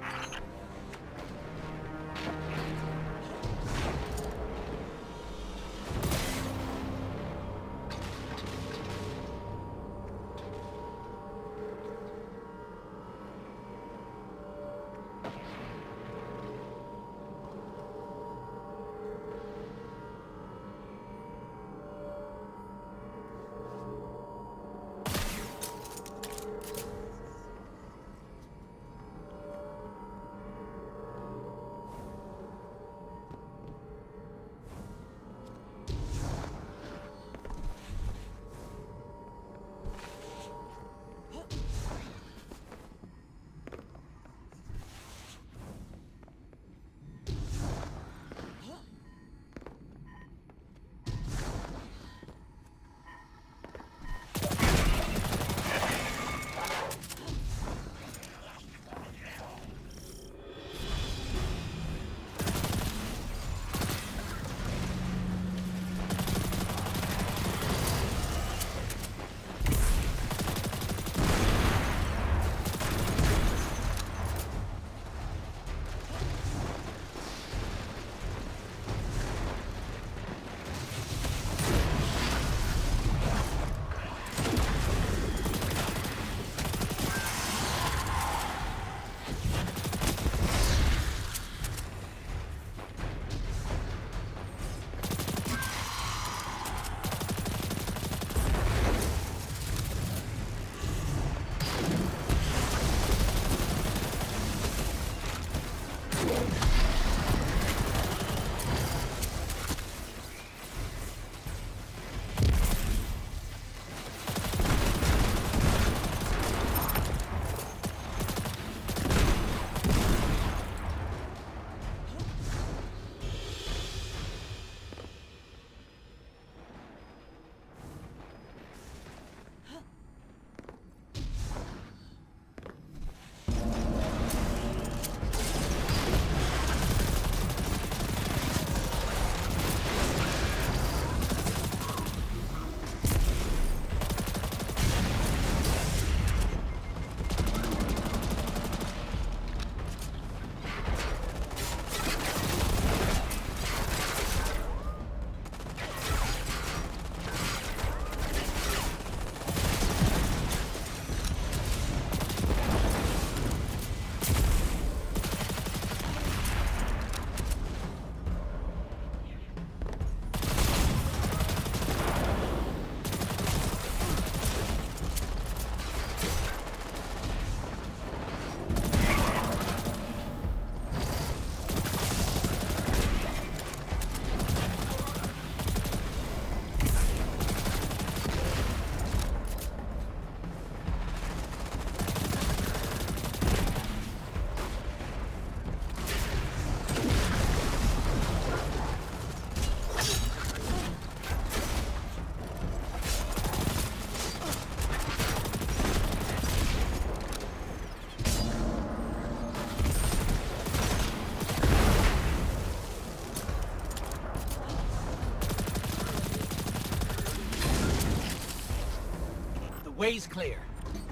Way's clear.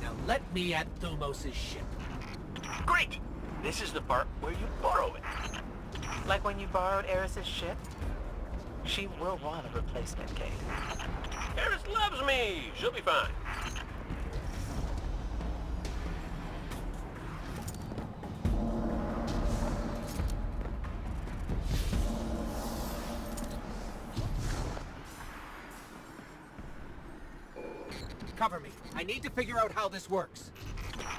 Now let me at Thumos' ship.
Great! This is the part where you borrow it.
Like when you borrowed Eris's ship? She will want a replacement, Kate.
Eris loves me! She'll be fine.
Cover me. I need to figure out how this works.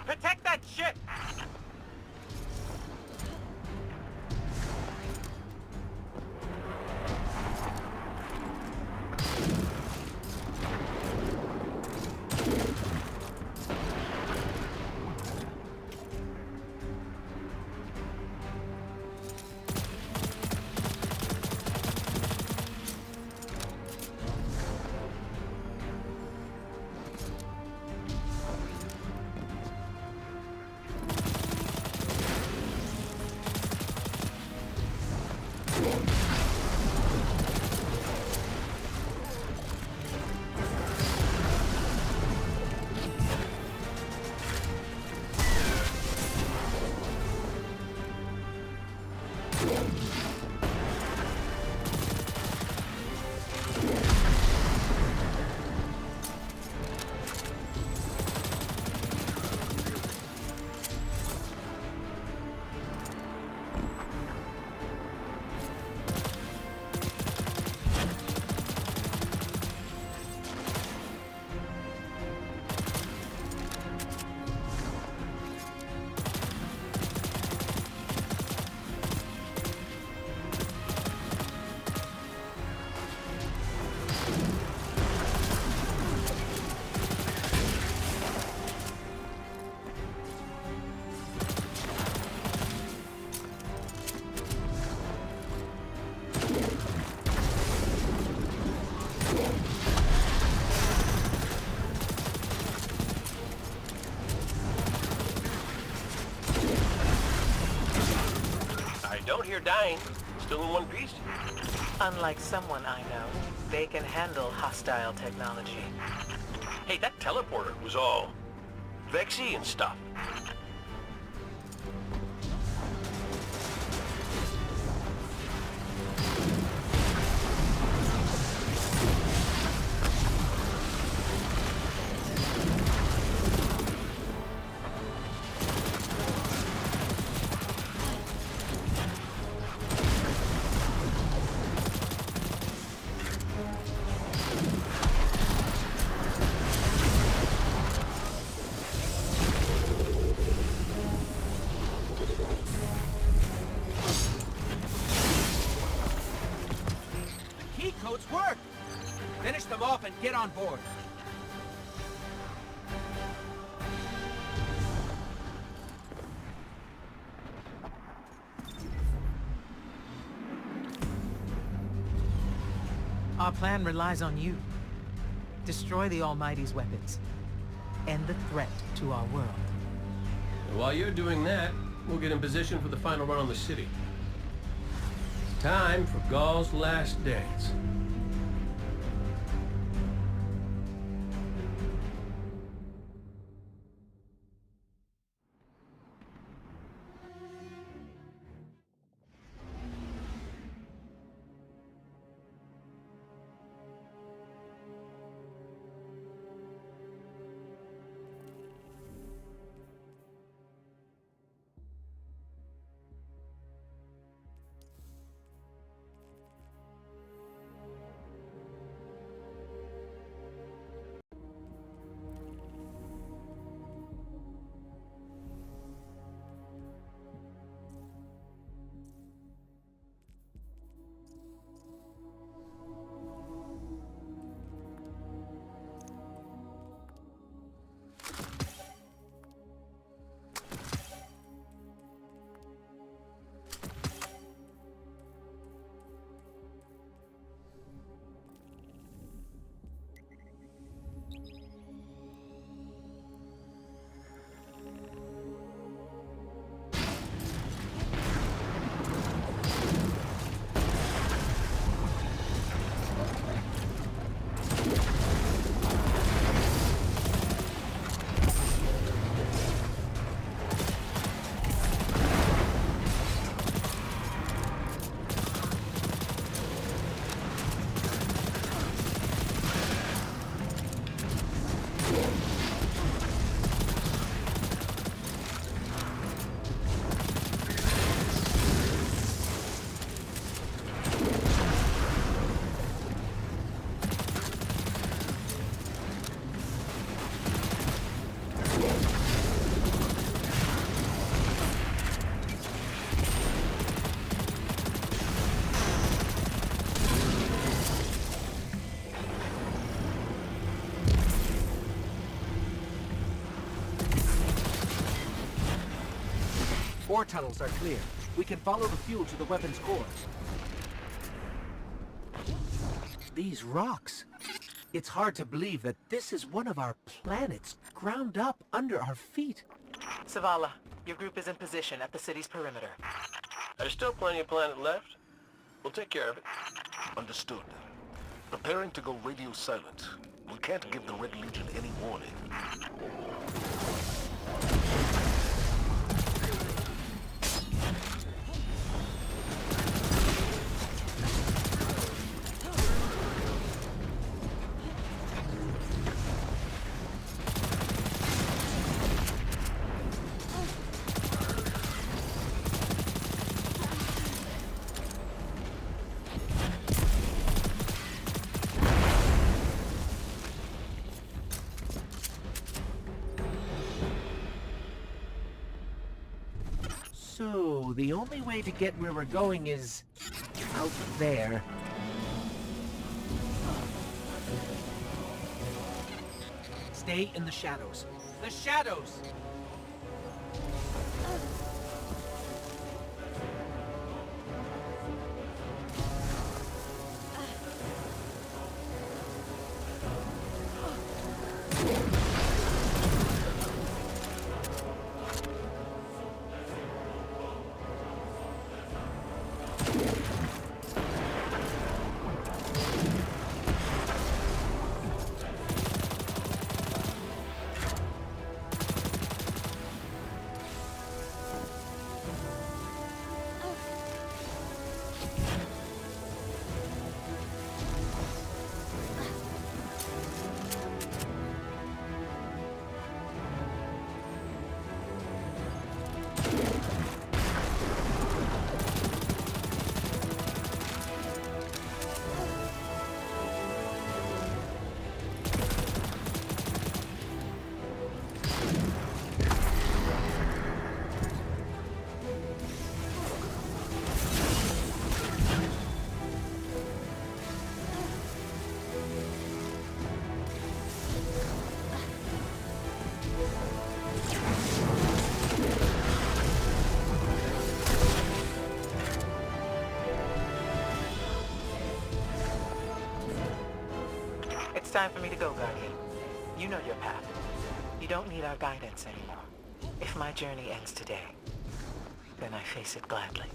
Protect that ship!
dying. Still in one piece?
Unlike someone I know, they can handle hostile technology.
Hey, that teleporter was all vexy and stuff.
Key codes work! Finish them off and get on board. Our plan relies on you. Destroy the Almighty's weapons. End the threat to our world.
And while you're doing that, we'll get in position for the final run on the city. Time for Gaul's last dance.
Ore tunnels are clear. We can follow the fuel to the weapon's core. These rocks. It's hard to believe that this is one of our planets ground up under our feet.
Zavala, your group is in position at the city's perimeter.
There's still plenty of planet left. We'll take care of it. Understood. Preparing to go radio silent. We can't give the Red Legion any warning.
So, the only way to get where we're going is out there. Stay in the shadows. The shadows!
It's time for me to go, Guardian. You know your path. You don't need our guidance anymore. If my journey ends today, then I face it gladly.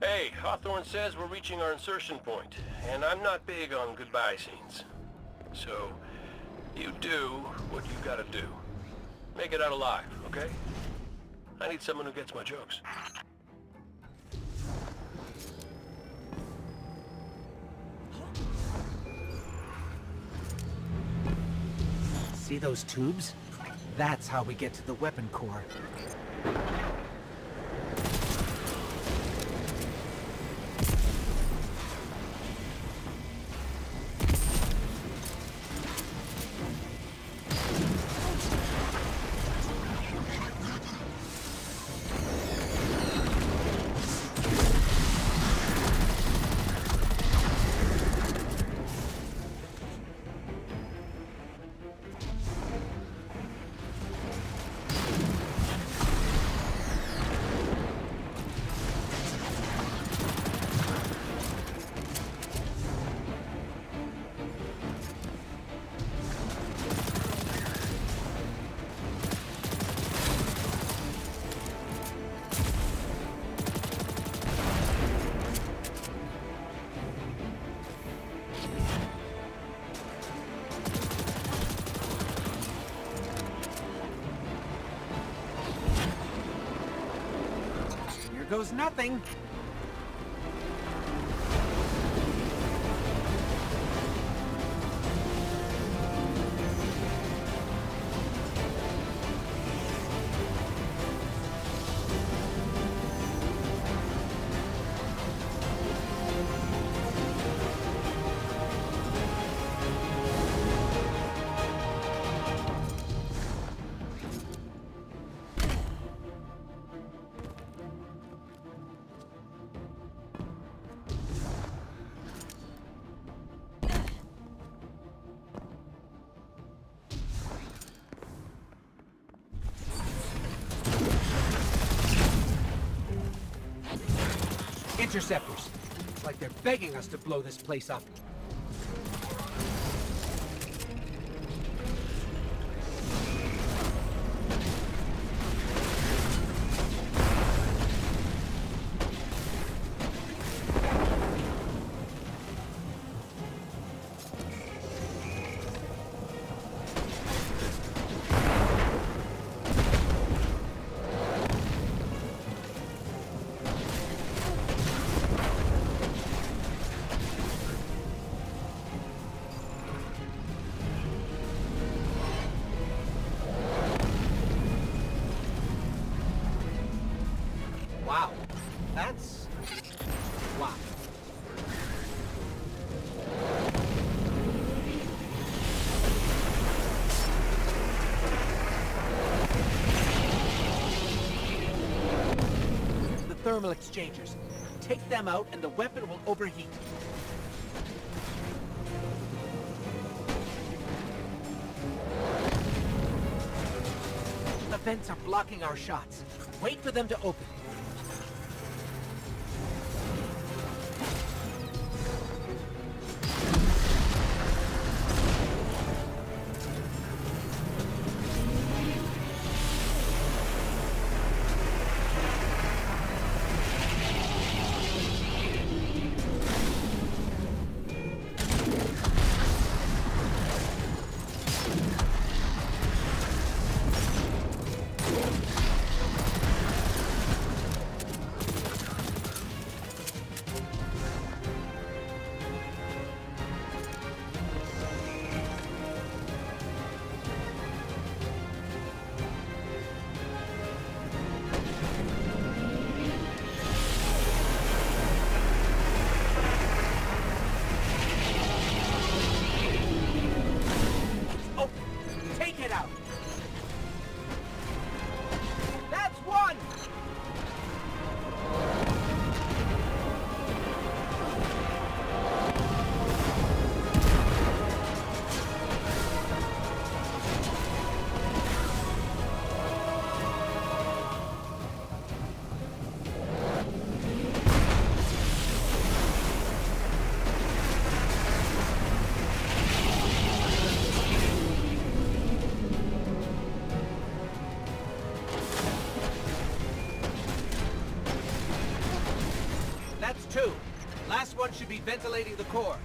Hey, Hawthorne says we're reaching our insertion point, and I'm not big on goodbye scenes. So, you do what you gotta do. Make it out alive, okay? I need someone who gets my jokes.
See those tubes? That's how we get to the weapon core. Goes nothing. Interceptors. It's like they're begging us to blow this place up. thermal exchangers. Take them out and the weapon will overheat. The vents are blocking our shots. Wait for them to open. That's 2. Last one should be ventilating the core.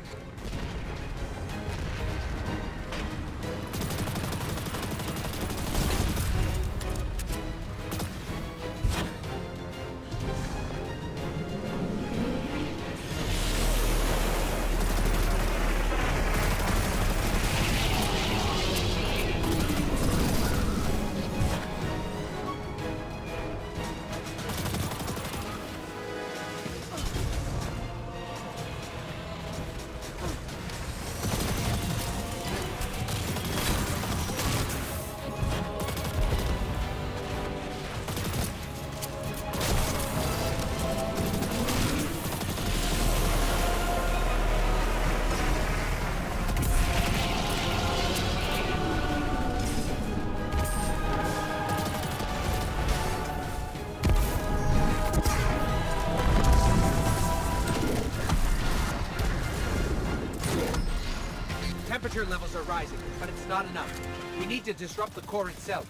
Temperature levels are rising, but it's not enough. We need to disrupt the core itself.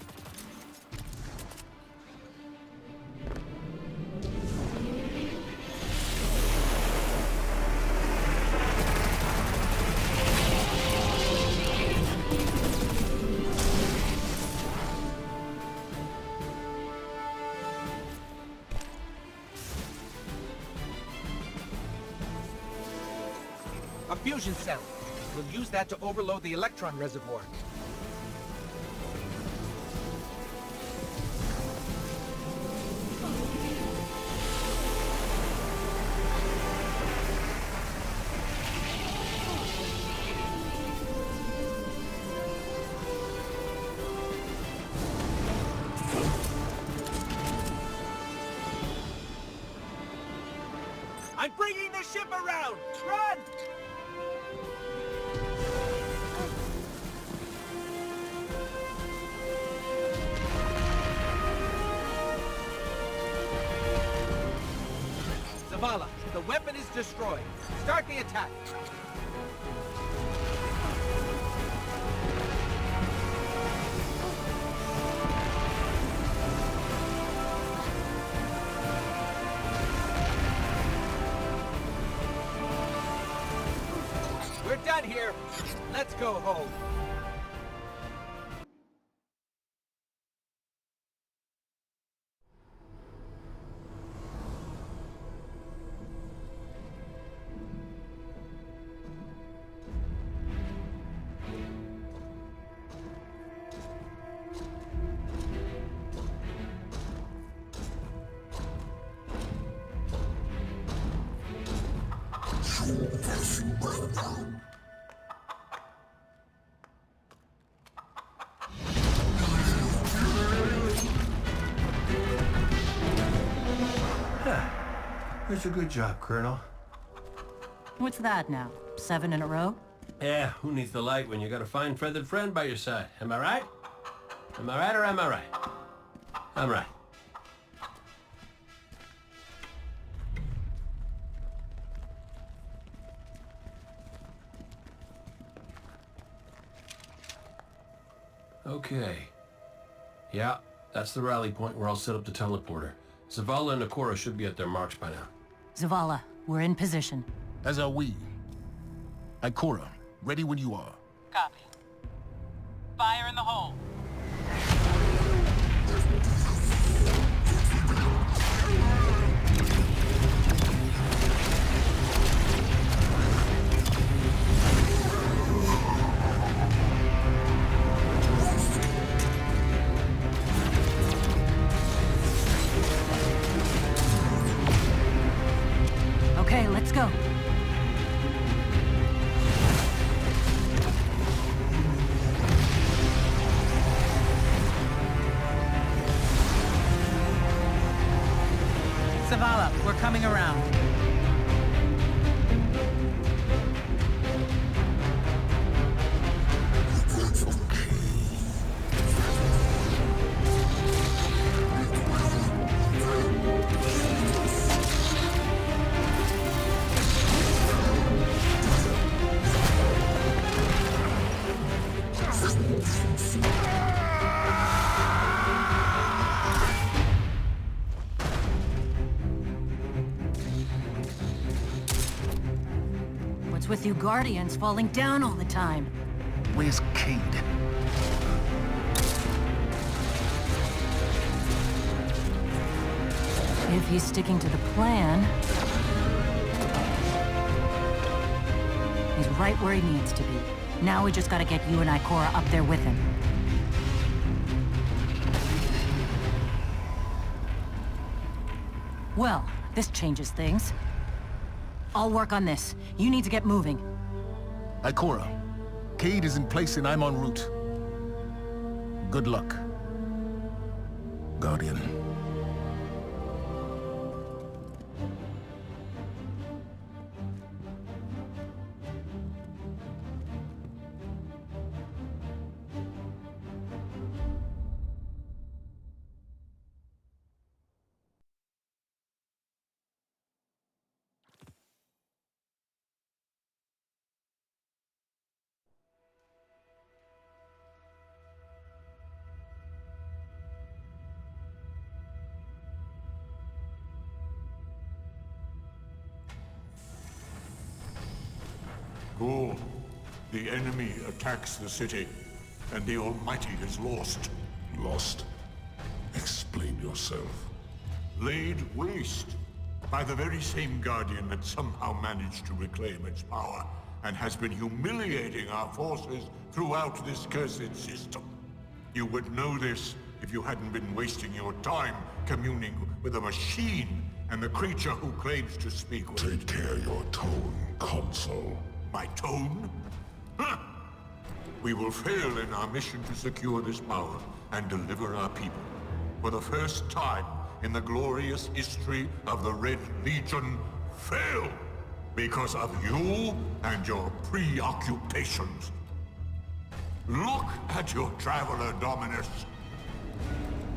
A fusion cell. We'll use that to overload the electron reservoir. I'm bringing the ship around! Run! Zavala, the weapon is destroyed. Start the attack. We're done here. Let's go home. Huh.
That's a good job, Colonel.
What's that now? 7 in a row?
Yeah, who needs the light when you got a fine feathered friend by your side? Am I right? Am I right or am I right? I'm right. Okay. Yeah, that's the rally point where I'll set up the teleporter. Zavala and Ikora should be at their marks by now.
Zavala, we're in position.
As are we. Ikora, ready when you are.
Copy. Fire in the hole.
Okay, let's go.
Zavala, we're coming around.
What's with you Guardians falling down all the time?
Where's Cade?
If he's sticking to the plan... he's right where he needs to be. Now we just gotta get you and Ikora up there with him. Well, this changes things. I'll work on this. You need to get moving.
Ikora, Cade is in place and I'm en route. Good luck, Guardian.
Go. The enemy attacks the city, and the Almighty is lost. Lost? Explain yourself. Laid waste by the very same Guardian that somehow managed to reclaim its power, and has been humiliating our forces throughout this cursed system. You would know this if you hadn't been wasting your time communing with a machine and the creature who claims to speak with... Take care your tone, Consul. My tone? Huh. We will fail in our mission to secure this power and deliver our people. For the first time in the glorious history of the Red Legion, fail because of you and your preoccupations. Look at your traveler, Dominus.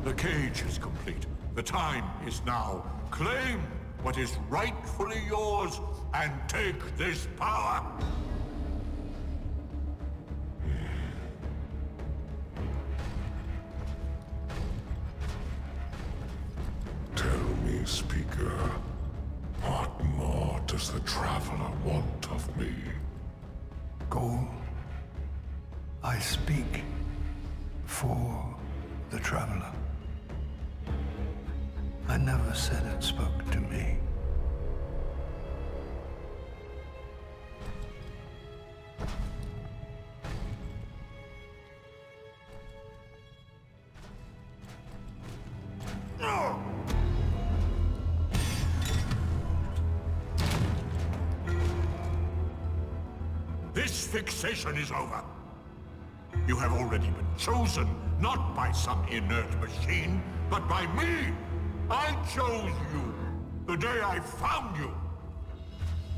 The cage is complete. The time is now. Claim what is rightfully yours and take this power. Tell me, Speaker, what more does the Traveler want of me?
Go. I speak for the Traveler. I never said it spoke to me.
This fixation is over. You have already been chosen, not by some inert machine, but by me. I chose you. The day I found you.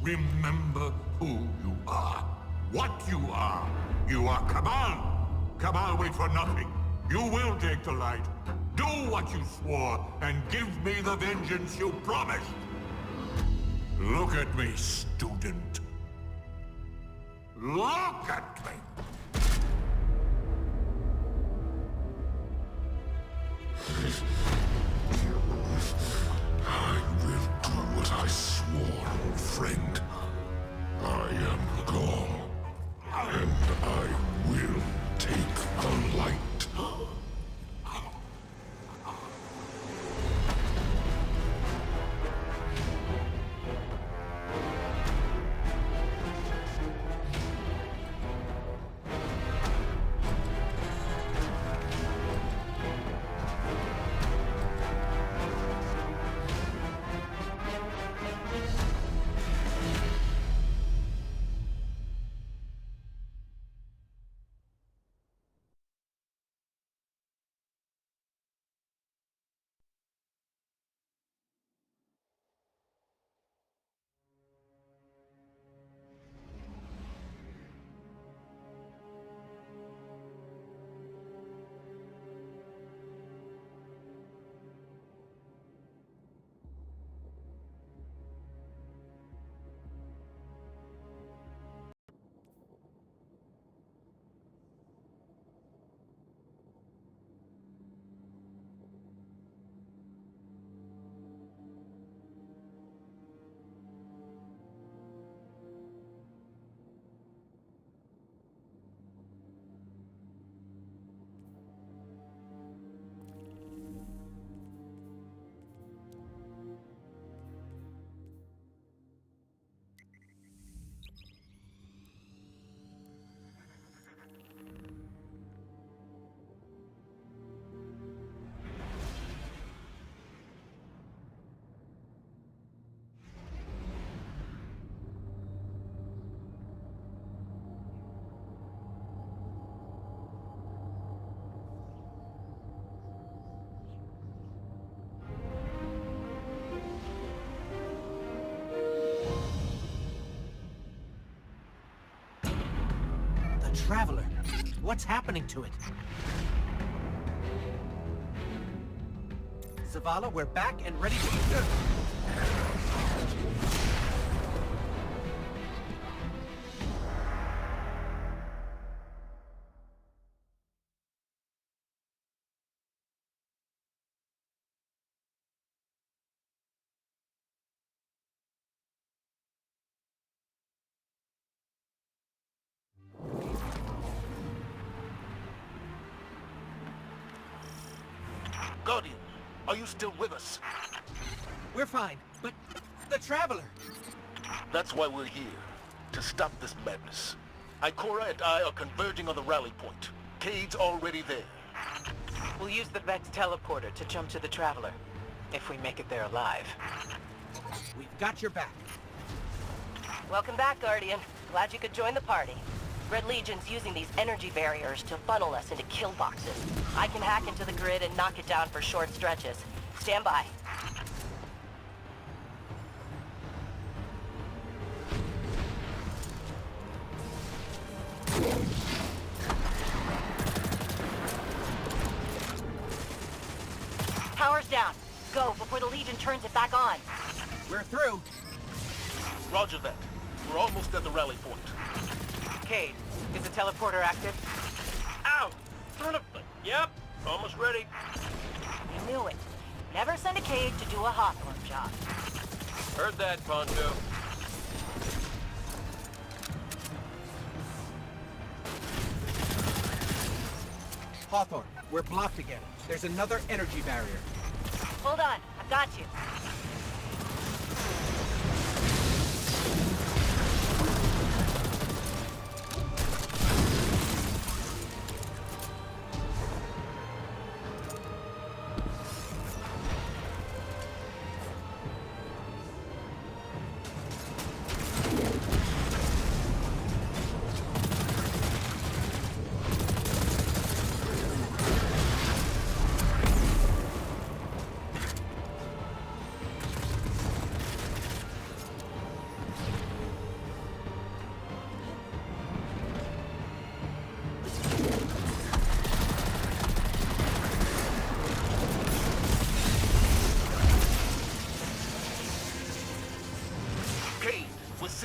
Remember who you are. What you are. You are Cabal. Cabal wait for nothing. You will take the light. Do what you swore, and give me the vengeance you promised. Look at me, student. Look at me! I will do what I swore, old friend. I am Gaul, and I will take the light.
Traveler. What's happening to it? Zavala, we're back and ready to...
Guardian, are you still with us?
We're fine, but the Traveler...
That's why we're here, to stop this madness. Ikora and I are converging on the rally point. Cade's already there.
We'll use the Vex teleporter to jump to the Traveler, if we make it there alive.
We've got your back.
Welcome back, Guardian. Glad you could join the party. Red Legion's using these energy barriers to funnel us into kill boxes. I can hack into the grid and knock it down for short stretches. Stand by. Power's down. Go before the Legion turns it back on.
We're through.
Roger that. We're almost at the rally point.
Cade, is the teleporter active?
Ow! Son of a... Yep, almost ready.
I knew it. Never send a Cade to do a Hawthorne job.
Heard that, Poncho.
Hawthorne, we're blocked again. There's another energy barrier.
Hold on, I've got you.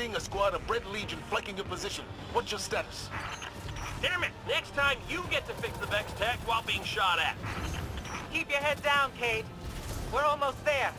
seeing a squad of Red Legion flanking your position. What's your status?
Damn it! Next time you get to fix the Vex tech while being shot at.
Keep your head down, Cade. We're almost there.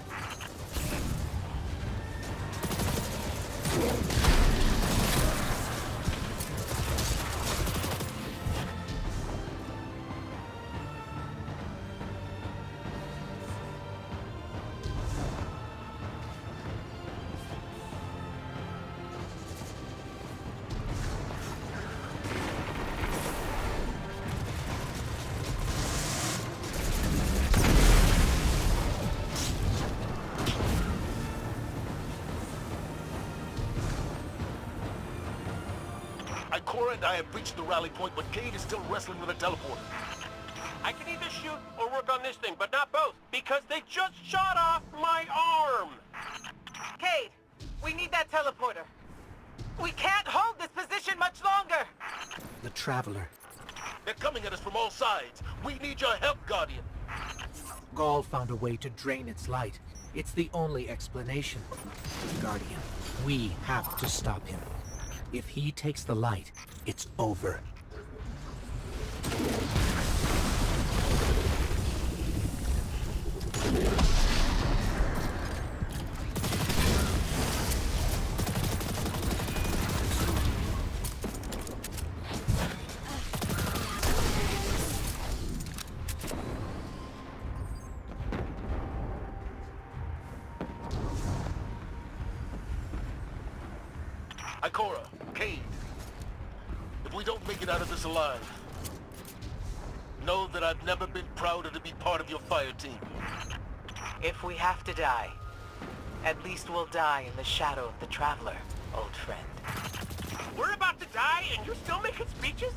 Cora and I have reached the rally point, but Cade is still wrestling with a teleporter.
I can either shoot or work on this thing, but not both, because they just shot off my arm!
Cade, we need that teleporter. We can't hold this position much longer!
The Traveler.
They're coming at us from all sides. We need your help, Guardian.
Gaul found a way to drain its light. It's the only explanation. Guardian, we have to stop him. If he takes the light, it's over.
Ikora, Cade, if we don't make it out of this alive, know that I've never been prouder to be part of your fire team.
If we have to die, at least we'll die in the shadow of the Traveler, old friend.
We're about to die and you're still making speeches?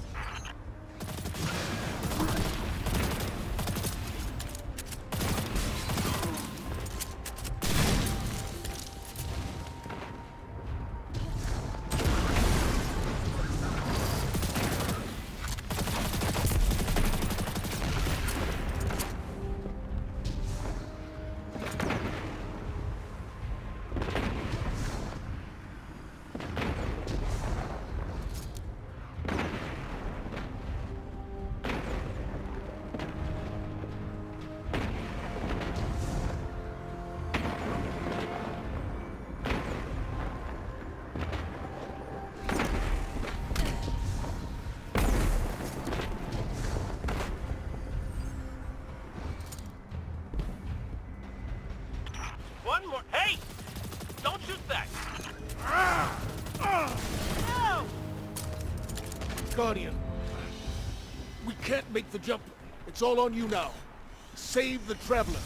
One more. Hey! Don't shoot that! No!
Guardian, we can't make the jump. It's all on you now. Save the Traveler.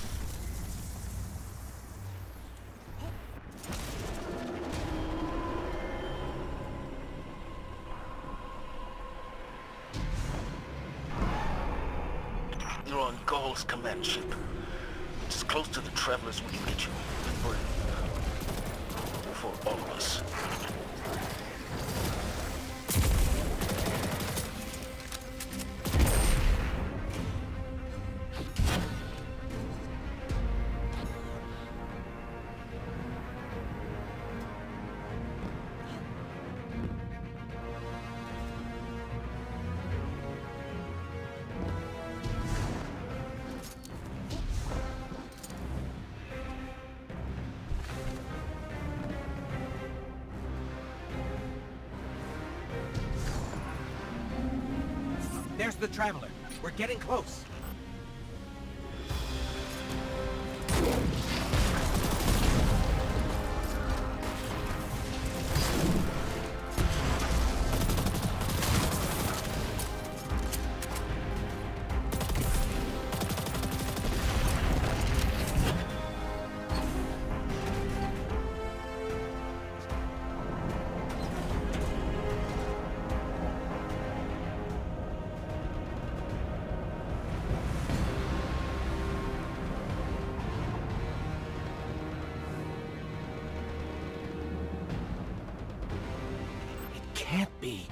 You're on Gaul's command ship. It's as close to the Traveler as we can get you. For all of us.
There's the Traveler. We're getting close. Can't be.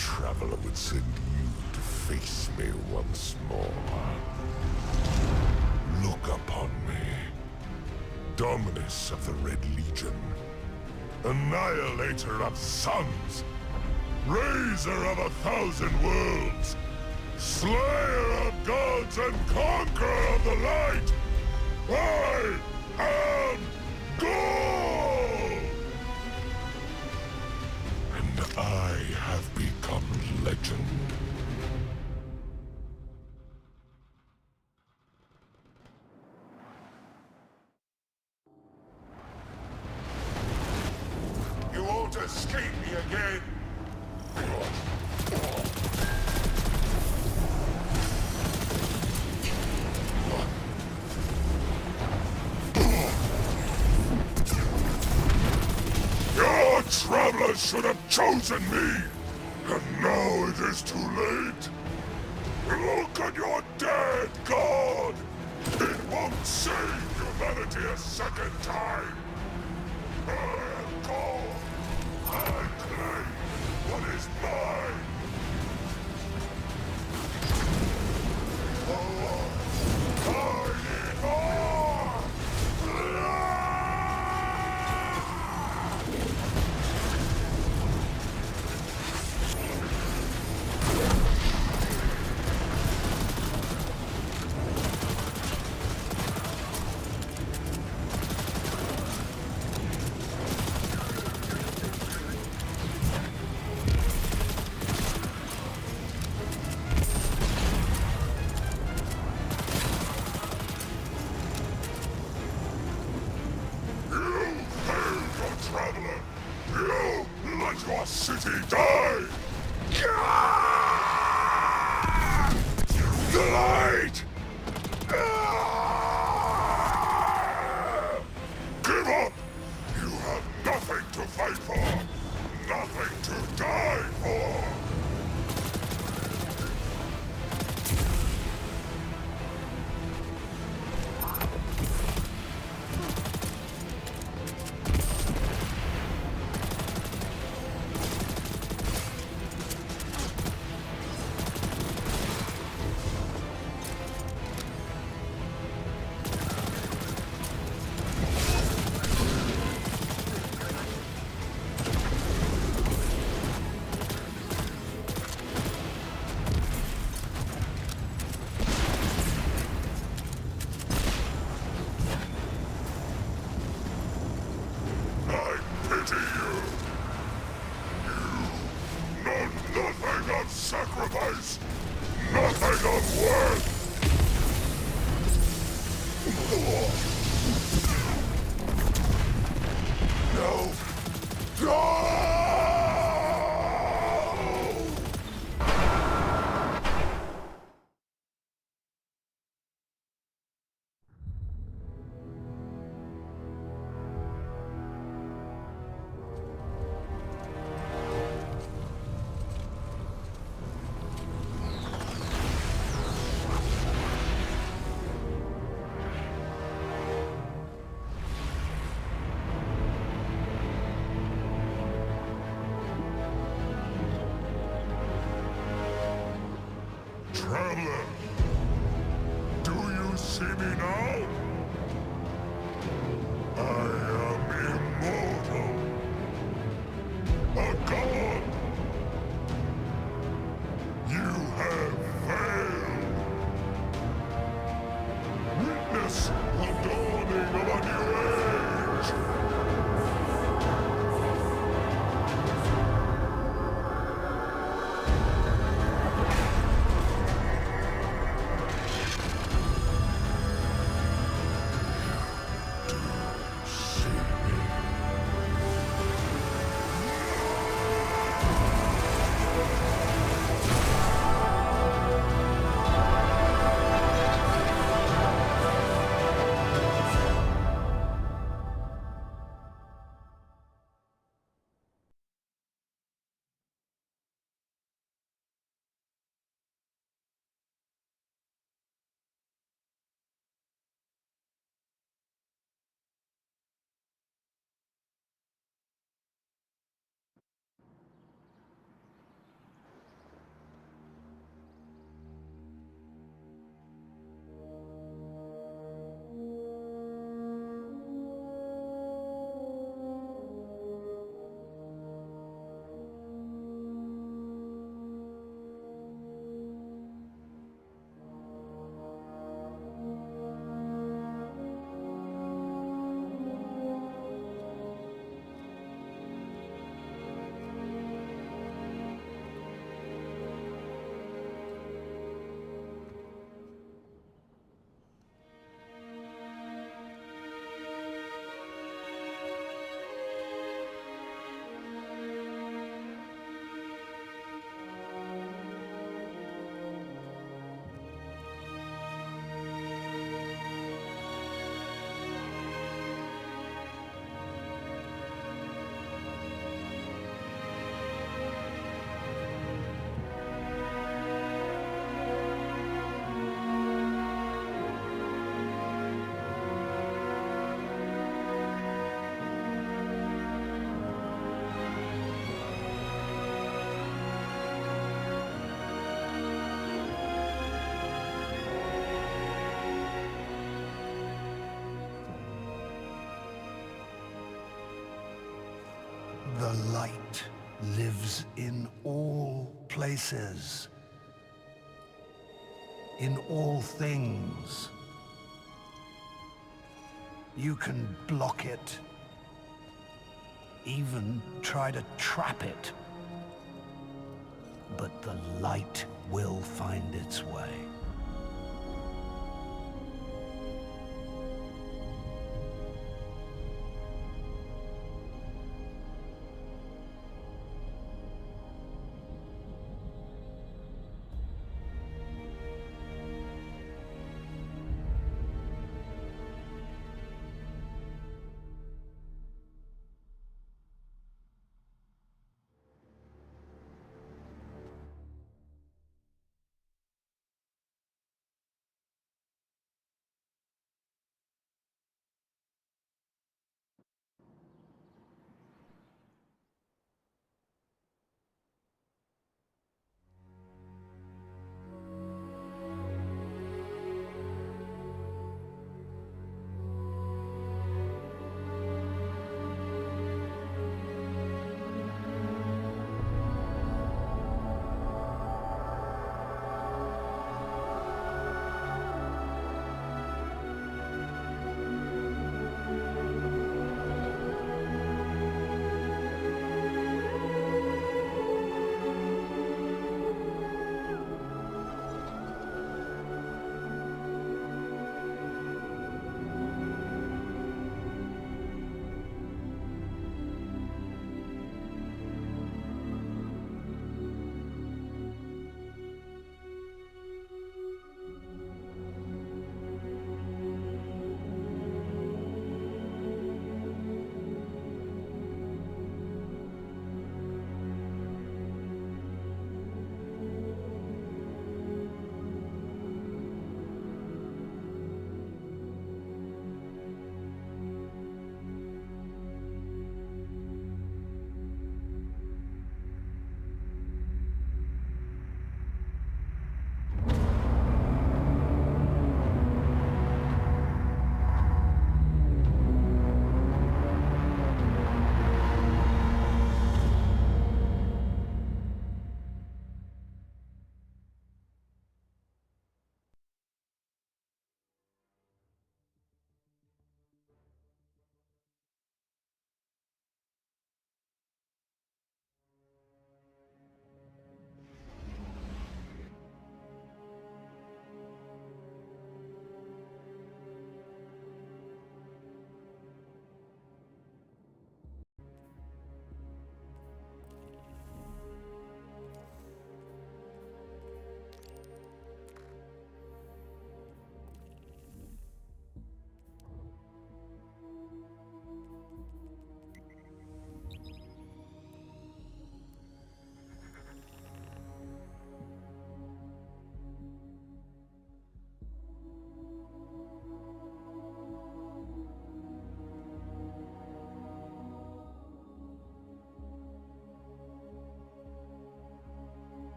Traveler would send you to face me once more. Look upon me. Dominus of the Red Legion. Annihilator of suns. Raiser of 1,000 worlds. Slayer of gods and conqueror of the light. I am God! And I have become legend. You won't escape me again! Your travelers should have chosen me! And now it is too late! Look at your dead god! It won't save humanity a second time! I am God! I claim what is mine! I need more! Traveler! You let your city die! The light! Give up! You have nothing to fight for! Nothing to die for! Nothing of sacrifice! Nothing of worth! No! No! Traveler, do you see me now? I am immortal. A god. You have failed. Witness the dawning of a new age. See
lives in all places, in all things. You can block it, even try to trap it, but the light will find its way.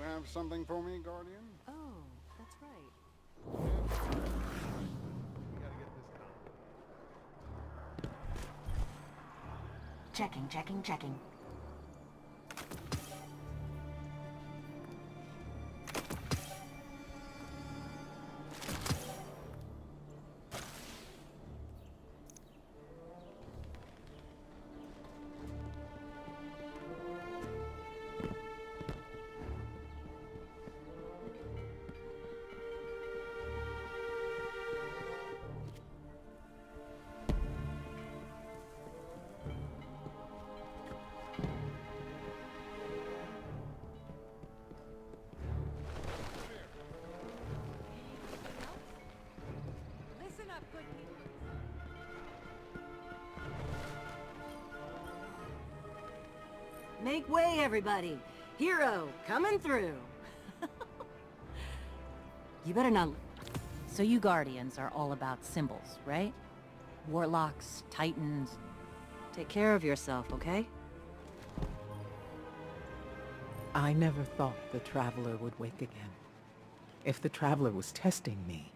Have something for me, Guardian?
Oh, that's right.
Checking.
Make way, everybody! Hero, coming through! You better not... So you Guardians are all about symbols, right? Warlocks, Titans... Take care of yourself, okay?
I never thought the Traveler would wake again. If the Traveler was testing me,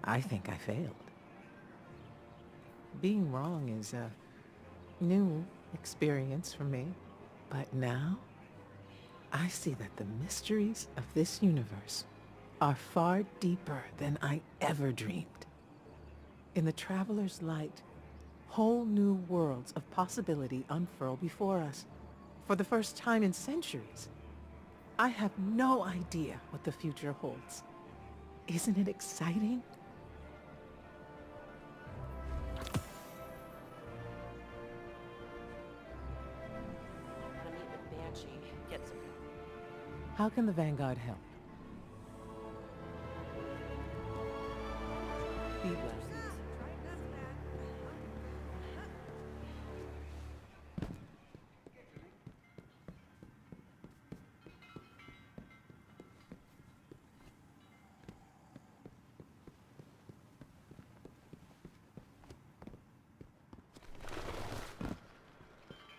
I think I failed. Being wrong is a new experience for me, but now I see that the mysteries of this universe are far deeper than I ever dreamed. In the Traveler's light, whole new worlds of possibility unfurl before us. For the first time in centuries, I have no idea what the future holds. Isn't it exciting?
Gotta meet with Banshee. Get some...
How can the Vanguard help? Be well.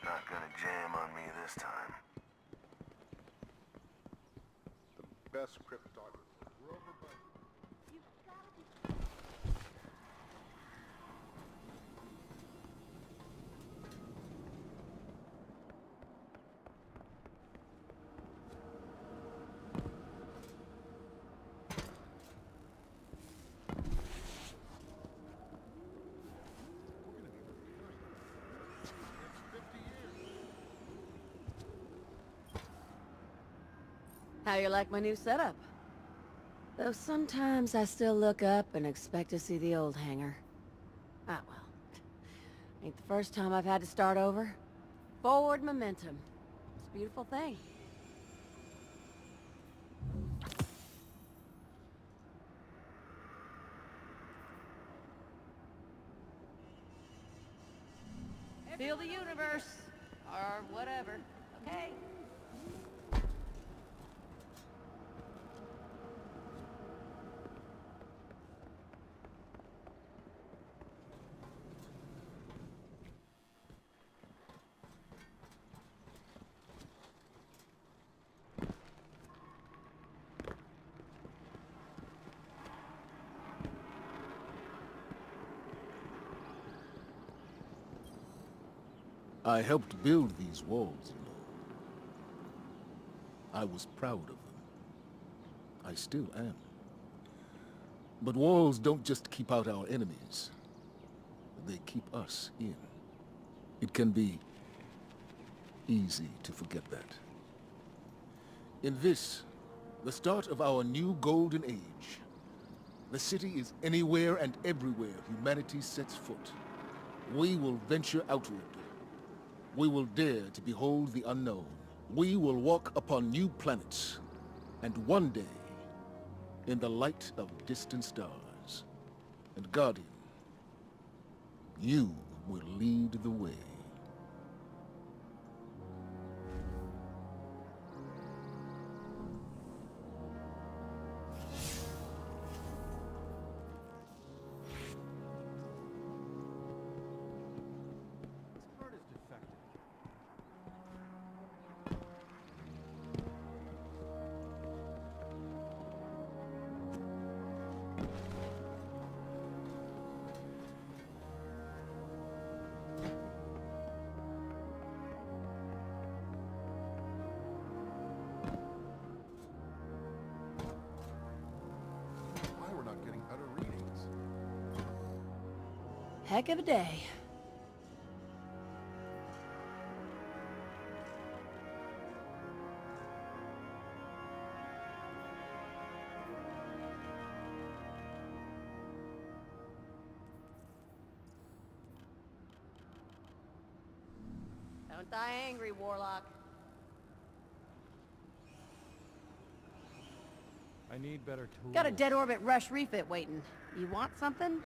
Not gonna jam on me this time.
The best cryptographer.
How you like my new setup? Though sometimes I still look up and expect to see the old hangar. Ah, well. Ain't the first time I've had to start over. Forward momentum. It's a beautiful thing. Feel the universe. Or whatever. Okay.
I helped build these walls, you know. I was proud of them. I still am. But walls don't just keep out our enemies. They keep us in. It can be easy to forget that. In this, the start of our new golden age, the city is anywhere and everywhere humanity sets foot. We will venture outward. We will dare to behold the unknown. We will walk upon new planets. And one day, in the light of distant stars, and Guardian, you will lead the way.
Heck of a day. Don't die angry, Warlock.
I need better tools.
Got a dead orbit rush refit waiting. You want something?